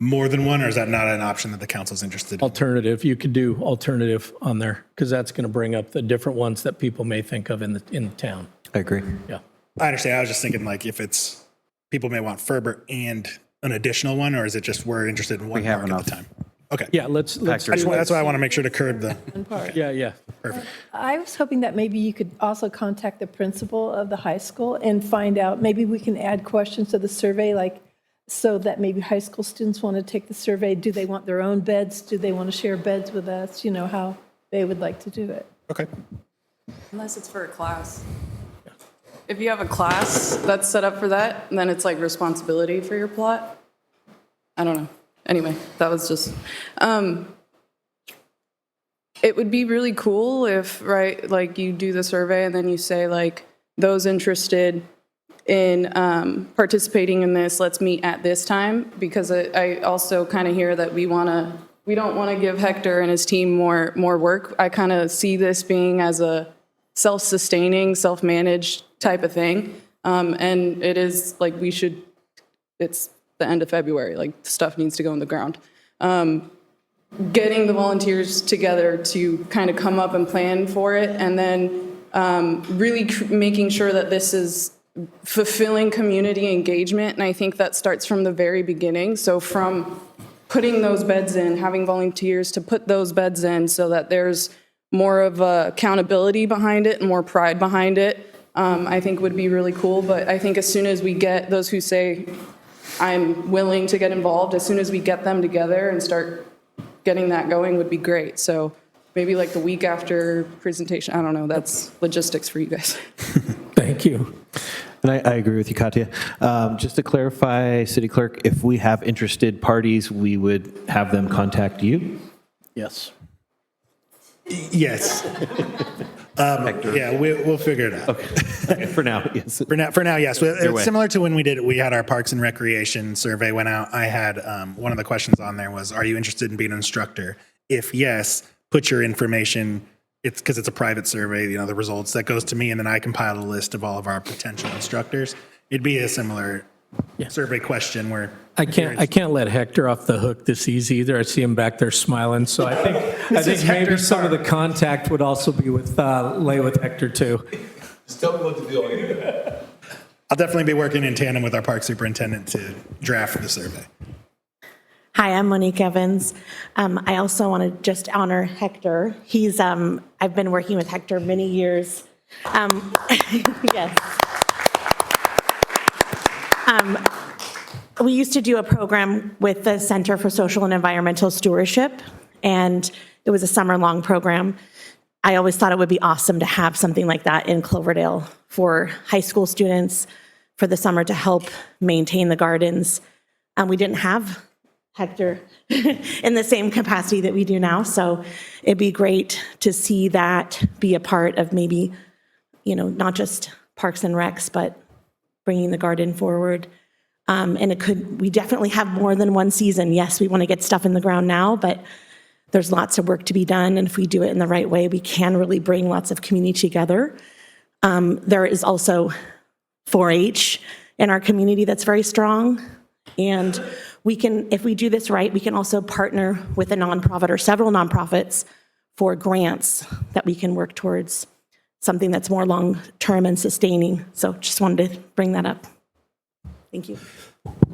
more than one, or is that not an option that the council's interested in? Alternative, you could do alternative on there, because that's going to bring up the different ones that people may think of in the town. I agree. Yeah. I understand. I was just thinking, like, if it's, people may want Ferber and an additional one, or is it just we're interested in one park at the time? Okay. Yeah, let's that's why I want to make sure to curb the. Yeah. Perfect. I was hoping that maybe you could also contact the principal of the high school and find out, maybe we can add questions to the survey, like, so that maybe high school students want to take the survey. Do they want their own beds? Do they want to share beds with us? How they would like to do it. Okay. Unless it's for a class. If you have a class that's set up for that, then it's like responsibility for your plot. I don't know. Anyway, that was just, it would be really cool if, right, like you do the survey and then you say like, those interested in participating in this, let's meet at this time, because I also kind of hear that we don't want to give Hector and his team more work. I kind of see this being as a self-sustaining, self-managed type of thing. And it is like it's the end of February, like stuff needs to go in the ground. Getting the volunteers together to kind of come up and plan for it, and then really making sure that this is fulfilling community engagement. And I think that starts from the very beginning. So from putting those beds in, having volunteers to put those beds in so that there's more of accountability behind it and more pride behind it, I think would be really cool. But I think as soon as we get those who say, I'm willing to get involved, as soon as we get them together and start getting that going would be great. So maybe like the week after presentation, I don't know, that's logistics for you guys. Thank you. And I agree with you, Katya. Just to clarify, City Clerk, if we have interested parties, we would have them contact you? Yes. Yes. Yeah, we'll figure it out. Okay, for now, yes. For now, yes. Either way. Similar to when we had our Parks and Recreation survey went out, I had one of the questions on there was, are you interested in being an instructor? If yes, put your information, it's because it's a private survey, the results, that goes to me, and then I compile a list of all of our potential instructors. It'd be a similar survey question where I can't let Hector off the hook this easy either. I see him back there smiling. So I think maybe some of the contact would also be with Hector too. Just tell me what to do. I'll definitely be working in tandem with our park superintendent to draft the survey. Hi, I'm Monique Evans. I also want to just honor Hector. He's I've been working with Hector many years. Yes. We used to do a program with the Center for Social and Environmental Stewardship, and it was a summer-long program. I always thought it would be awesome to have something like that in Cloverdale for high school students for the summer to help maintain the gardens. We didn't have Hector in the same capacity that we do now, so it'd be great to see that be a part of maybe, not just Parks and Recs, but bringing the garden forward. And we definitely have more than one season. Yes, we want to get stuff in the ground now, but there's lots of work to be done. And if we do it in the right way, we can really bring lots of community together. There is also 4-H in our community that's very strong. And if we do this right, we can also partner with a nonprofit or several nonprofits for grants that we can work towards something that's more long-term and sustaining. So just wanted to bring that up. Thank you.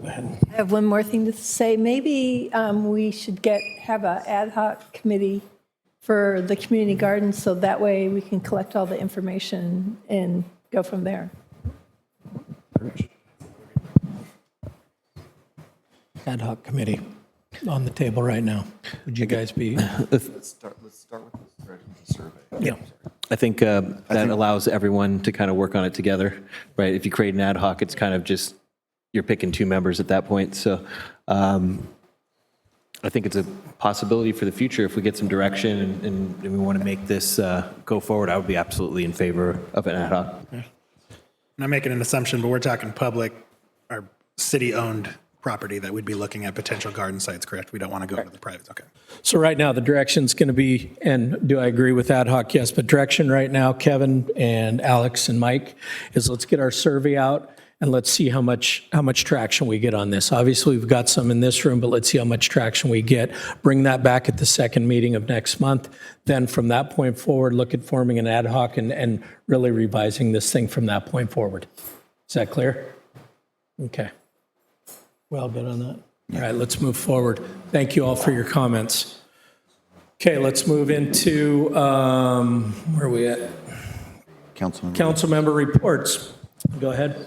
I have one more thing to say. Maybe we should have an ad hoc committee for the community garden, so that way we can collect all the information and go from there. Ad hoc committee on the table right now. Would you guys be? Let's start with the survey. Yeah. I think that allows everyone to kind of work on it together, right? If you create an ad hoc, it's kind of just, you're picking 2 members at that point. So I think it's a possibility for the future if we get some direction and we want to make this go forward. I would be absolutely in favor of an ad hoc. I'm not making an assumption, but we're talking public or city-owned property that we'd be looking at potential garden sites, correct? We don't want to go to the private, okay. So right now, the direction's going to be, and do I agree with ad hoc? Yes, but direction right now, Kevin and Alex and Mike, is let's get our survey out and let's see how much traction we get on this. Obviously, we've got some in this room, but let's see how much traction we get. Bring that back at the second meeting of next month. Then from that point forward, look at forming an ad hoc and really revising this thing from that point forward. Is that clear? Okay. Well, good on that. All right, let's move forward. Thank you all for your comments. Okay, let's move into, where are we at? Council member reports. Go ahead.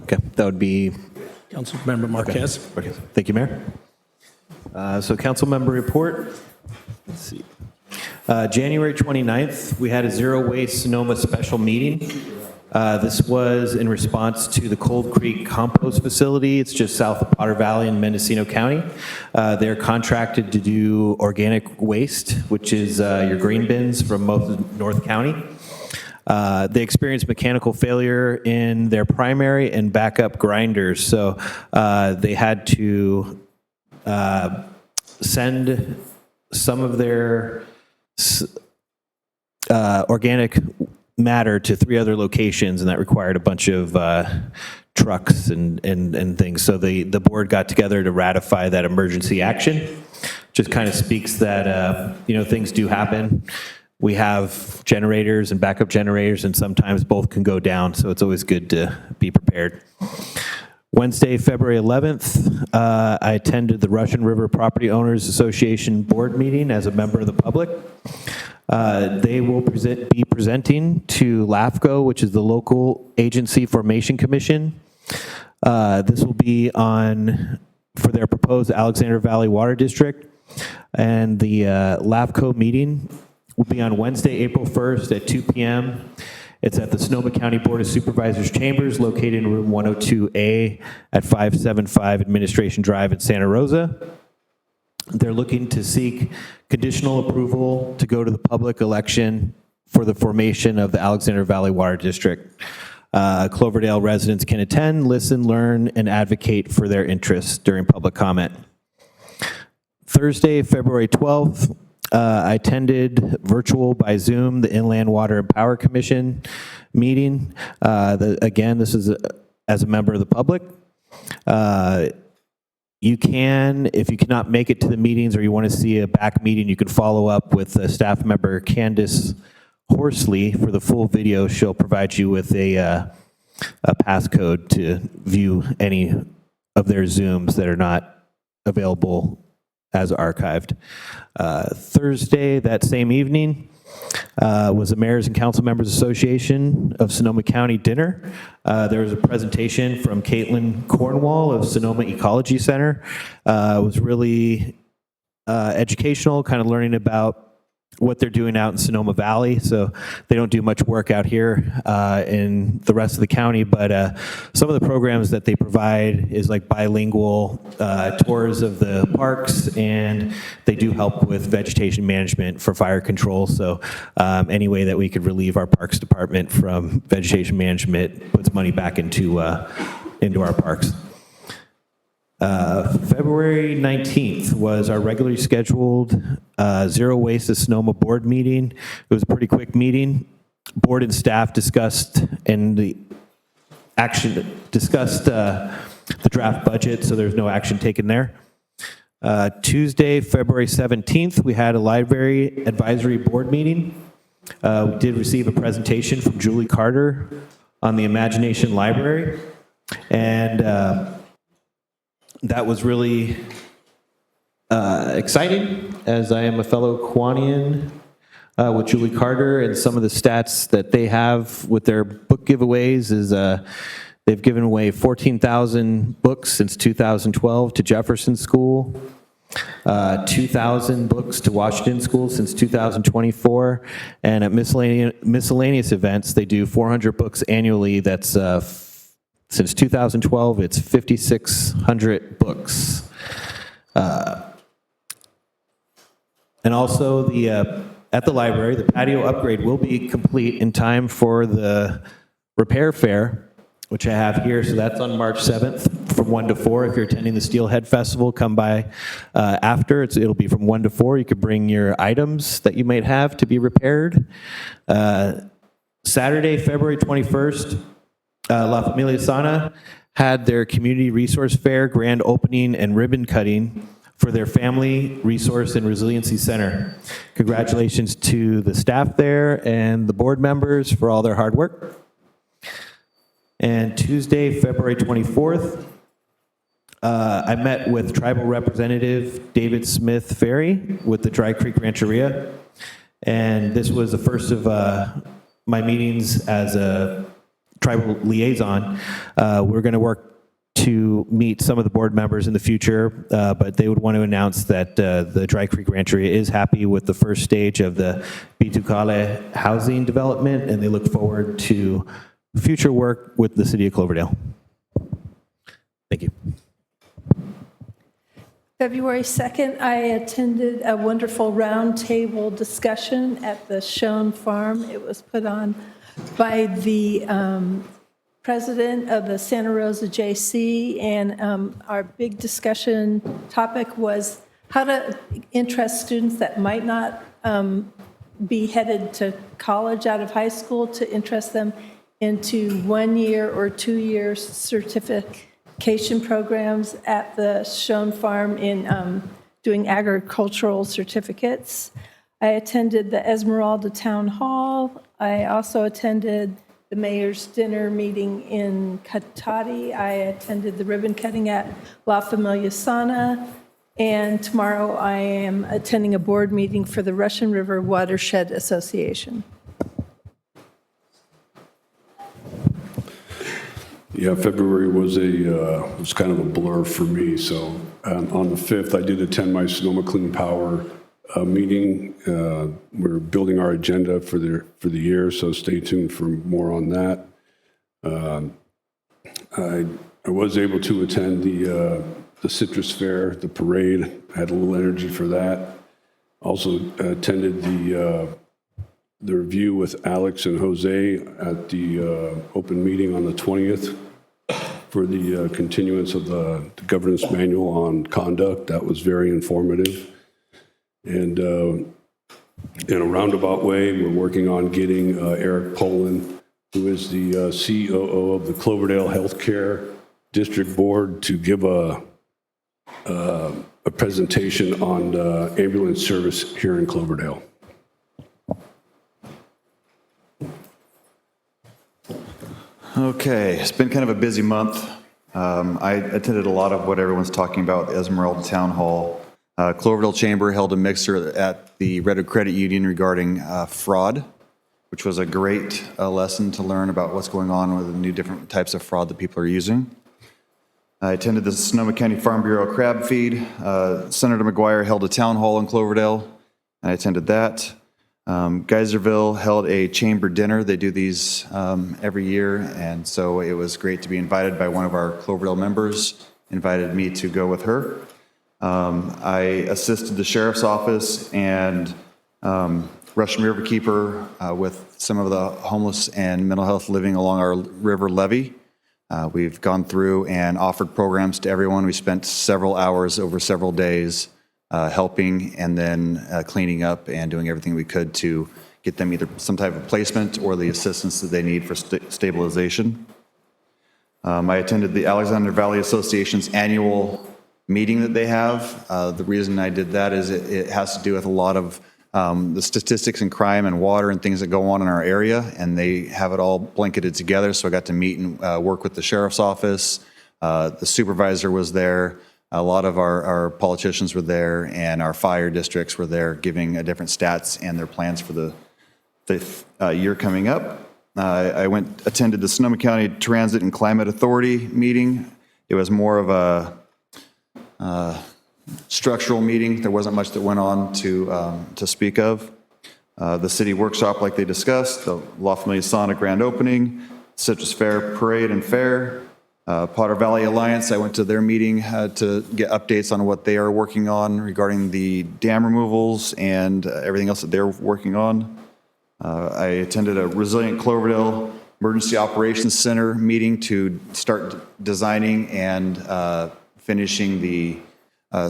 Okay, that would be Councilmember Marquez. Okay. Thank you, Mayor. So council member report. Let's see. January 29th, we had a zero waste Sonoma special meeting. This was in response to the Cold Creek compost facility. It's just south of Potter Valley in Mendocino County. They're contracted to do organic waste, which is your green bins from most of North County. They experienced mechanical failure in their primary and backup grinders, so they had to send some of their organic matter to 3 other locations, and that required a bunch of trucks and things. So the board got together to ratify that emergency action. Just kind of speaks that things do happen. We have generators and backup generators, and sometimes both can go down, so it's always good to be prepared. Wednesday, February 11th, I attended the Russian River Property Owners Association board meeting as a member of the public. They will be presenting to LAFCO, which is the Local Agency Formation Commission. This will be for their proposed Alexander Valley Water District. And the LAFCO meeting will be on Wednesday, April 1st at 2 p.m. It's at the Sonoma County Board of Supervisors Chambers, located in room 102A at 575 Administration Drive in Santa Rosa. They're looking to seek conditional approval to go to the public election for the formation of the Alexander Valley Water District. Cloverdale residents can attend, listen, learn, and advocate for their interests during public comment. Thursday, February 12th, I attended virtual by Zoom the Inland Water and Power Commission meeting. Again, this is as a member of the public. You can, if you cannot make it to the meetings or you want to see a back meeting, you can follow up with staff member Candace Horsley for the full video. She'll provide you with a passcode to view any of their Zooms that are not available as archived. Thursday, that same evening, was the Mayors and Council Members Association of Sonoma County dinner. There was a presentation from Caitlin Cornwall of Sonoma Ecology Center. It was really educational, kind of learning about what they're doing out in Sonoma Valley. So they don't do much work out here in the rest of the county, but some of the programs that they provide is like bilingual tours of the parks, and they do help with vegetation management for fire control. So any way that we could relieve our Parks Department from vegetation management puts money back into our parks. February 19th was our regularly scheduled Zero Waste of Sonoma board meeting. It was a pretty quick meeting. Board and staff discussed the draft budget, so there's no action taken there. Tuesday, February 17th, we had a library advisory board meeting. We did receive a presentation from Julie Carter on the Imagination Library, and that was really exciting, as I am a fellow Kiwanian with Julie Carter, and some of the stats that they have with their book giveaways is they've given away 14,000 books since 2012 to Jefferson School, 2,000 books to Washington School since 2024, and at miscellaneous events, they do 400 books annually. That's since 2012, it's 5,600 books. And also at the library, the patio upgrade will be complete in time for the repair fair, which I have here. So that's on March 7th from 1 to 4. If you're attending the Steelhead Festival, come by after. It'll be from 1 to 4. You could bring your items that you might have to be repaired. Saturday, February 21st, La Familia Sana had their community resource fair grand opening and ribbon cutting for their Family Resource and Resiliency Center. Congratulations to the staff there and the board members for all their hard work. And Tuesday, February 24th, I met with Tribal Representative David Smith Ferry with the Dry Creek Rancheria. And this was the first of my meetings as a tribal liaison. We're going to work to meet some of the board members in the future, but they would want to announce that the Dry Creek Rancheria is happy with the first stage of the Bitukale housing development, and they look forward to future work with the city of Cloverdale. Thank you. February 2nd, I attended a wonderful roundtable discussion at the Schoen Farm. It was put on by the president of the Santa Rosa JC, and our big discussion topic was how to interest students that might not be headed to college out of high school, to interest them into 1 year or 2 year certification programs at the Schoen Farm in doing agricultural certificates. I attended the Esmeralda Town Hall. I also attended the mayor's dinner meeting in Cotati. I attended the ribbon cutting at La Familia Sana. And tomorrow I am attending a board meeting for the Russian River Watershed Association. Yeah, February was kind of a blur for me. So on the 5th, I did attend my Sonoma Clean Power meeting. We're building our agenda for the year, so stay tuned for more on that. I was able to attend the Citrus Fair, the parade. Had a little energy for that. Also attended the review with Alex and Jose at the open meeting on the 20th for the continuance of the governance manual on conduct. That was very informative. And in a roundabout way, we're working on getting Eric Poland, who is the COO of the Cloverdale Healthcare District Board, to give a presentation on ambulance service here in Cloverdale. Okay, it's been kind of a busy month. I attended a lot of what everyone's talking about at the Esmeralda Town Hall. Cloverdale Chamber held a mixer at the Redwood Credit Union regarding fraud, which was a great lesson to learn about what's going on with the new different types of fraud that people are using. I attended the Sonoma County Farm Bureau crab feed. Senator McGuire held a town hall in Cloverdale. I attended that. Geyserville held a chamber dinner. They do these every year, and so it was great to be invited by one of our Cloverdale members, invited me to go with her. I assisted the sheriff's office and Russian Riverkeeper with some of the homeless and mental health living along our river levee. We've gone through and offered programs to everyone. We spent several hours over several days helping and then cleaning up and doing everything we could to get them either some type of placement or the assistance that they need for stabilization. I attended the Alexander Valley Association's annual meeting that they have. The reason I did that is it has to do with a lot of the statistics and crime and water and things that go on in our area, and they have it all blanketed together. So I got to meet and work with the sheriff's office. The supervisor was there. A lot of our politicians were there, and our fire districts were there giving different stats and their plans for the year coming up. I attended the Sonoma County Transit and Climate Authority meeting. It was more of a structural meeting. There wasn't much that went on to speak of. The city workshop, like they discussed, the La Familia Sauna grand opening, Citrus Fair parade and fair, Potter Valley Alliance. I went to their meeting to get updates on what they are working on regarding the dam removals and everything else that they're working on. I attended a Resilient Cloverdale Emergency Operations Center meeting to start designing and finishing the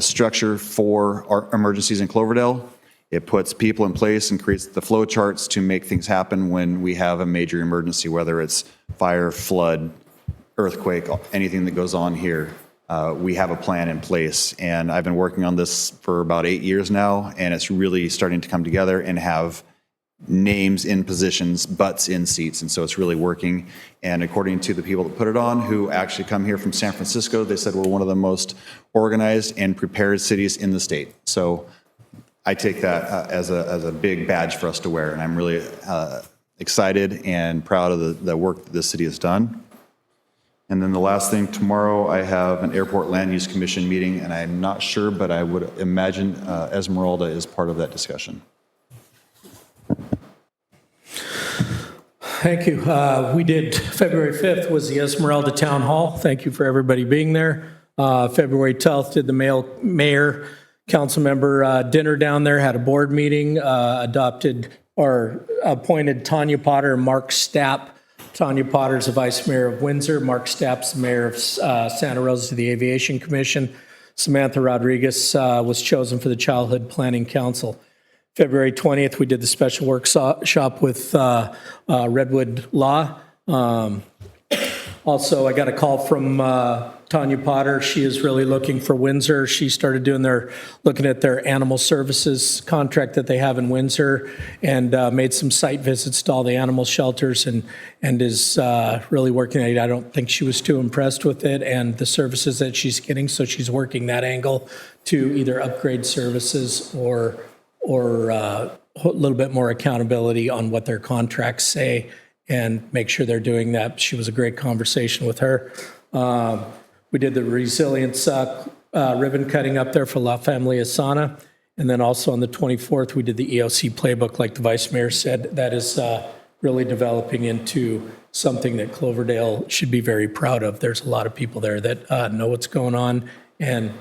structure for our emergencies in Cloverdale. It puts people in place and creates the flow charts to make things happen when we have a major emergency, whether it's fire, flood, earthquake, anything that goes on here. We have a plan in place, and I've been working on this for about 8 years now, and it's really starting to come together and have names in positions, butts in seats, and so it's really working. And according to the people that put it on, who actually come here from San Francisco, they said we're one of the most organized and prepared cities in the state. So I take that as a big badge for us to wear, and I'm really excited and proud of the work that this city has done. And then the last thing, tomorrow I have an Airport Land Use Commission meeting, and I'm not sure, but I would imagine Esmeralda is part of that discussion. Thank you. We did, February 5th was the Esmeralda Town Hall. Thank you for everybody being there. February 12th did the mayor, council member dinner down there, had a board meeting, adopted or appointed Tanya Potter and Mark Stapp. Tanya Potter's the vice mayor of Windsor. Mark Stapp's the mayor of Santa Rosa to the Aviation Commission. Samantha Rodriguez was chosen for the Childhood Planning Council. February 20th, we did the special workshop with Redwood Law. Also, I got a call from Tanya Potter. She is really looking for Windsor. She started looking at their animal services contract that they have in Windsor, and made some site visits to all the animal shelters, and is really working at it. I don't think she was too impressed with it and the services that she's getting, so she's working that angle to either upgrade services or a little bit more accountability on what their contracts say and make sure they're doing that. She was a great conversation with her. We did the resilience ribbon cutting up there for La Familia Sana. And then also on the 24th, we did the EOC playbook, like the Vice Mayor said. That is really developing into something that Cloverdale should be very proud of. There's a lot of people there that know what's going on. And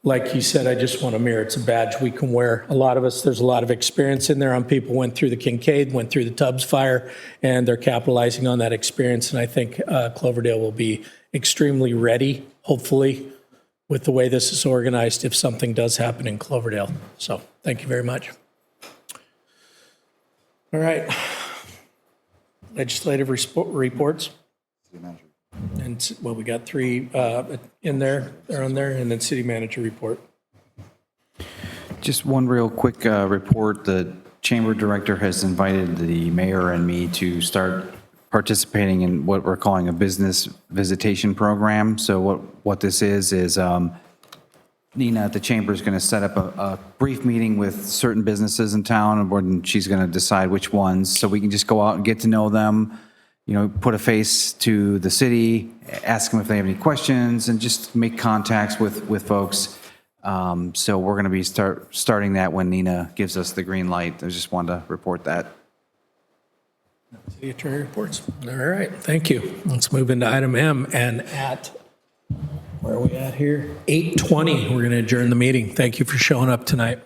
like he said, I just want to mirror, it's a badge we can wear. A lot of us, there's a lot of experience in there on people went through the Kincaid, went through the Tubbs fire, and they're capitalizing on that experience. And I think Cloverdale will be extremely ready, hopefully, with the way this is organized if something does happen in Cloverdale. So thank you very much. All right. Legislative reports. And, well, we got 3 in there, they're on there, and then city manager report. Just one real quick report. The chamber director has invited the mayor and me to start participating in what we're calling a business visitation program. So what this is Nina at the chamber is going to set up a brief meeting with certain businesses in town, and she's going to decide which ones, so we can just go out and get to know them, put a face to the city, ask them if they have any questions, and just make contacts with folks. So we're going to be starting that when Nina gives us the green light. I just wanted to report that. City attorney reports. All right, thank you. Let's move into item M, and at, where are we at here? 8:20, we're going to adjourn the meeting. Thank you for showing up tonight.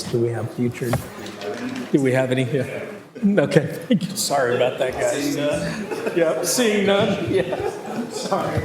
Do we have future? Do we have any? Yeah. Okay, thank you. Sorry about that, guys. Seeing none? Yep, seeing none. Yeah, sorry.